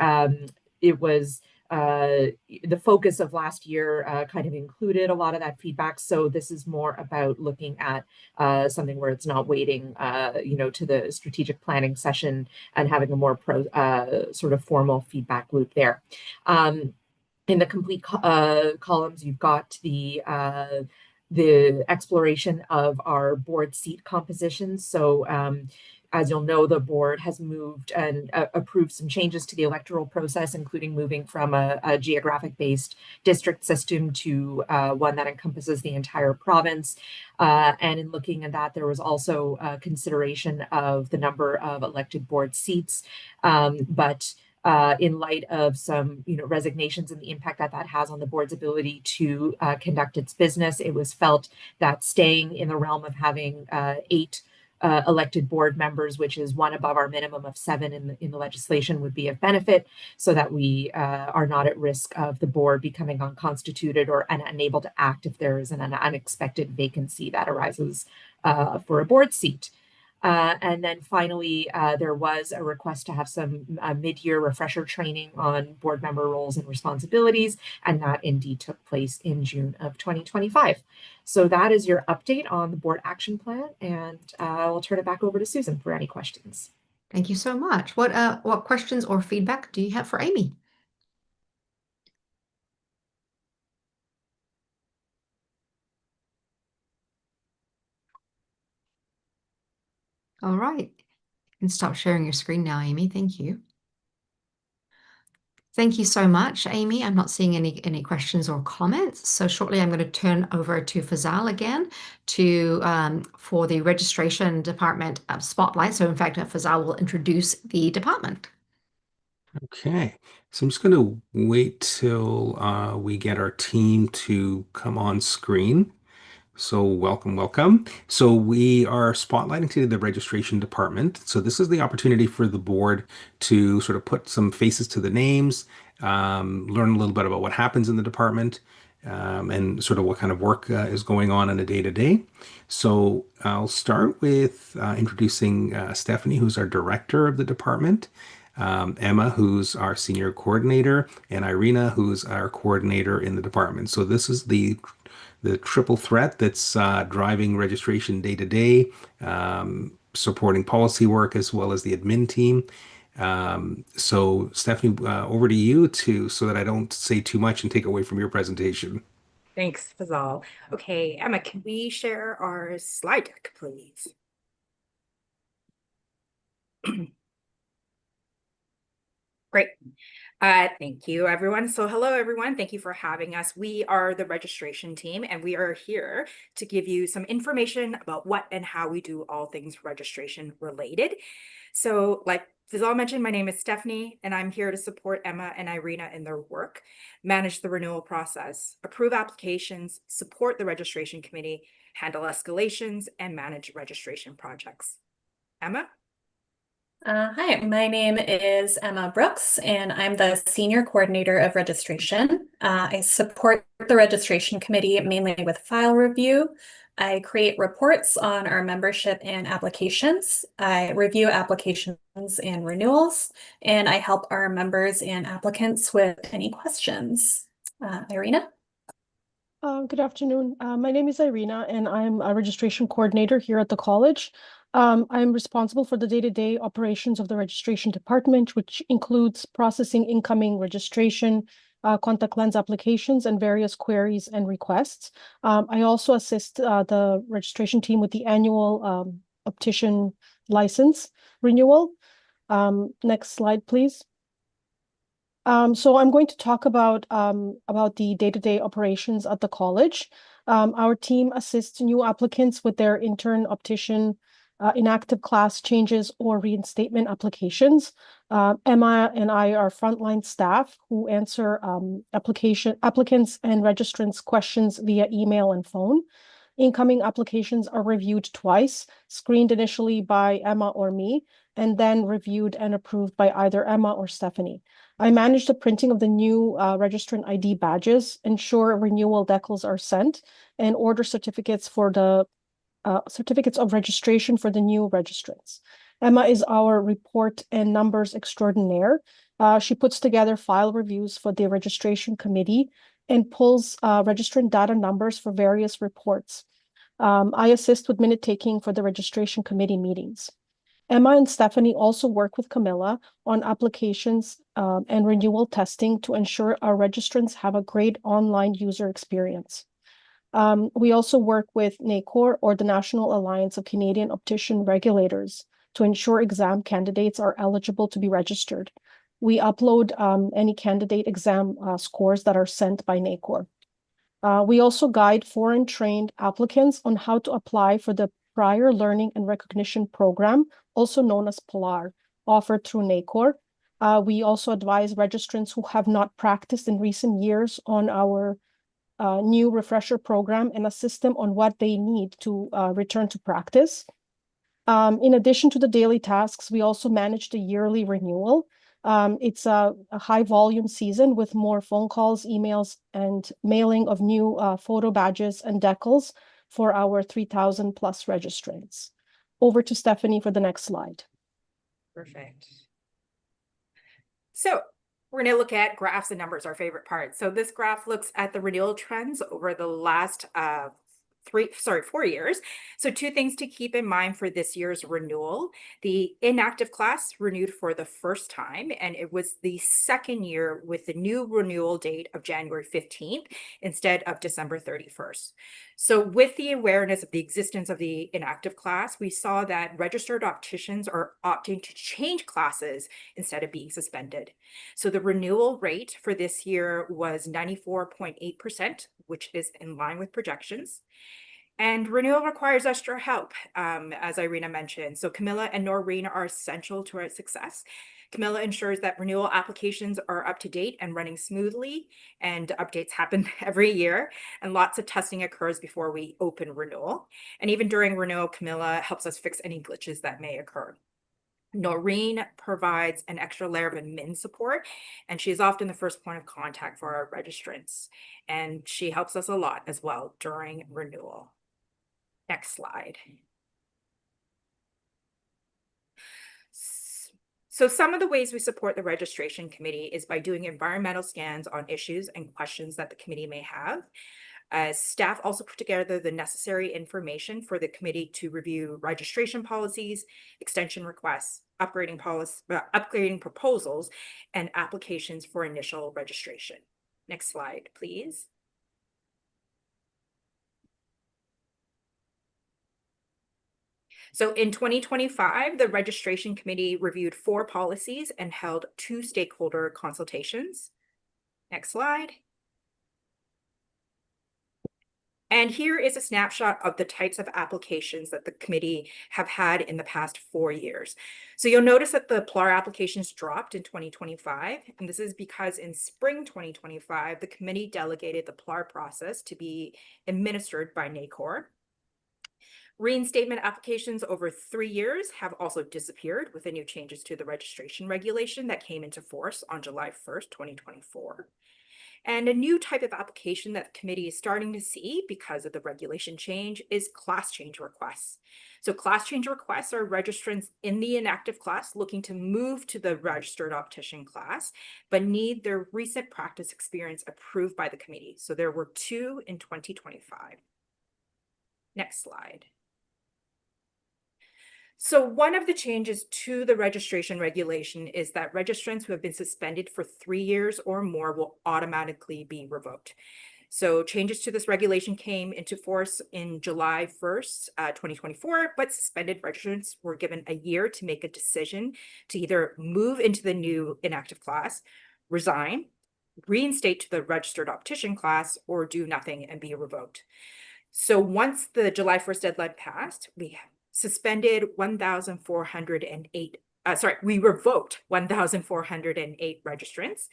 it was the focus of last year kind of included a lot of that feedback. So this is more about looking at something where it's not waiting, to the strategic planning session and having a more sort of formal feedback loop there. In the complete columns, you've got the exploration of our board seat compositions. So as you'll know, the board has moved and approved some changes to the electoral process, including moving from a geographic-based district system to one that encompasses the entire province. And in looking at that, there was also consideration of the number of elected board seats. But in light of some resignations and the impact that has on the board's ability to conduct its business, it was felt that staying in the realm of having 8 elected board members, which is one above our minimum of 7 in the legislation, would be of benefit, so that we are not at risk of the board becoming unconstituted or unable to act if there is an unexpected vacancy that arises for a board seat. And then finally, there was a request to have some mid-year refresher training on board member roles and responsibilities, and that indeed took place in June of 2025. So that is your update on the board action plan, and I'll turn it back over to Susan for any questions. Thank you so much. What questions or feedback do you have for Amy? All right. You can stop sharing your screen now, Amy. Thank you. Thank you so much, Amy. I'm not seeing any questions or comments. So shortly, I'm going to turn over to Fazal again for the registration department spotlight. So in fact, Fazal will introduce the department. Okay, so I'm just going to wait till we get our team to come on screen. So welcome, welcome. So we are spotlighting today the registration department. So this is the opportunity for the board to sort of put some faces to the names, learn a little bit about what happens in the department, and sort of what kind of work is going on a day-to-day. So I'll start with introducing Stephanie, who's our director of the department, Emma, who's our senior coordinator, and Irina, who's our coordinator in the department. So this is the triple threat that's driving registration day to day, supporting policy work as well as the admin team. So Stephanie, over to you so that I don't say too much and take away from your presentation. Thanks, Fazal. Okay, Emma, can we share our slide deck, please? Great. Thank you, everyone. So hello, everyone. Thank you for having us. We are the registration team, and we are here to give you some information about what and how we do all things registration related. So like Fazal mentioned, my name is Stephanie, and I'm here to support Emma and Irina in their work, manage the renewal process, approve applications, support the registration committee, handle escalations, and manage registration projects. Emma? Hi, my name is Emma Brooks, and I'm the Senior Coordinator of Registration. I support the registration committee mainly with file review. I create reports on our membership and applications. I review applications and renewals, and I help our members and applicants with any questions. Irina? Good afternoon. My name is Irina, and I'm a registration coordinator here at the college. I'm responsible for the day-to-day operations of the registration department, which includes processing incoming registration, contact lens applications, and various queries and requests. I also assist the registration team with the annual optician license renewal. Next slide, please. So I'm going to talk about the day-to-day operations at the college. Our team assists new applicants with their intern optician inactive class changes or reinstatement applications. Emma and I are frontline staff who answer applicants and registrants' questions via email and phone. Incoming applications are reviewed twice, screened initially by Emma or me, and then reviewed and approved by either Emma or Stephanie. I manage the printing of the new registrant ID badges, ensure renewal decals are sent, and order certificates for the certificates of registration for the new registrants. Emma is our report and numbers extraordinaire. She puts together file reviews for the registration committee and pulls registrant data numbers for various reports. I assist with minute taking for the registration committee meetings. Emma and Stephanie also work with Camilla on applications and renewal testing to ensure our registrants have a great online user experience. We also work with NACOR, or the National Alliance of Canadian Optician Regulators, to ensure exam candidates are eligible to be registered. We upload any candidate exam scores that are sent by NACOR. We also guide foreign trained applicants on how to apply for the Prior Learning and Recognition Program, also known as PLAR, offered through NACOR. We also advise registrants who have not practiced in recent years on our new refresher program and assist them on what they need to return to practice. In addition to the daily tasks, we also manage the yearly renewal. It's a high volume season with more phone calls, emails, and mailing of new photo badges and decals for our 3,000 plus registrants. Over to Stephanie for the next slide. Perfect. So we're going to look at graphs and numbers, our favorite part. So this graph looks at the renewal trends over the last 4 years. So two things to keep in mind for this year's renewal. The inactive class renewed for the first time, and it was the second year with the new renewal date of January 15th instead of December 31st. So with the awareness of the existence of the inactive class, we saw that registered opticians are opting to change classes instead of being suspended. So the renewal rate for this year was 94.8%, which is in line with projections. And renewal requires extra help, as Irina mentioned. So Camilla and Noreen are essential to our success. Camilla ensures that renewal applications are up to date and running smoothly, and updates happen every year, and lots of testing occurs before we open renewal. And even during renewal, Camilla helps us fix any glitches that may occur. Noreen provides an extra layer of admin support, and she is often the first point of contact for our registrants, and she helps us a lot as well during renewal. Next slide. So some of the ways we support the registration committee is by doing environmental scans on issues and questions that the committee may have. Staff also put together the necessary information for the committee to review registration policies, extension requests, upgrading proposals, and applications for initial registration. Next slide, please. So in 2025, the registration committee reviewed 4 policies and held 2 stakeholder consultations. Next slide. And here is a snapshot of the types of applications that the committee have had in the past 4 years. So you'll notice that the PLAR applications dropped in 2025, and this is because in spring 2025, the committee delegated the PLAR process to be administered by NACOR. Reinstatement applications over 3 years have also disappeared with the new changes to the registration regulation that came into force on July 1st, 2024. And a new type of application that the committee is starting to see because of the regulation change is class change requests. So class change requests are registrants in the inactive class looking to move to the registered optician class, but need their recent practice experience approved by the committee. So there were 2 in 2025. Next slide. So one of the changes to the registration regulation is that registrants who have been suspended for 3 years or more will automatically be revoked. So changes to this regulation came into force in July 1st, 2024, but suspended registrants were given a year to make a decision to either move into the new inactive class, resign, reinstate to the registered optician class, or do nothing and be revoked. So once the July 1st deadline passed, we suspended 1,408, we revoked 1,408 registrants.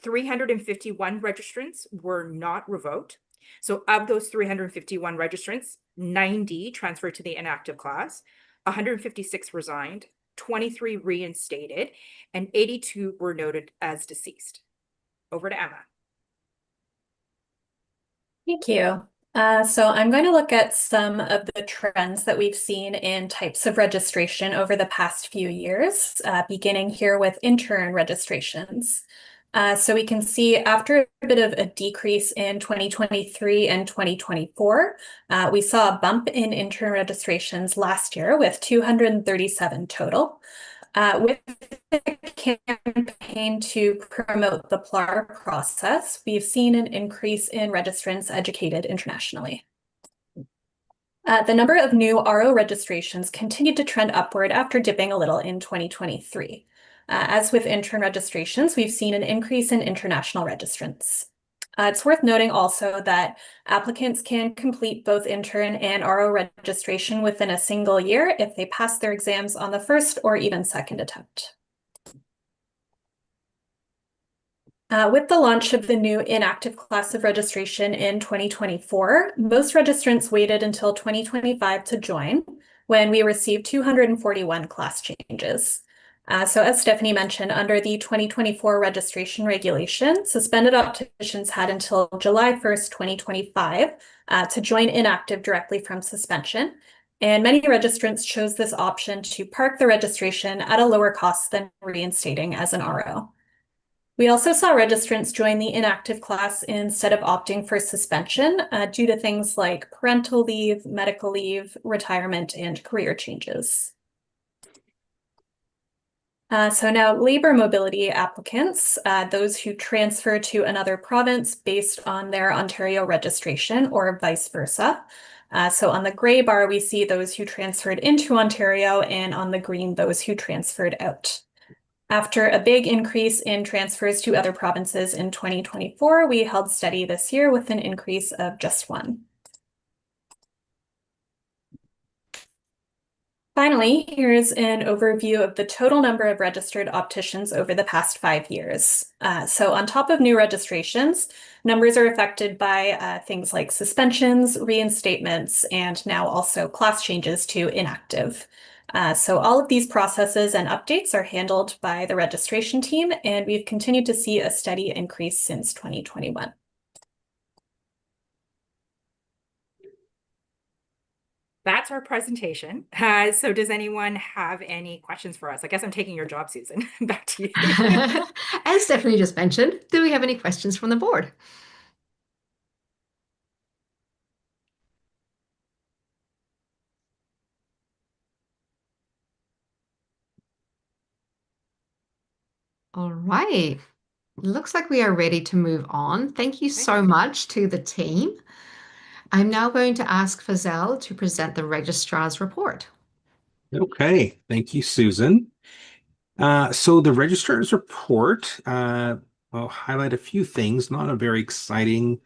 351 registrants were not revoked. So of those 351 registrants, 90 transferred to the inactive class, 156 resigned, 23 reinstated, and 82 were noted as deceased. Over to Emma. Thank you. So I'm going to look at some of the trends that we've seen in types of registration over the past few years, beginning here with intern registrations. So we can see after a bit of a decrease in 2023 and 2024, we saw a bump in intern registrations last year with 237 total. With the campaign to promote the PLAR process, we've seen an increase in registrants educated internationally. The number of new RO registrations continued to trend upward after dipping a little in 2023. As with intern registrations, we've seen an increase in international registrants. It's worth noting also that applicants can complete both intern and RO registration within a single year if they pass their exams on the first or even second attempt. With the launch of the new inactive class of registration in 2024, most registrants waited until 2025 to join, when we received 241 class changes. So as Stephanie mentioned, under the 2024 registration regulation, suspended opticians had until July 1st, 2025 to join inactive directly from suspension. And many registrants chose this option to park the registration at a lower cost than reinstating as an RO. We also saw registrants join the inactive class instead of opting for suspension due to things like parental leave, medical leave, retirement, and career changes. So now labor mobility applicants, those who transfer to another province based on their Ontario registration or vice versa. So on the gray bar, we see those who transferred into Ontario, and on the green, those who transferred out. After a big increase in transfers to other provinces in 2024, we held steady this year with an increase of just one. Finally, here's an overview of the total number of registered opticians over the past 5 years. So on top of new registrations, numbers are affected by things like suspensions, reinstatements, and now also class changes to inactive. So all of these processes and updates are handled by the registration team, and we've continued to see a steady increase since 2021. That's our presentation. So does anyone have any questions for us? I guess I'm taking your job, Susan. Back to you. As Stephanie just mentioned, do we have any questions from the board? All right. Looks like we are ready to move on. Thank you so much to the team. I'm now going to ask Fazelle to present the registrar's report. Okay, thank you, Susan. So the registrar's report, I'll highlight a few things, not a very exciting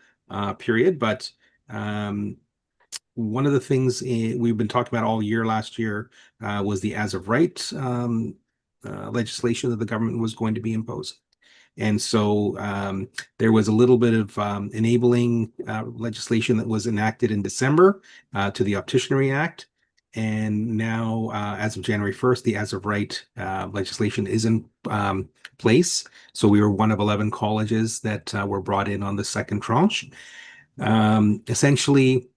period, but one of the things we've been talking about all year last year was the as of right legislation that the government was going to be imposing. And so there was a little bit of enabling legislation that was enacted in December to the Opticianry Act. And now, as of January 1st, the as of right legislation is in place. So we were one of 11 colleges that were brought in on the second tranche. Essentially,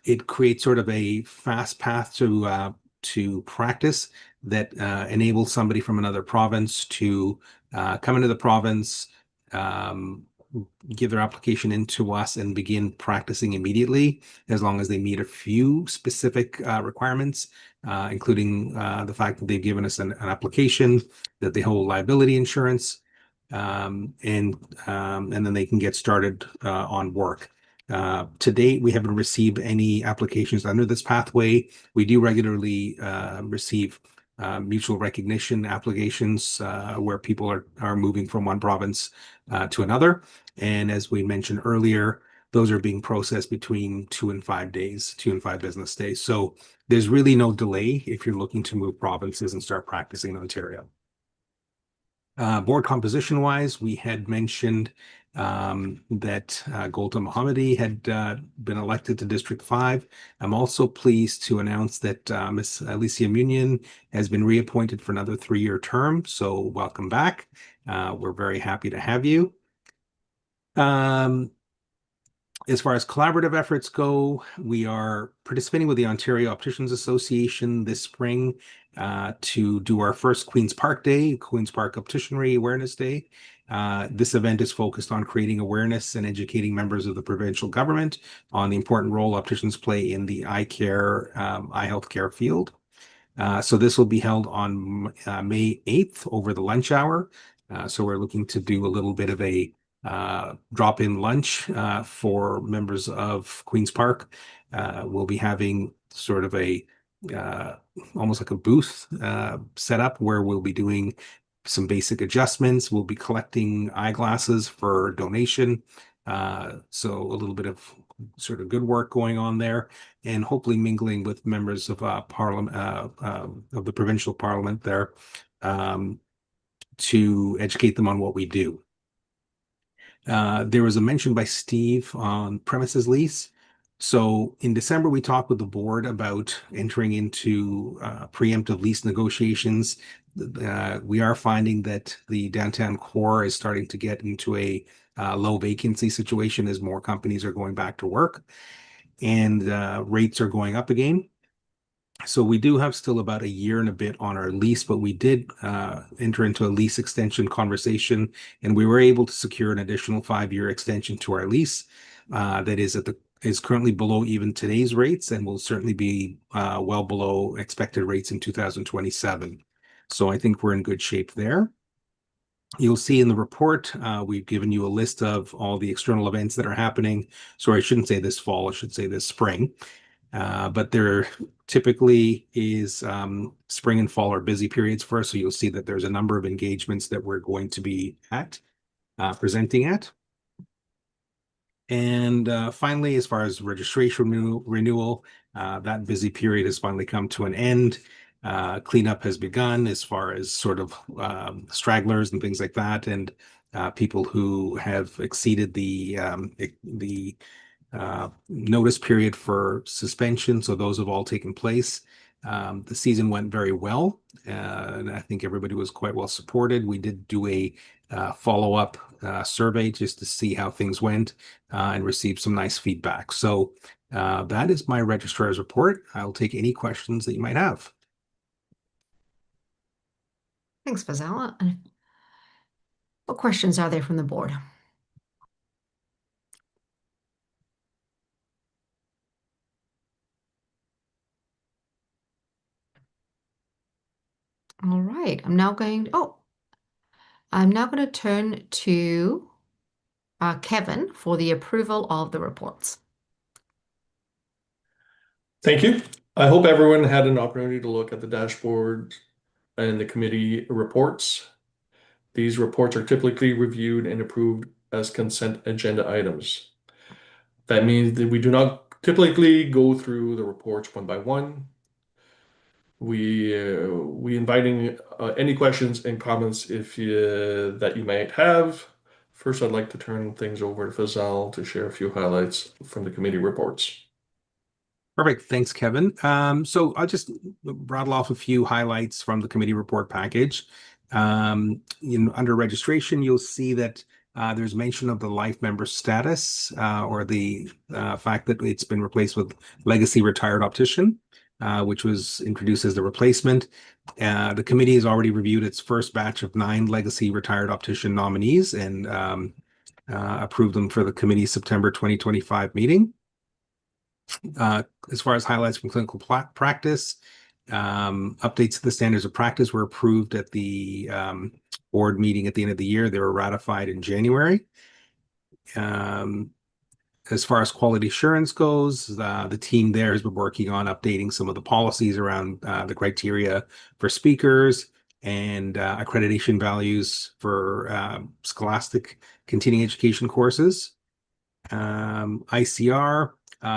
it creates sort of a fast path to practice that enables somebody from another province to come into the province, give their application in to us, and begin practicing immediately, as long as they meet a few specific requirements, including the fact that they've given us an application, that they hold liability insurance, and then they can get started on work. To date, we haven't received any applications under this pathway. We do regularly receive mutual recognition applications where people are moving from one province to another. And as we mentioned earlier, those are being processed between 2 and 5 days, 2 and 5 business days. So there's really no delay if you're looking to move provinces and start practicing in Ontario. Board composition wise, we had mentioned that Golta Mohammadi had been elected to District 5. I'm also pleased to announce that Ms. Alicia Munion has been reappointed for another 3-year term. So welcome back. We're very happy to have you. As far as collaborative efforts go, we are participating with the Ontario Opticians Association this spring to do our first Queen's Park Day, Queen's Park Opticianry Awareness Day. This event is focused on creating awareness and educating members of the provincial government on the important role opticians play in the eye care, eye health care field. So this will be held on May 8th over the lunch hour. So we're looking to do a little bit of a drop-in lunch for members of Queen's Park. We'll be having sort of a almost like a booth set up where we'll be doing some basic adjustments. We'll be collecting eyeglasses for donation. So a little bit of sort of good work going on there, and hopefully mingling with members of Parliament, of the provincial parliament there, to educate them on what we do. There was a mention by Steve on premises lease. So in December, we talked with the board about entering into preemptive lease negotiations. We are finding that the downtown core is starting to get into a low vacancy situation as more companies are going back to work, and rates are going up again. So we do have still about 1 year and a bit on our lease, but we did enter into a lease extension conversation, and we were able to secure an additional 5-year extension to our lease that is currently below even today's rates, and will certainly be well below expected rates in 2027. So I think we're in good shape there. You'll see in the report, we've given you a list of all the external events that are happening. Sorry, I shouldn't say this fall, I should say this spring. But there typically is spring and fall are busy periods for us. So you'll see that there's a number of engagements that we're going to be presenting at. And finally, as far as registration renewal, that busy period has finally come to an end. Cleanup has begun as far as sort of stragglers and things like that, and people who have exceeded the notice period for suspension. So those have all taken place. The season went very well, and I think everybody was quite well supported. We did do a follow-up survey just to see how things went and received some nice feedback. So that is my registrar's report. I'll take any questions that you might have. Thanks, Fazal. What questions are there from the board? All right, I'm now going to turn to Kevin for the approval of the reports. Thank you. I hope everyone had an opportunity to look at the dashboard and the committee reports. These reports are typically reviewed and approved as consent agenda items. That means that we do not typically go through the reports one by one. We inviting any questions and comments that you might have. First, I'd like to turn things over to Fazal to share a few highlights from the committee reports. Perfect. Thanks, Kevin. So I'll just rattle off a few highlights from the committee report package. Under registration, you'll see that there's mention of the life member status or the fact that it's been replaced with legacy retired optician, which was introduced as the replacement. The committee has already reviewed its first batch of 9 legacy retired optician nominees and approved them for the committee's September 2025 meeting. As far as highlights from clinical practice, updates to the standards of practice were approved at the board meeting at the end of the year. They were ratified in January. As far as quality assurance goes, the team there has been working on updating some of the policies around the criteria for speakers and accreditation values for scholastic continuing education courses. ICR,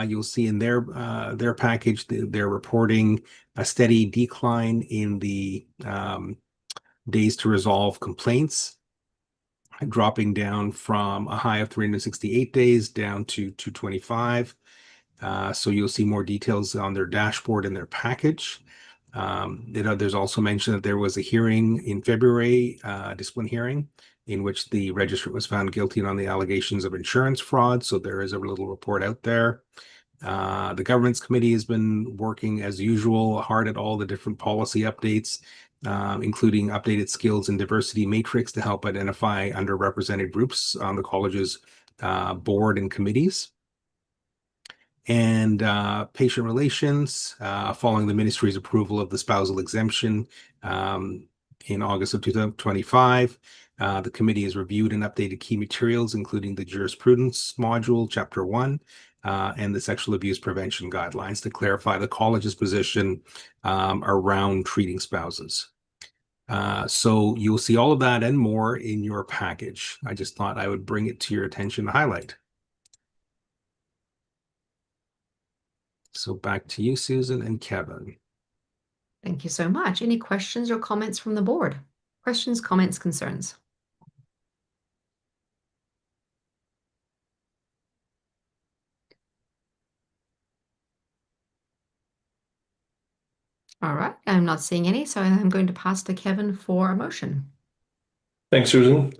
you'll see in their package, they're reporting a steady decline in the days to resolve complaints, dropping down from a high of 368 days down to 225. So you'll see more details on their dashboard in their package. There's also mention that there was a hearing in February, discipline hearing, in which the registrant was found guilty on the allegations of insurance fraud. So there is a little report out there. The governance committee has been working as usual hard at all the different policy updates, including updated skills and diversity matrix to help identify underrepresented groups on the college's board and committees. And patient relations, following the ministry's approval of the spousal exemption in August of 2025. The committee has reviewed and updated key materials, including the jurisprudence module, chapter 1, and the sexual abuse prevention guidelines to clarify the college's position around treating spouses. So you'll see all of that and more in your package. I just thought I would bring it to your attention to highlight. So back to you, Susan and Kevin. Thank you so much. Any questions or comments from the board? Questions, comments, concerns? All right, I'm not seeing any, so I'm going to pass to Kevin for a motion. Thanks, Susan.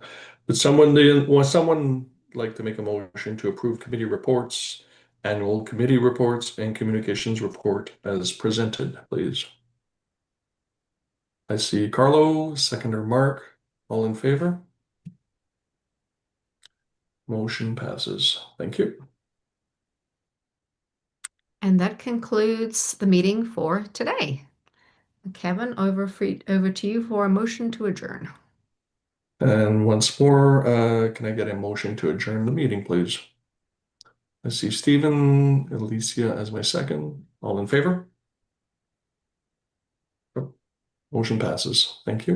Would someone like to make a motion to approve committee reports, annual committee reports, and communications report as presented, please? I see Carlo, seconder Mark, all in favor? Motion passes. Thank you. And that concludes the meeting for today. Kevin, over to you for a motion to adjourn. And once more, can I get a motion to adjourn the meeting, please? I see Stephen, Alicia as my second. All in favor? Motion passes. Thank you.